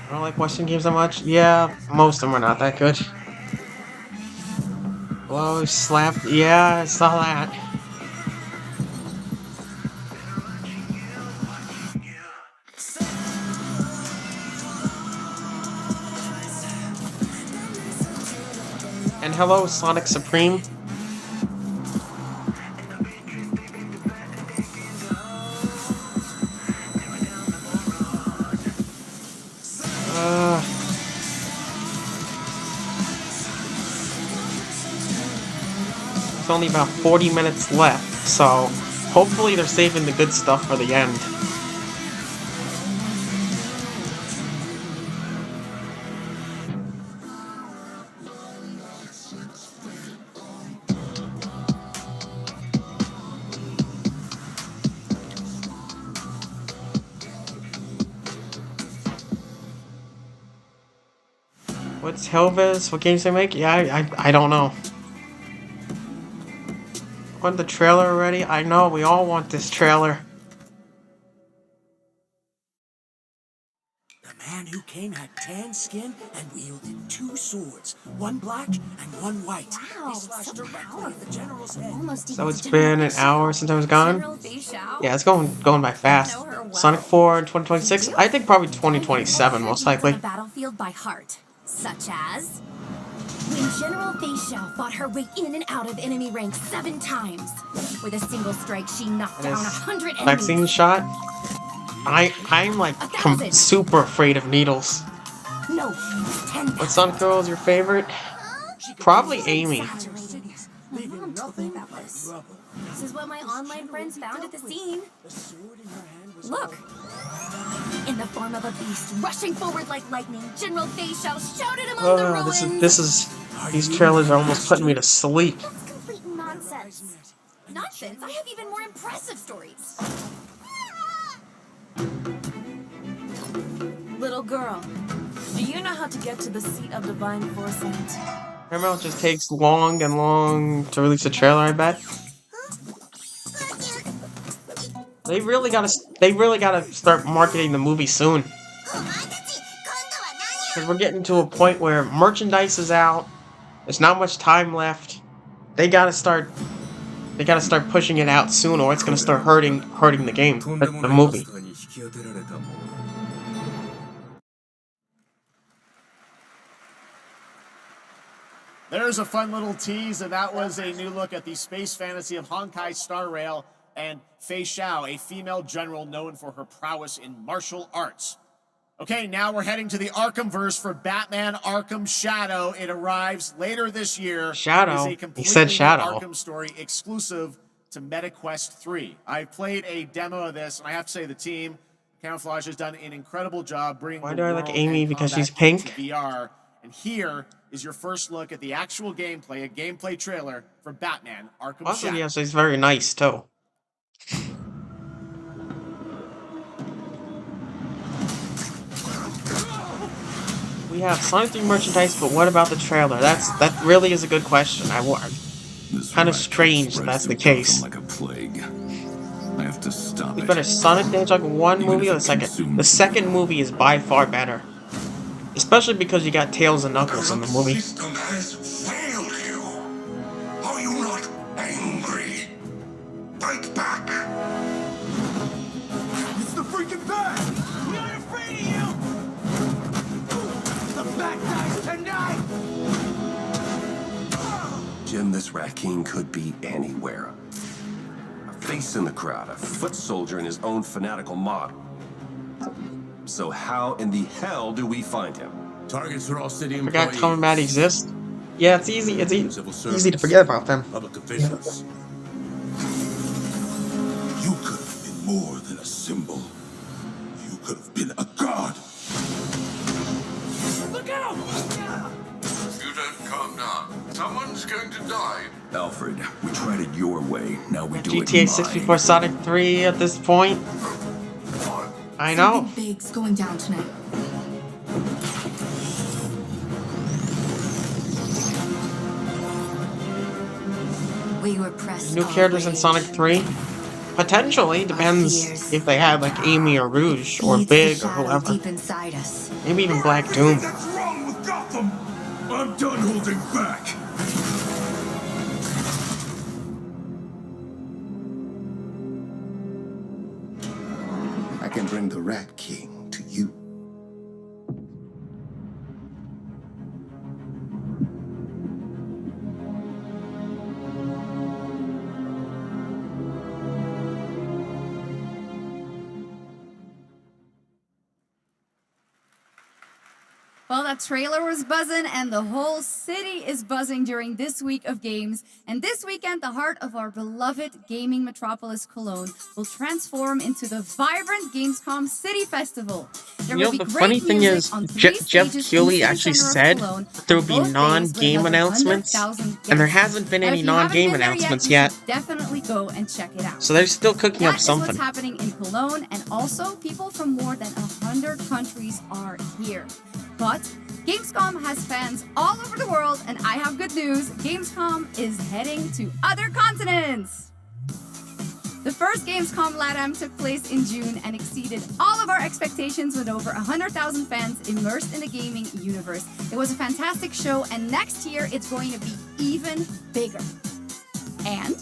A: I don't like Western games that much. Yeah, most of them are not that good. Whoa, slapped. Yeah, I saw that. And hello, Sonic Supreme. There's only about 40 minutes left, so hopefully they're saving the good stuff for the end. What's Helvis? What games they make? Yeah, I don't know. Want the trailer already? I know, we all want this trailer.
F: The man who came had tan skin and wielded 2 swords, one black and one white.
S: Wow,
F: They slashed
S: so
F: directly at the general's head.
S: Almost
A: So it's been an hour since I was gone? Yeah, it's going by fast. Sonic 4 in 2026? I think probably 2027, most likely.
C: The battlefield by heart, such as when General Preshow fought her way in and out of enemy ranks 7 times. With a single strike, she knocked down 100 enemies.
A: Vaccine shot? I'm like super afraid of needles.
C: No, 10.
A: What Sonic Girl is your favorite? Probably Amy.
S: Mom told me about this. This is what my online friends found at the scene. Look. In the form of a beast, rushing forward like lightning, General Preshow shouted among the ruins.
A: This is these trailers are almost putting me to sleep.
C: That's complete nonsense. Nonsense? I have even more impressive stories.
P: Little girl, do you know how to get to the seat of divine foresight?
A: Paramount just takes long and long to release a trailer, I bet. They really gotta start marketing the movie soon. Because we're getting to a point where merchandise is out. There's not much time left. They gotta start pushing it out soon, or it's gonna start hurting the game, the movie.
L: There's a fun little tease, and that was a new look at the space fantasy of Honkai Star Rail and Fei Xiao, a female general known for her prowess in martial arts. Okay, now we're heading to the Arkhamverse for Batman Arkham Shadow. It arrives later this year.
A: Shadow?
L: It is a
A: He
L: completely
A: said
L: new
A: Shadow.
L: Arkham story exclusive to MetaQuest 3. I've played a demo of this, and I have to say the team, Camouflage, has done an incredible job bringing
A: Why
L: the
A: do I
L: world
A: like Amy?
L: and
A: Because
L: combat
A: she's pink?
L: into VR. And here is your first look at the actual gameplay, a gameplay trailer for Batman Arkham
A: Also,
L: Shadow.
A: yeah, she's very nice too. We have Sonic 3 merchandise, but what about the trailer? That really is a good question. Kind of strange that's the case.
N: Like a plague. I have to stop
A: It's
N: it.
A: better Sonic the Hedgehog 1 movie or the second? The second movie is by far better. Especially because you got Tails and Knuckles in the movie.
G: System has failed you. Are you not angry? Fight back.
F: It's the freaking bat! We're not afraid of you! The bat dies tonight!
Q: Jim, this raccoon could be anywhere. A face in the crowd, a foot soldier in his own fanatical mob. So how in the hell do we find him?
R: Targets are all city employees.
A: Forgot Tom and Matt exist? Yeah, it's easy. It's easy to forget about them.
R: Public officials.
G: You could have been more than a symbol. You could have been a god.
F: Look out!
N: You don't calm down. Someone's going to die.
Q: Alfred, we tried it your way. Now we do it
A: GTA
Q: mine.
A: 64 Sonic 3 at this point. I know.
E: Something big's going down tonight.
C: We were pressed
A: New characters in Sonic 3. Potentially, depends if they had like Amy or Rouge or Big or whoever.
W: Deep inside us.
A: Maybe even Black Doom.
F: What's wrong with Gotham? I'm done holding back.
Q: I can bring the Rat King to you.
S: Well, that trailer was buzzing, and the whole city is buzzing during this week of games. And this weekend, the heart of our beloved gaming metropolis, Cologne, will transform into the vibrant Gamescom City Festival. There will be
A: The
S: great
A: funny thing
S: music
A: is,
S: on 3
A: Jeff
S: stages in the
A: Keighley
S: city
A: actually
S: center of
A: said
S: Cologne
A: that there would be
S: on both days with
A: non-game
S: another
A: announcements,
S: 100,000
A: and there
S: guests.
A: hasn't been
S: Now,
A: any
S: if you haven't
A: non-game
S: been there
A: announcements
S: you
A: yet.
S: should definitely go and check it out.
A: So they're still cooking up
S: That is
A: something.
S: what's happening in Cologne, and also people from more than 100 countries are here. But Gamescom has fans all over the world, and I have good news. Gamescom is heading to other continents. The first Gamescom LATAM took place in June and exceeded all of our expectations with over 100,000 fans immersed in the gaming universe. It was a fantastic show, and next year it's going to be even bigger. And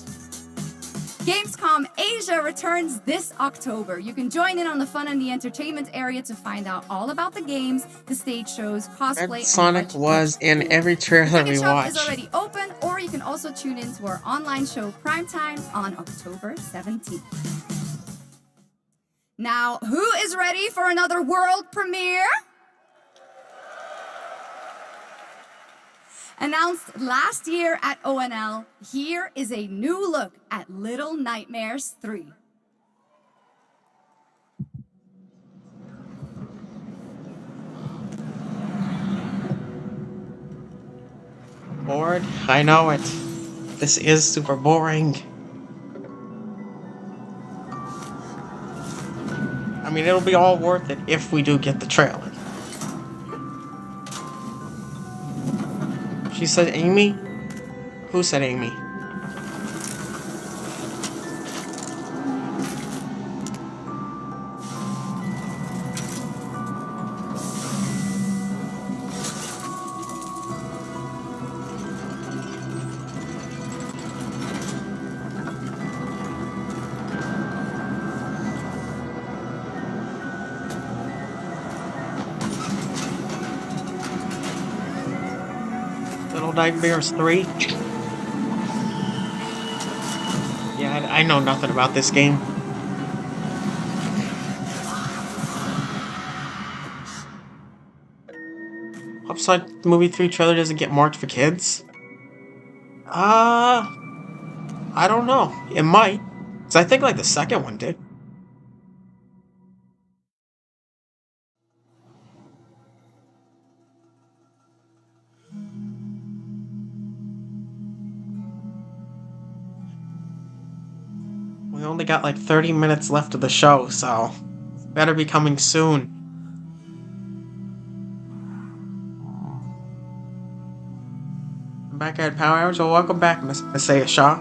S: Gamescom Asia returns this October. You can join in on the fun and the entertainment area to find out all about the games, the stage shows, cosplay,
A: Red
S: and
A: Sonic
S: much
A: was in every
S: the
A: trailer
S: ticket
A: we
S: shop is
A: watched.
S: already open, or you can also tune in to our online show Primetime on October 17th. Now, who is ready for another world premiere? Announced last year at ONL, here is a new look at Little Nightmares 3.
A: Bored? I know it. This is super boring. I mean, it'll be all worth it if we do get the trailer. She said Amy? Who said Amy? Little Nightmares 3? Yeah, I know nothing about this game. Upside Movie 3 trailer doesn't get marked for kids? I don't know. It might. Because I think like the second one did. We only got like 30 minutes left of the show, so better be coming soon. Back at Power Hours, well, welcome back, Miss Messiah Shaw.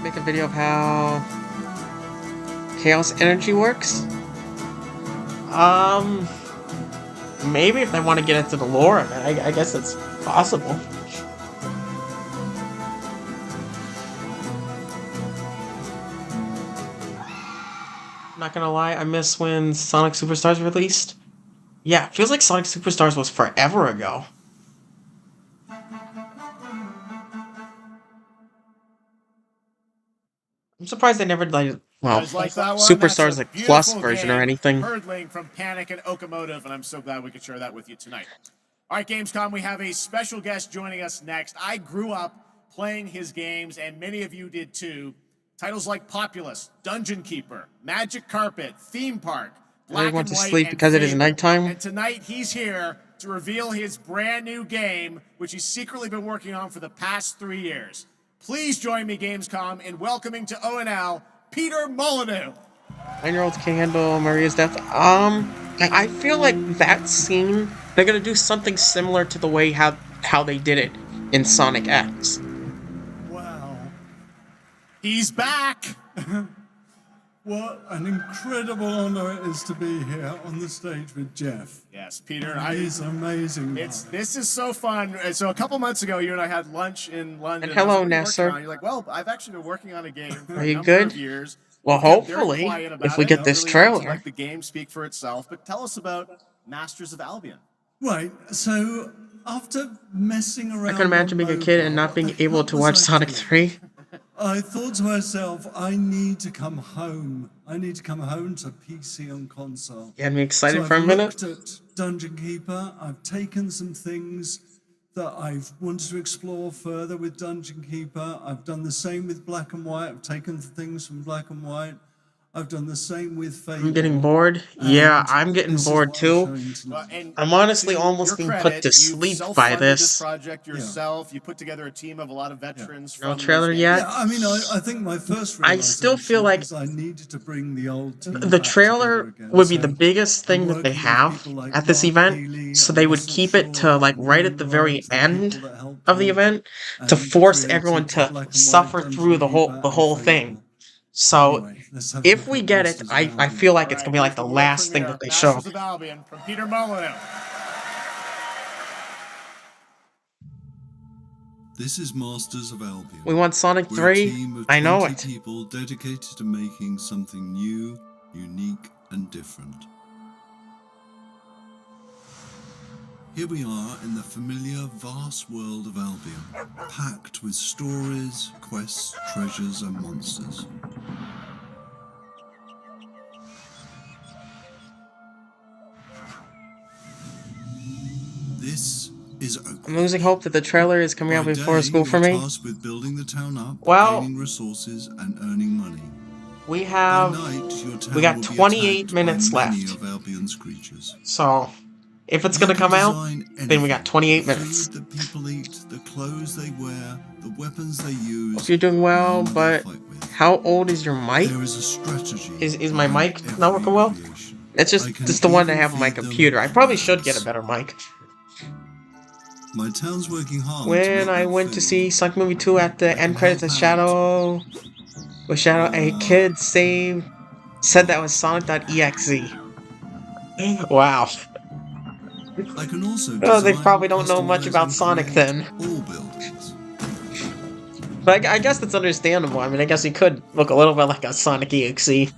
A: Make a video of how Chaos Energy works? Maybe if they want to get into the lore of it, I guess it's possible. Not gonna lie, I miss when Sonic Superstars released. Yeah, it feels like Sonic Superstars was forever ago. I'm surprised they never well,
L: Guys like that one?
A: Superstars
L: That's a
A: like Plus
L: beautiful
A: version or
L: game,
A: anything.
L: Hurdling from Panic and Okomotive, and I'm so glad we could share that with you tonight. All right, Gamescom, we have a special guest joining us next. I grew up playing his games, and many of you did too. Titles like Populous, Dungeon Keeper, Magic Carpet, Theme Park, black
A: wants
L: and
A: to
L: white
A: sleep
L: and
A: because it is
L: faded.
A: nighttime.
L: And tonight he's here to reveal his brand new game, which he's secretly been working on for the past 3 years. Please join me, Gamescom, in welcoming to ONL, Peter Molyneux.
A: 9-year-olds can't handle Maria's death. I feel like that scene, they're gonna do something similar to the way how they did it in Sonic X.
L: Wow. He's back.
R: What an incredible honor it is to be here on the stage with Jeff.
L: Yes, Peter.
R: He's amazing.
L: This is so fun. So a couple months ago, you and I had lunch in London.
A: And hello,
L: I was, "What are you working
A: Nasser.
L: on?" You're like, well, I've actually been working on a game for
A: Are
L: a
A: you
L: number
A: good?
L: of years.
A: Well,
L: We've kept very
A: hopefully,
L: quiet about
A: if we
L: it.
A: get this
L: Really let
A: trailer.
L: the game speak for itself. But tell us about Masters of Albion.
R: Right, so after messing around,
A: I can imagine being a kid and not being able to watch Sonic 3.
R: I thought to myself, I need to come home. I need to come home to PC and console.
A: You had me excited
R: so
A: for a minute.
R: I've looked at Dungeon Keeper. I've taken some things that I've wanted to explore further with Dungeon Keeper. I've done the same with Black and White. I've taken things from Black and White. I've done the same with Fable.
A: I'm getting bored. Yeah, I'm getting bored too. I'm honestly almost being put to sleep by this.
L: Project yourself. You put together a team of a lot of veterans.
A: No
L: from
A: trailer
L: these
A: yet.
R: Yeah, I mean, I think my first
A: I still feel like
R: I needed to bring the old team
A: the
R: back
A: trailer
R: together again.
A: would be
R: So
A: the biggest thing that they have at this event, so they would keep it to like right at the very end of the event to force everyone to suffer through the whole thing. So if we get it, I feel like it's gonna be like the last thing that they show.
L: Masters of Albion from Peter Molyneux.
D: This is Masters of Albion.
A: We want Sonic
D: We're a
A: 3.
D: team of
A: I know
D: 20
A: it.
D: people dedicated to making something new, unique, and different. Here we are in the familiar, vast world of Albion, packed with stories, quests, treasures, and monsters. This is Oak.
A: I'm losing hope that the trailer is coming out
D: By
A: before
D: day,
A: school for
D: you're
A: me.
D: tasked with building the town up,
A: Well,
D: gaining resources, and earning money.
A: we have
D: By night, your town
A: we got
D: will be
A: 28
D: attacked
A: minutes
D: by many
A: left.
D: of Albion's creatures.
A: So if it's
D: You
A: gonna
D: can
A: come out,
D: design
A: then we got
D: anything.
A: 28
D: The
A: minutes.
D: food that people eat, the clothes they wear, the weapons they use.
A: Hope you're doing well, but how old is your mic?
D: There is a strategy.
A: Is my mic not working well? It's just the one I have on my computer. I probably should get a better mic.
D: My town's working hard. to
A: When
D: make
A: I
D: that
A: went to
D: food.
A: see Sonic Movie 2 at the end credits of Shadow, a kid said that was Sonic.exe. Wow.
D: I can also
A: Oh, they
D: design,
A: probably don't know much
D: customize,
A: about
D: and
A: Sonic
D: create
A: then.
D: all buildings.
A: But I guess that's understandable. I mean, I guess he could look a little bit like a Sonic.exe.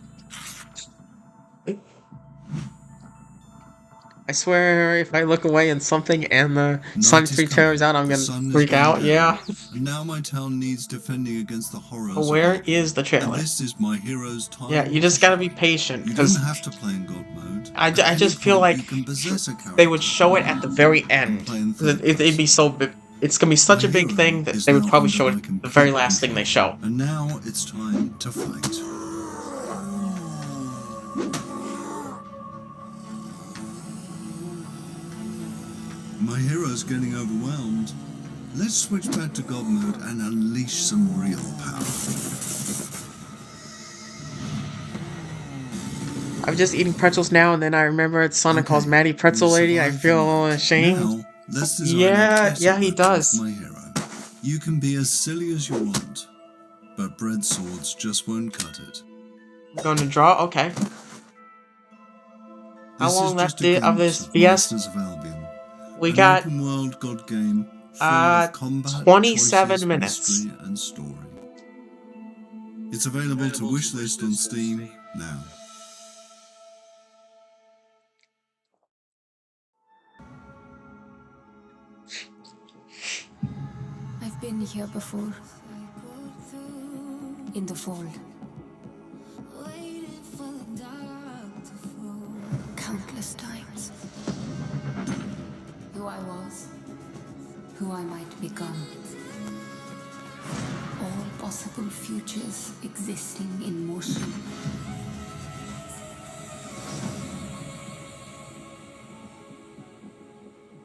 A: I swear, if I look away in something and the Sonic 3 trailer's out, I'm
D: The
A: gonna
D: sun is
A: freak
D: going
A: out.
D: down,
A: Yeah.
D: And now my town needs defending against the horrors.
A: But
D: of
A: where
D: Albion.
A: is the trailer?
D: And this is my hero's time.
A: Yeah, you just gotta be patient,
D: You
A: because
D: don't have to play in God mode.
A: I
D: At
A: just
D: any
A: feel
D: point,
A: like
D: you can possess a character.
A: they would show it at the very end. It'd be so big. It's gonna be such a big thing that they would probably show it the very last thing they show.
D: And now it's time to fight. My hero's getting overwhelmed. Let's switch back to God mode and unleash some real power.
A: I'm just eating pretzels now, and then I remember Sonic calls Maddie Pretzel Lady. I feel ashamed.
D: Now, let's design a
A: Yeah,
D: test
A: yeah, he
D: workshop
A: does.
D: for my hero. You can be as silly as you want, but bread swords just won't cut it.
A: I'm going to draw. Okay. How
D: This is
A: long left
D: just a
A: of
D: glimpse
A: this
D: of
A: BS?
D: Masters of Albion,
A: We
D: an
A: got
D: open world god game full of combat,
A: 27
D: choices,
A: minutes.
D: mystery, and story. It's available to wishlist on Steam now.
T: I've been here before. In the fall. Countless times. Who I was. Who I might become. All possible futures existing in motion.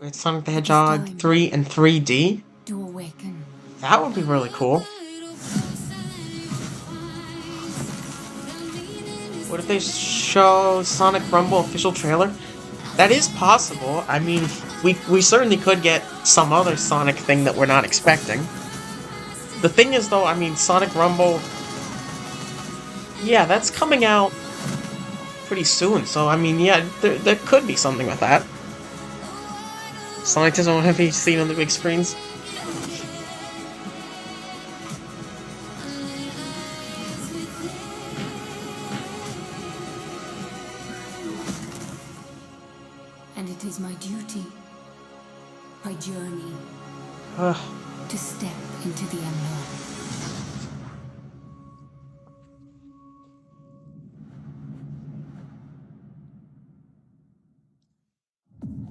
A: With Sonic the
C: It is
A: Hedgehog
C: time
A: 3 in 3D?
C: to awaken.
A: That would be really cool. What if they show Sonic Rumble official trailer? That is possible. I mean, we certainly could get some other Sonic thing that we're not expecting. The thing is, though, I mean, Sonic Rumble... Yeah, that's coming out pretty soon, so I mean, yeah, there could be something with that. Sonic doesn't want to be seen on the big screens.
C: And it is my duty, my journey,
A: Ugh.
C: to step into the unknown.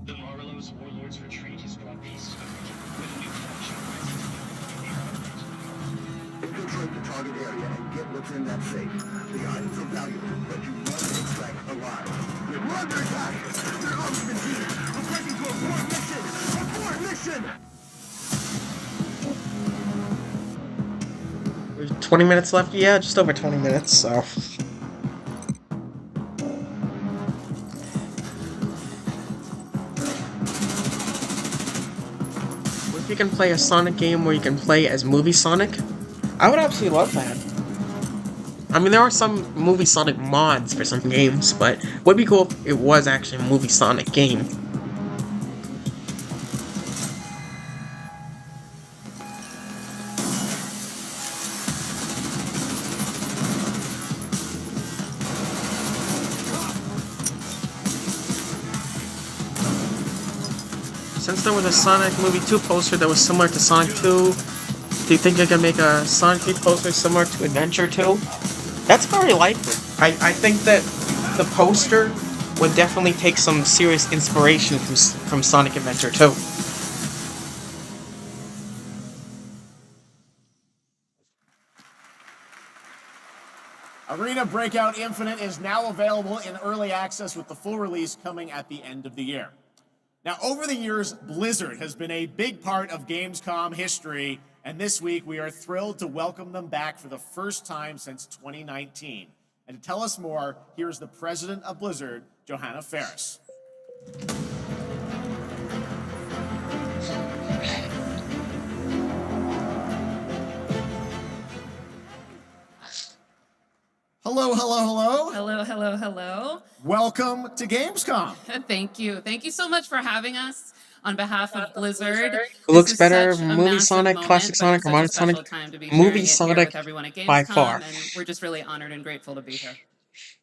H: The Marlowe's Warlord's Retreat has brought peace to the region with a new faction.
G: Infiltrate the target area and get what's in that safe. The items are valuable, but you must extract alive. We're under attack! They're ultimate team! Requesting to abort mission! Abort mission!
A: There's 20 minutes left? Yeah, just over 20 minutes, so... What if you can play a Sonic game where you can play as Movie Sonic? I would absolutely love that. I mean, there are some Movie Sonic mods for some games, but it would be cool if it was actually a Movie Sonic game. Since there was a Sonic Movie 2 poster that was similar to Sonic 2, do you think I can make a Sonic 3 poster similar to Adventure 2? That's very likely. I think that the poster would definitely take some serious inspiration from Sonic Adventure 2.
L: Arena Breakout Infinite is now available in early access with the full release coming at the end of the year. Now, over the years, Blizzard has been a big part of Gamescom history, and this week we are thrilled to welcome them back for the first time since 2019. And to tell us more, here's the president of Blizzard, Johanna Ferris. Hello, hello, hello.
K: Hello, hello, hello.
L: Welcome to Gamescom.
K: Thank you. Thank you so much for having us on behalf of Blizzard.
A: Who looks better, Movie Sonic, Classic Sonic, or Modern Sonic? Movie Sonic by far.
K: And we're just really honored and grateful to be here.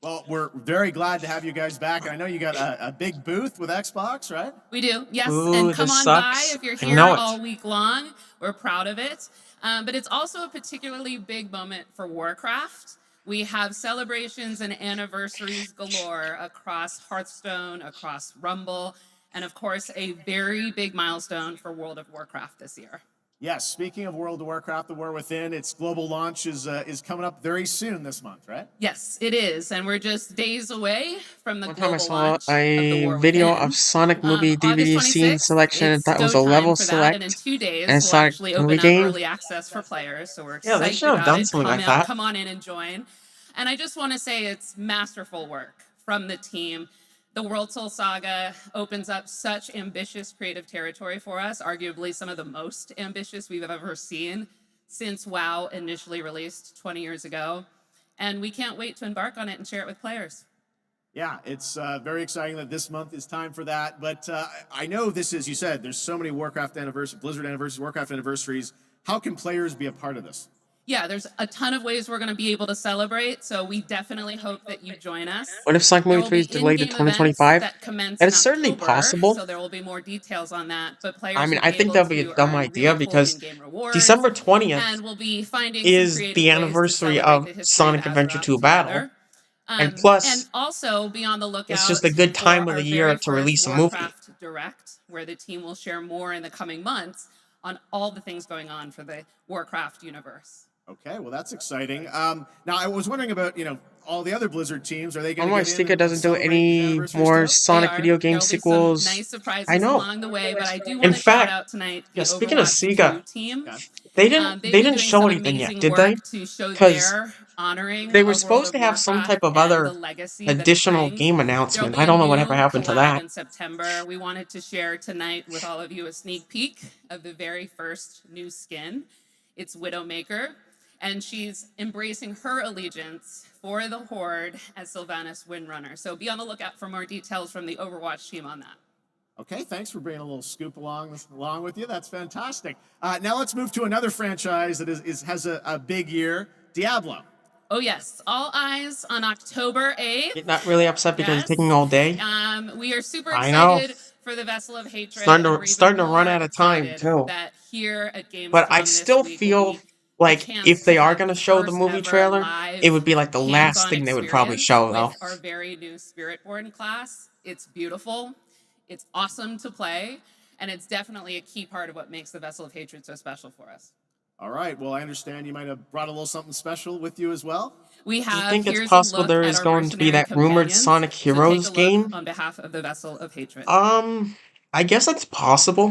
L: Well, we're very glad to have you guys back. I know you got a big booth with Xbox, right?
K: We do, yes.
A: Ooh,
K: and come
A: this
K: on
A: sucks.
K: by if you're
A: I
K: here
A: know it.
K: all week long. We're proud of it. But it's also a particularly big moment for Warcraft. We have celebrations and anniversaries galore across Hearthstone, across Rumble, and of course, a very big milestone for World of Warcraft this year.
L: Yes, speaking of World of Warcraft, The War Within, its global launch is coming up very soon this month, right?
K: Yes, it is, and we're just days away from the
A: One time I
K: global
A: saw
K: launch of The
A: a
K: War
A: video
K: Within.
A: of Sonic movie DVD
K: August
A: scene
K: 26th,
A: selection, and
K: it's
A: that was
K: go
A: a
K: time
A: level
K: for that,
A: select
K: and in 2 days,
A: and a
K: we'll
A: Sonic
K: actually
A: movie
K: open up
A: game.
K: early access for players, so we're
A: Yeah, they
K: excited
A: should have
K: about
A: done
K: it.
A: something
K: Come
A: like
K: out,
A: that.
K: come on in and join. And I just want to say it's masterful work from the team. The World Soul Saga opens up such ambitious creative territory for us, arguably some of the most ambitious we've ever seen since WoW initially released 20 years ago. And we can't wait to embark on it and share it with players.
L: Yeah, it's very exciting that this month is time for that. But I know this is, you said, there's so many Warcraft anniversaries, Blizzard anniversaries, Warcraft anniversaries. How can players be a part of this?
K: Yeah, there's a ton of ways we're going to be able to celebrate, so we definitely hope that you join us.
A: What if Sonic
K: There
A: Movie
K: will
A: 3
K: be
A: is delayed to
K: in-game
A: 2025?
K: events that commence
A: That
K: in
A: is certainly
K: October,
A: possible.
K: so there will be more details on that. But players
A: I mean,
K: will
A: I
K: be
A: think
K: able
A: that would be
K: to
A: a dumb
K: earn
A: idea
K: really cool
A: because
K: in-game rewards,
A: December 20th
K: and we'll be finding
A: is
K: some creative
A: the
K: ways to
A: anniversary
K: celebrate
A: of
K: the history
A: Sonic
K: of
A: Adventure
K: Azeroth
A: 2 Battle.
K: together.
A: And plus,
K: and also be on the lookout
A: it's just a good
K: for
A: time of
K: our
A: the
K: very
A: year to
K: first
A: release a movie.
K: Warcraft Direct, where the team will share more in the coming months on all the things going on for the Warcraft universe.
L: Okay, well that's exciting. Now I was wondering about all the other Blizzard teams. Are they
A: I
L: going
A: don't
L: to
A: know why
L: get in
A: Sega
L: and
A: doesn't do
L: celebrate these
A: any
L: anniversaries
A: more
L: too?
K: They
A: Sonic
K: are.
A: video game
K: There'll be some
A: sequels.
K: nice
A: I
K: surprises
A: know.
K: along the way, but I do
A: In
K: want to shout
A: fact,
K: out tonight
A: yeah,
K: the
A: speaking of
K: Overwatch 2
A: Sega,
K: team. They've
A: they
K: been
A: didn't
K: doing
A: show
K: some
A: anything yet,
K: amazing
A: did they?
K: work to show
A: Because
K: their honoring
A: they were
K: of World
A: supposed
K: of
A: to have some type
K: Warcraft
A: of
K: and the
A: other
K: legacy that it
A: additional
K: brings.
A: game
K: There'll
A: announcement.
K: be
A: I
K: a
A: don't know whatever
K: new
A: happened to
K: collab
A: that.
K: in September. We wanted to share tonight with all of you a sneak peek of the very first new skin. It's Widowmaker, and she's embracing her allegiance for the Horde as Sylvanas Windrunner. So be on the lookout for more details from the Overwatch team on that.
L: Okay, thanks for bringing a little scoop along with you. That's fantastic. Now let's move to another franchise that has a big year, Diablo.
K: Oh yes, all eyes on October 8th.
A: Get not really upset because it's
K: Yes.
A: taking all day.
K: We are super
A: I know.
K: excited for the Vessel of Hatred,
A: Starting
K: and
A: to
K: we're
A: starting to
K: even
A: run
K: more
A: out of time
K: excited
A: too.
K: that here at
A: But I
K: Gamescom this
A: still
K: week will
A: feel
K: be a
A: like
K: chance
A: if
K: to
A: they are
K: have
A: gonna
K: the
A: show the
K: first
A: movie
K: ever
A: trailer,
K: live
A: it would be like the last
K: hands-on
A: thing they would probably
K: experience
A: show though.
K: with our very new Spiritborn class. It's beautiful, it's awesome to play, and it's definitely a key part of what makes the Vessel of Hatred so special for us.
L: All right. Well, I understand you might have brought a little something special with you as well.
K: We
A: Do you
K: have,
A: think it's
K: here's a
A: possible
K: look
A: there
K: at
A: is
K: our
A: going to be
K: mercenary
A: that rumored
K: companions.
A: Sonic
K: So take
A: Heroes
K: a look
A: game?
K: on behalf of the Vessel of Hatred.
A: I guess it's possible.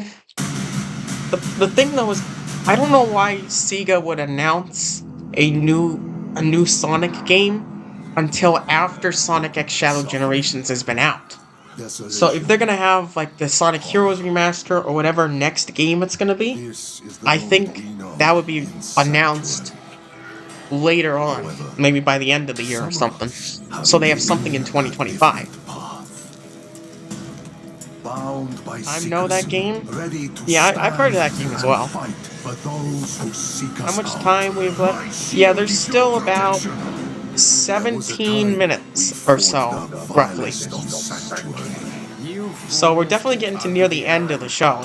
A: The thing though is, I don't know why Sega would announce a new Sonic game until after Sonic X Shadow Generations has been out. So if they're gonna have like the Sonic Heroes remaster or whatever next game it's gonna be, I think that would be announced later on, maybe by the end of the year or something. So they have something in 2025.
N: Bound by
A: I know that game.
N: ready to
A: Yeah, I've heard of that game as well.
N: fight for those who seek
A: How
N: us
A: much
N: out.
A: time we've left? Yeah, there's still about 17 minutes or so, roughly. So we're definitely getting to near the end of the show.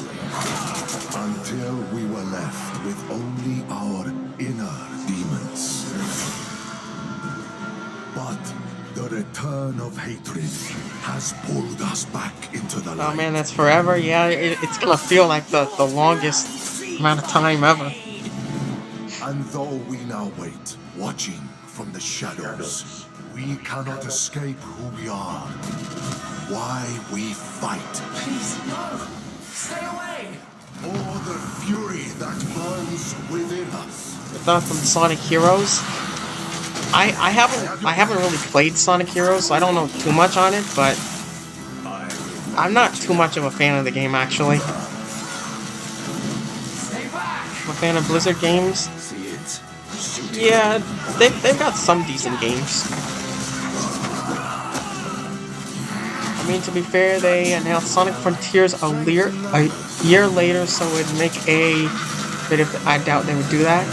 N: Until we were left with only our inner demons. But the return of hatred has pulled us back into the light.
A: Oh man, that's forever. Yeah, it's gonna feel like the longest amount of time ever.
N: And though we now wait, watching from the shadows, we cannot escape who we are. Why we fight.
F: Please, no! Stay away!
N: Or the fury that burns within us.
A: It's not from Sonic Heroes. I haven't really played Sonic Heroes, so I don't know too much on it, but I'm not too much of a fan of the game actually. I'm a fan of Blizzard games. Yeah, they've got some decent games. I mean, to be fair, they announced Sonic Frontiers a year later, so it'd make a bit of... I doubt they would do that.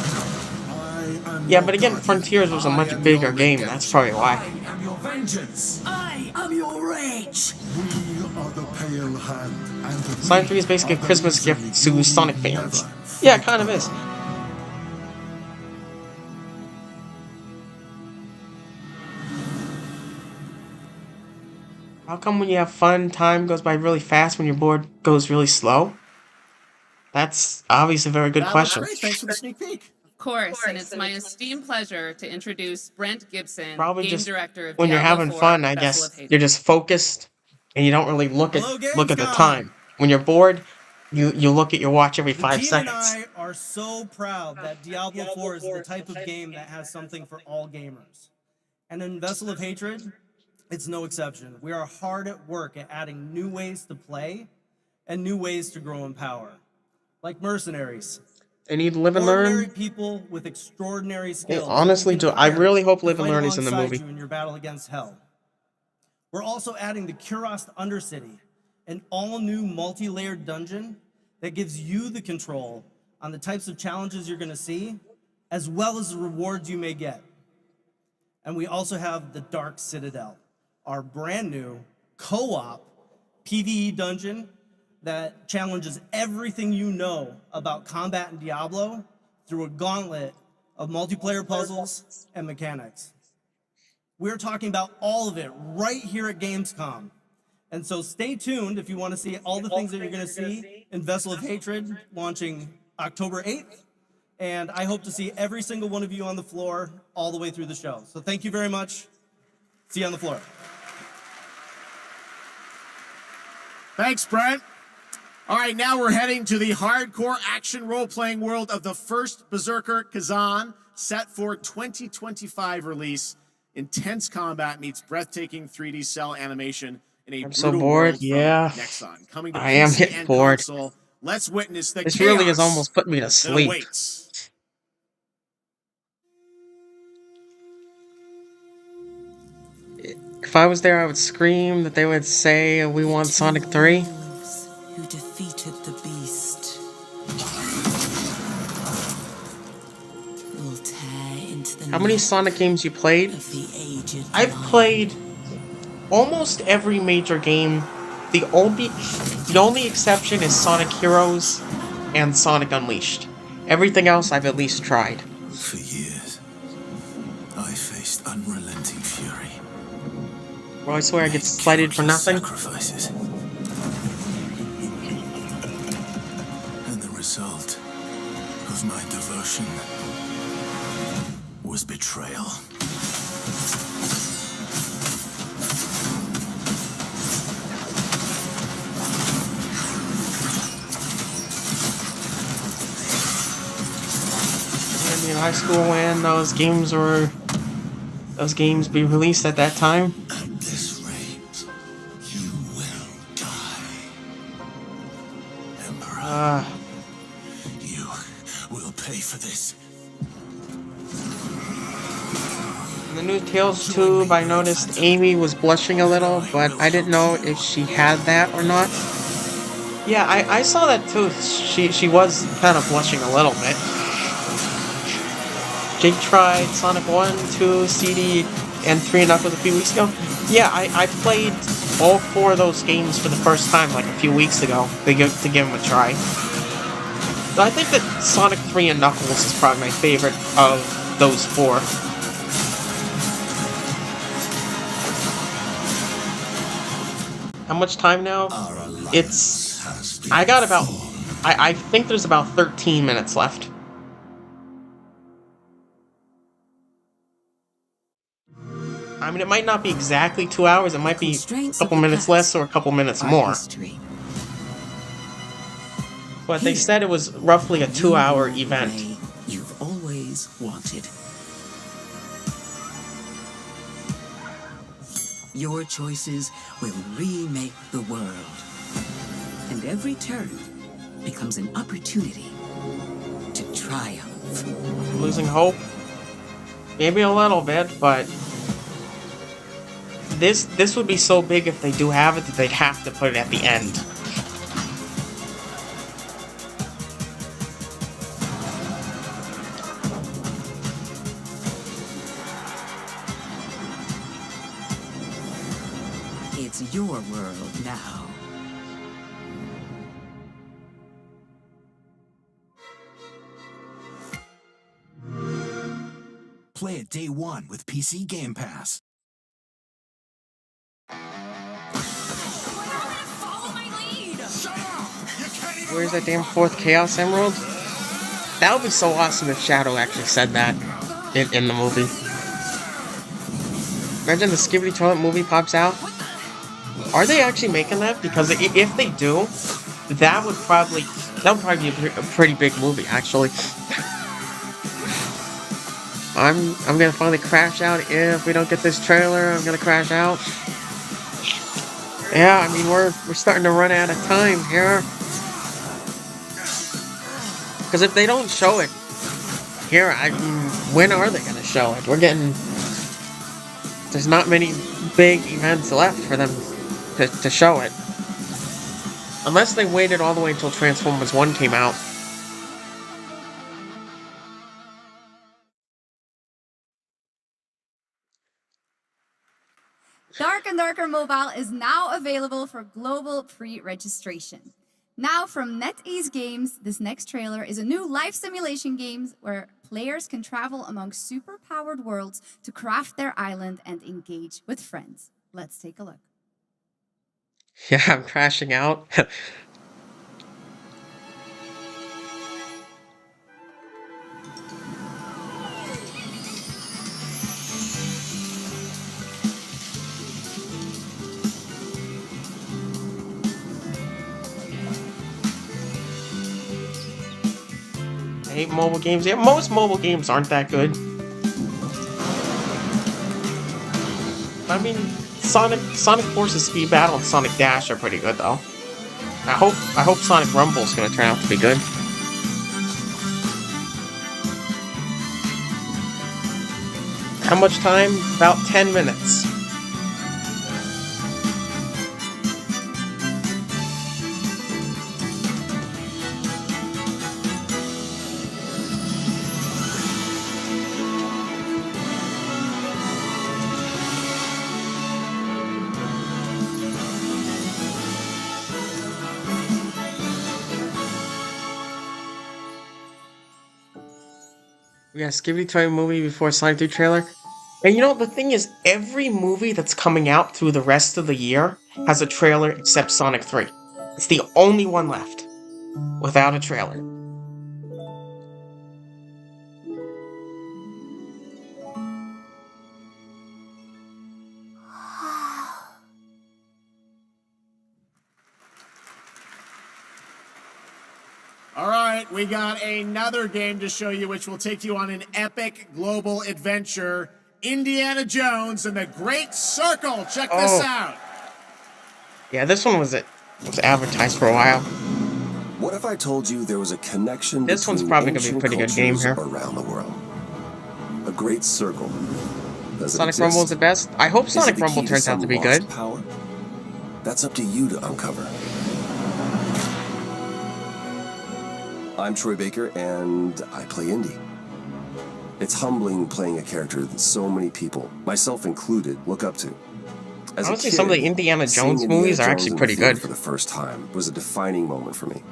A: Yeah, but again, Frontiers was a much bigger game, that's probably why.
F: I am your vengeance! I am your rage!
N: We are the pale hand and the
A: Sonic 3 is basically a Christmas gift to Sonic fans. Yeah, it kind of is. How come when you have fun, time goes by really fast, when you're bored, goes really slow? That's obviously a very good question.
L: Great. Thanks for the sneak peek.
K: Of course, and it's my esteemed pleasure to introduce Brent Gibson,
A: Probably
K: game
A: just
K: director of
A: when you're
K: Diablo
A: having
K: 4,
A: fun, I
K: Vessel
A: guess
K: of Hatred.
A: you're just focused and you don't really look at the time. When you're bored, you look at your watch every 5
O: Team
A: seconds.
O: and I are so proud that Diablo 4 is the type of game that has something for all gamers. And in Vessel of Hatred, it's no exception. We are hard at work at adding new ways to play and new ways to grow in power. Like mercenaries.
A: They need Live and
O: Ordinary
A: Learn.
O: people with extraordinary
A: They
O: skills.
A: honestly
O: who can
A: do. I
O: prepare
A: really hope
O: to
A: Live and
O: fight
A: Learn is in the
O: alongside
A: movie.
O: you in your battle against hell. We're also adding the Kurast Undercity, an all-new multi-layered dungeon that gives you the control on the types of challenges you're going to see, as well as the rewards you may get. And we also have the Dark Citadel, our brand new co-op PvE dungeon that challenges everything you know about combat in Diablo through a gauntlet of multiplayer puzzles and mechanics. We're talking about all of it right here at Gamescom. And so stay tuned if you want to see all the things that you're going to see in Vessel of Hatred launching October 8th. And I hope to see every single one of you on the floor all the way through the show. So thank you very much. See you on the floor.
L: Thanks, Brent. All right, now we're heading to the hardcore action role-playing world of the first Berserker Kazan, set for 2025 release. Intense combat meets breathtaking 3D cell animation in a
A: I'm so
L: brutal
A: bored.
L: world from
A: Yeah,
L: Nexon. Coming to
A: I am
L: PC
A: getting
L: and
A: bored.
L: console, let's witness the
A: This really is
L: chaos
A: almost putting me to
L: that
A: sleep.
L: awaits.
A: If I was there, I would scream that they would say, "We want Sonic 3."
I: Who defeated the beast will tear into the
A: How many
I: night
A: Sonic games you played?
I: of the aged
A: I've
I: mind.
A: played almost every major game. The only exception is Sonic Heroes and Sonic Unleashed. Everything else I've at least tried.
N: For years, I faced unrelenting fury.
A: Well, I swear I get slighted for nothing.
N: Sacrifices. And the result of my devotion was betrayal.
A: In high school when those games be released at that time.
N: At this rate, you will die. Emperor. You will pay for this.
A: In the new Tales tube, I noticed Amy was blushing a little, but I didn't know if she had that or not. Yeah, I saw that too. She was kind of blushing a little bit. Jake tried Sonic 1, 2, CD, and 3 Knuckles a few weeks ago. Yeah, I played all 4 of those games for the first time like a few weeks ago to give them a try. So I think that Sonic 3 and Knuckles is probably my favorite of those 4. How much time now? I got about... I think there's about 13 minutes left. I mean, it might not be exactly 2 hours, it might be a couple minutes less or a couple minutes more. But they said it was roughly a 2-hour event.
I: You've always wanted. Your choices will remake the world. And every turn becomes an opportunity to triumph.
A: Losing hope? Maybe a little bit, but... This would be so big if they do have it that they'd have to put it at the end.
I: It's your world now.
N: Play it day one with PC Game Pass.
A: Where's that damn 4th Chaos Emerald? That would be so awesome if Shadow actually said that in the movie. Imagine the Skibidi Toilet movie pops out. Are they actually making that? Because if they do, that would probably be a pretty big movie, actually. I'm gonna finally crash out if we don't get this trailer. I'm gonna crash out. Yeah, I mean we're starting to run out of time here. Because if they don't show it here, I mean, when are they gonna show it? There's not many big events left for them to show it. Unless they waited all the way until Transformers 1 came out.
S: Dark and Darker Mobile is now available for global pre-registration. Now from NetEase Games, this next trailer is a new life simulation game where players can travel among super-powered worlds to craft their island and engage with friends. Let's take a look.
A: Yeah, I'm crashing out. hate mobile games. Yeah, most mobile games aren't that good. I mean, Sonic Forces Speed Battle and Sonic Dash are pretty good though. I hope Sonic Rumble's gonna turn out to be good. How much time? About 10 minutes. We got a Skibidi Toy movie before Sonic 2 trailer. And you know, the thing is, every movie that's coming out through the rest of the year has a trailer except Sonic 3. It's the only one left without a trailer.
L: All right, we got another game to show you which will take you on an epic global adventure. Indiana Jones and the Great Circle. Check this out.
A: Yeah, this one was advertised for a while.
Q: What if I told you there was a connection
A: This one's
Q: between
A: probably gonna be a pretty good game
Q: cultures
A: here.
Q: around the world? A great circle. Does it
A: Sonic
Q: exist?
A: Rumble is the best. I hope
Q: Is it
A: Sonic
Q: the
A: Rumble
Q: key
A: turns out to
Q: some
A: be
Q: lost
A: good.
Q: Power? That's up to you to uncover. I'm Troy Baker, and I play Indy. It's humbling playing a character that so many people, myself included, look up to. As
A: Honestly,
Q: a kid,
A: some of the Indiana
Q: seeing
A: Jones
Q: Indiana
A: movies are
Q: Jones
A: actually
Q: in the
A: pretty
Q: theater
A: good.
Q: for the first time was a defining moment for me.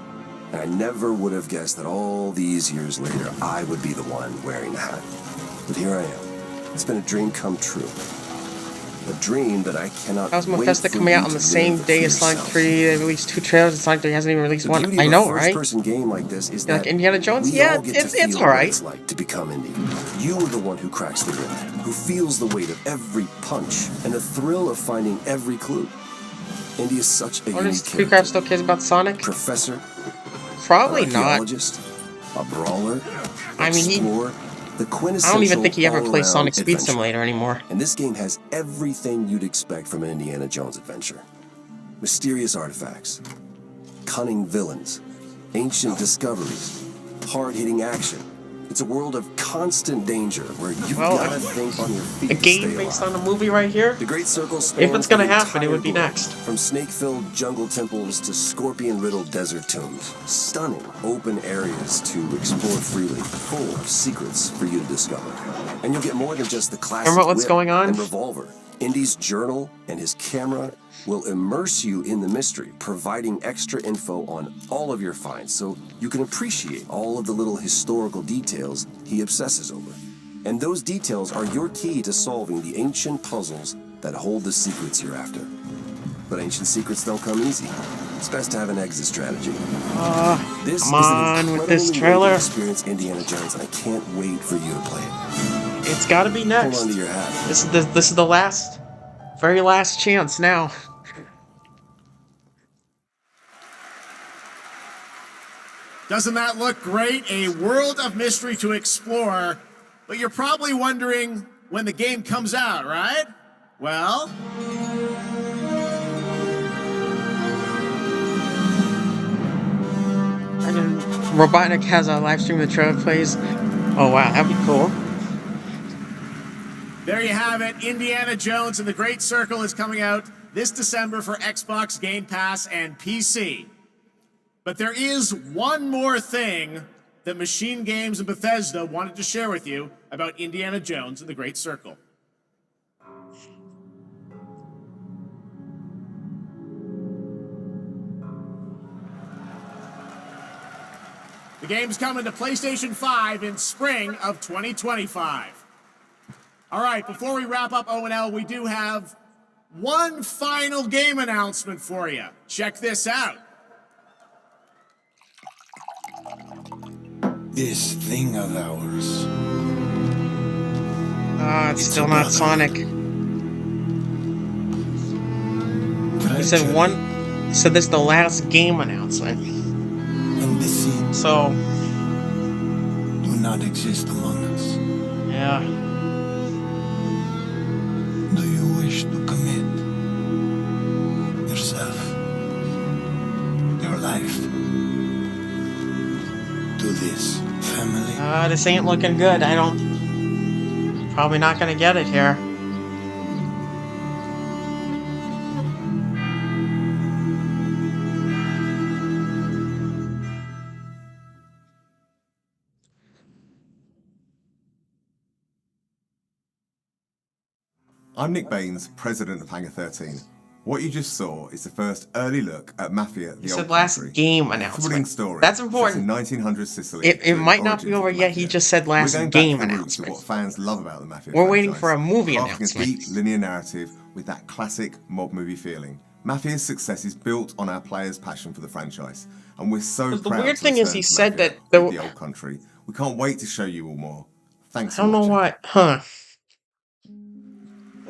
Q: And I never would have guessed that all these years later, I would be the one wearing the hat. But here I am. It's been a dream come true. A dream that I cannot
A: How's
Q: wait
A: Mephisto
Q: for
A: coming out
Q: you
A: on
Q: to
A: the same
Q: live
A: day
Q: for
A: as Sonic
Q: yourself.
A: 3? They released 2 trailers and Sonic 3 hasn't even released
Q: The
A: one.
Q: beauty
A: I
Q: of
A: know,
Q: a
A: right?
Q: first-person game like this is
A: You like
Q: that
A: Indiana Jones?
Q: we
A: Yeah,
Q: all get to
A: it's
Q: feel what
A: alright.
Q: it's like to become Indy. You are the one who cracks the whip, who feels the weight of every punch and the thrill of finding every clue. Indy is such a
A: What
Q: unique
A: is
Q: character.
A: Creepcraft still cares about Sonic?
Q: Professor,
A: Probably
Q: an
A: not.
Q: archaeologist, a brawler,
A: I mean,
Q: explorer, the
A: I
Q: quintessential
A: don't even think he ever plays
Q: all-around
A: Sonic Speed
Q: adventurer.
A: Simulator anymore.
Q: And this game has everything you'd expect from an Indiana Jones adventure. Mysterious artifacts, cunning villains, ancient discoveries, hard-hitting action. It's a world of constant danger where you've gotta think on your feet
A: A
Q: to
A: game
Q: stay
A: based
Q: alive.
A: on a movie right here?
Q: The Great Circle
A: If
Q: spans
A: it's gonna
Q: the
A: happen, it would be
Q: entire globe,
A: next.
Q: From snake-filled jungle temples to scorpion-riddled desert tombs. Stunning open areas to explore freely, full of secrets for you to discover. And you'll get more than just the classic
A: Remember what's
Q: whip
A: going on?
Q: and revolver. Indy's journal and his camera will immerse you in the mystery, providing extra info on all of your finds so you can appreciate all of the little historical details he obsesses over. And those details are your key to solving the ancient puzzles that hold the secrets you're after. But ancient secrets don't come easy. It's best to have an exit strategy. This
A: come on
Q: is an
A: with this
Q: incredibly way to
A: trailer.
Q: experience Indiana Jones, and I can't wait for you to play it.
A: It's gotta be next.
Q: Hold on to your hat.
A: This is the very last chance now.
L: Doesn't that look great? A world of mystery to explore. But you're probably wondering when the game comes out, right? Well,
A: Robotnik has a live stream of the trailer plays. Oh wow, that'd be cool.
L: there you have it. Indiana Jones and the Great Circle is coming out this December for Xbox Game Pass and PC. But there is one more thing that Machine Games and Bethesda wanted to share with you about Indiana Jones and the Great Circle. The game's coming to PlayStation 5 in spring of 2025. All right, before we wrap up O&L, we do have one final game announcement for you. Check this out.
N: This thing of ours.
A: It's still not Sonic. He said this is the last game announcement. So
D: cannot exist among us.
A: Yeah.
D: Do you wish to commit yourself, your life, to this family?
A: This ain't looking good. Probably not gonna get it here.
J: I'm Nick Baines, president of Hangar 13. What you just saw is the first early look at Mafia: The Old
A: last
J: Country.
A: game
J: A thrilling
A: announcement.
J: story
A: That's
J: set
A: important.
J: in 1900 Sicily.
A: It
J: during the
A: might not be
J: origins of
A: over
J: the
A: yet. He
J: Mafia.
A: just said
J: We're
A: last
J: going back
A: game
J: to the roots of
A: announcement.
J: what fans love about the Mafia
A: We're
J: franchise,
A: waiting for a movie
J: crafting
A: announcement.
J: a deep linear narrative with that classic mob movie feeling. Mafia's success is built on our players' passion for the franchise, and we're so
A: The
J: proud
A: weird
J: to
A: thing is
J: return
A: he
J: to
A: said
J: Mafia
A: that
J: with The Old Country. We can't wait to show you all more. Thanks
A: I
J: for
A: don't know
J: watching.
A: what, huh?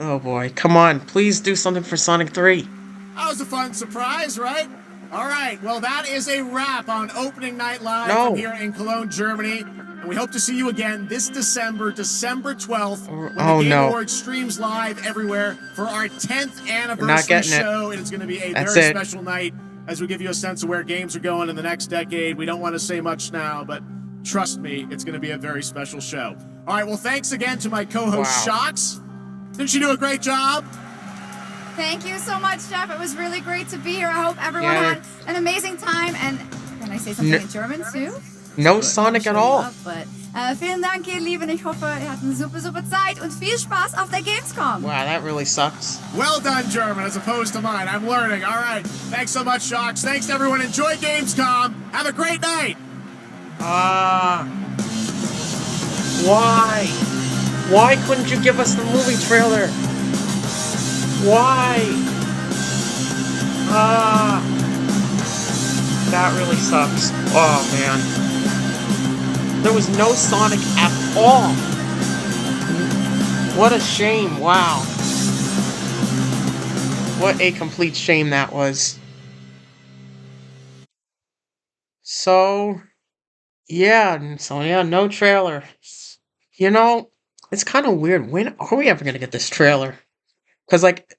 A: Oh boy, come on, please do something for Sonic 3.
L: That was a fun surprise, right? All right, well, that is a wrap on Opening Night Live
A: No.
L: from here in Cologne, Germany. And we hope to see you again this December 12th, when the
A: Oh,
L: Game
A: no.
L: Awards streams live everywhere for our 10th
A: not
L: anniversary
A: getting it.
L: show. It is going to be a
A: That's
L: very
A: it.
L: special night as we give you a sense of where games are going in the next decade. We don't want to say much now, but trust me, it's going to be a very special show. All right, well, thanks again to my co-host,
A: Wow.
L: Shocks. Didn't she do a great job?
S: Thank you so much, Jeff. It was really great to be here. I hope everyone
A: Yeah.
S: had an amazing time. And can I say something in German too?
A: No Sonic at all.
S: But, vielen Dank, ihr Lieben. Ich hoffe, ihr hattet eine super, super Zeit und viel Spaß auf der Gamescom.
A: Wow, that really sucks.
L: Well done, German, as opposed to mine. I'm learning. All right. Thanks so much, Shocks. Thanks, everyone. Enjoy Gamescom. Have a great night.
A: Why? Why couldn't you give us the movie trailer? Why? That really sucks. Oh, man. There was no Sonic at all. What a shame. Wow. What a complete shame that was. So, yeah, no trailer. You know, it's kind of weird. When are we ever going to get this trailer? Because, like,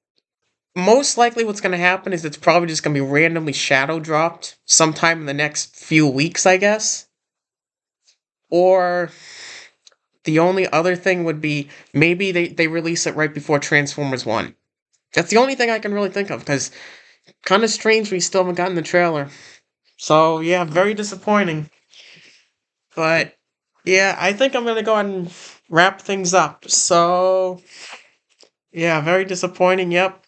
A: most likely what's going to happen is it's probably just going to be randomly shadow dropped sometime in the next few weeks, I guess. Or the only other thing would be maybe they release it right before Transformers 1. That's the only thing I can really think of, because kind of strange we still haven't gotten the trailer. So, yeah, very disappointing. But, yeah, I think I'm going to go ahead and wrap things up. So, yeah, very disappointing, yep.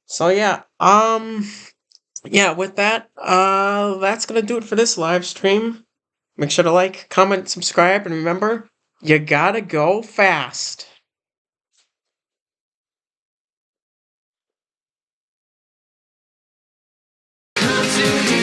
A: So, yeah, with that, that's going to do it for this live stream. Make sure to like, comment, subscribe, and remember, you gotta go fast.
U: To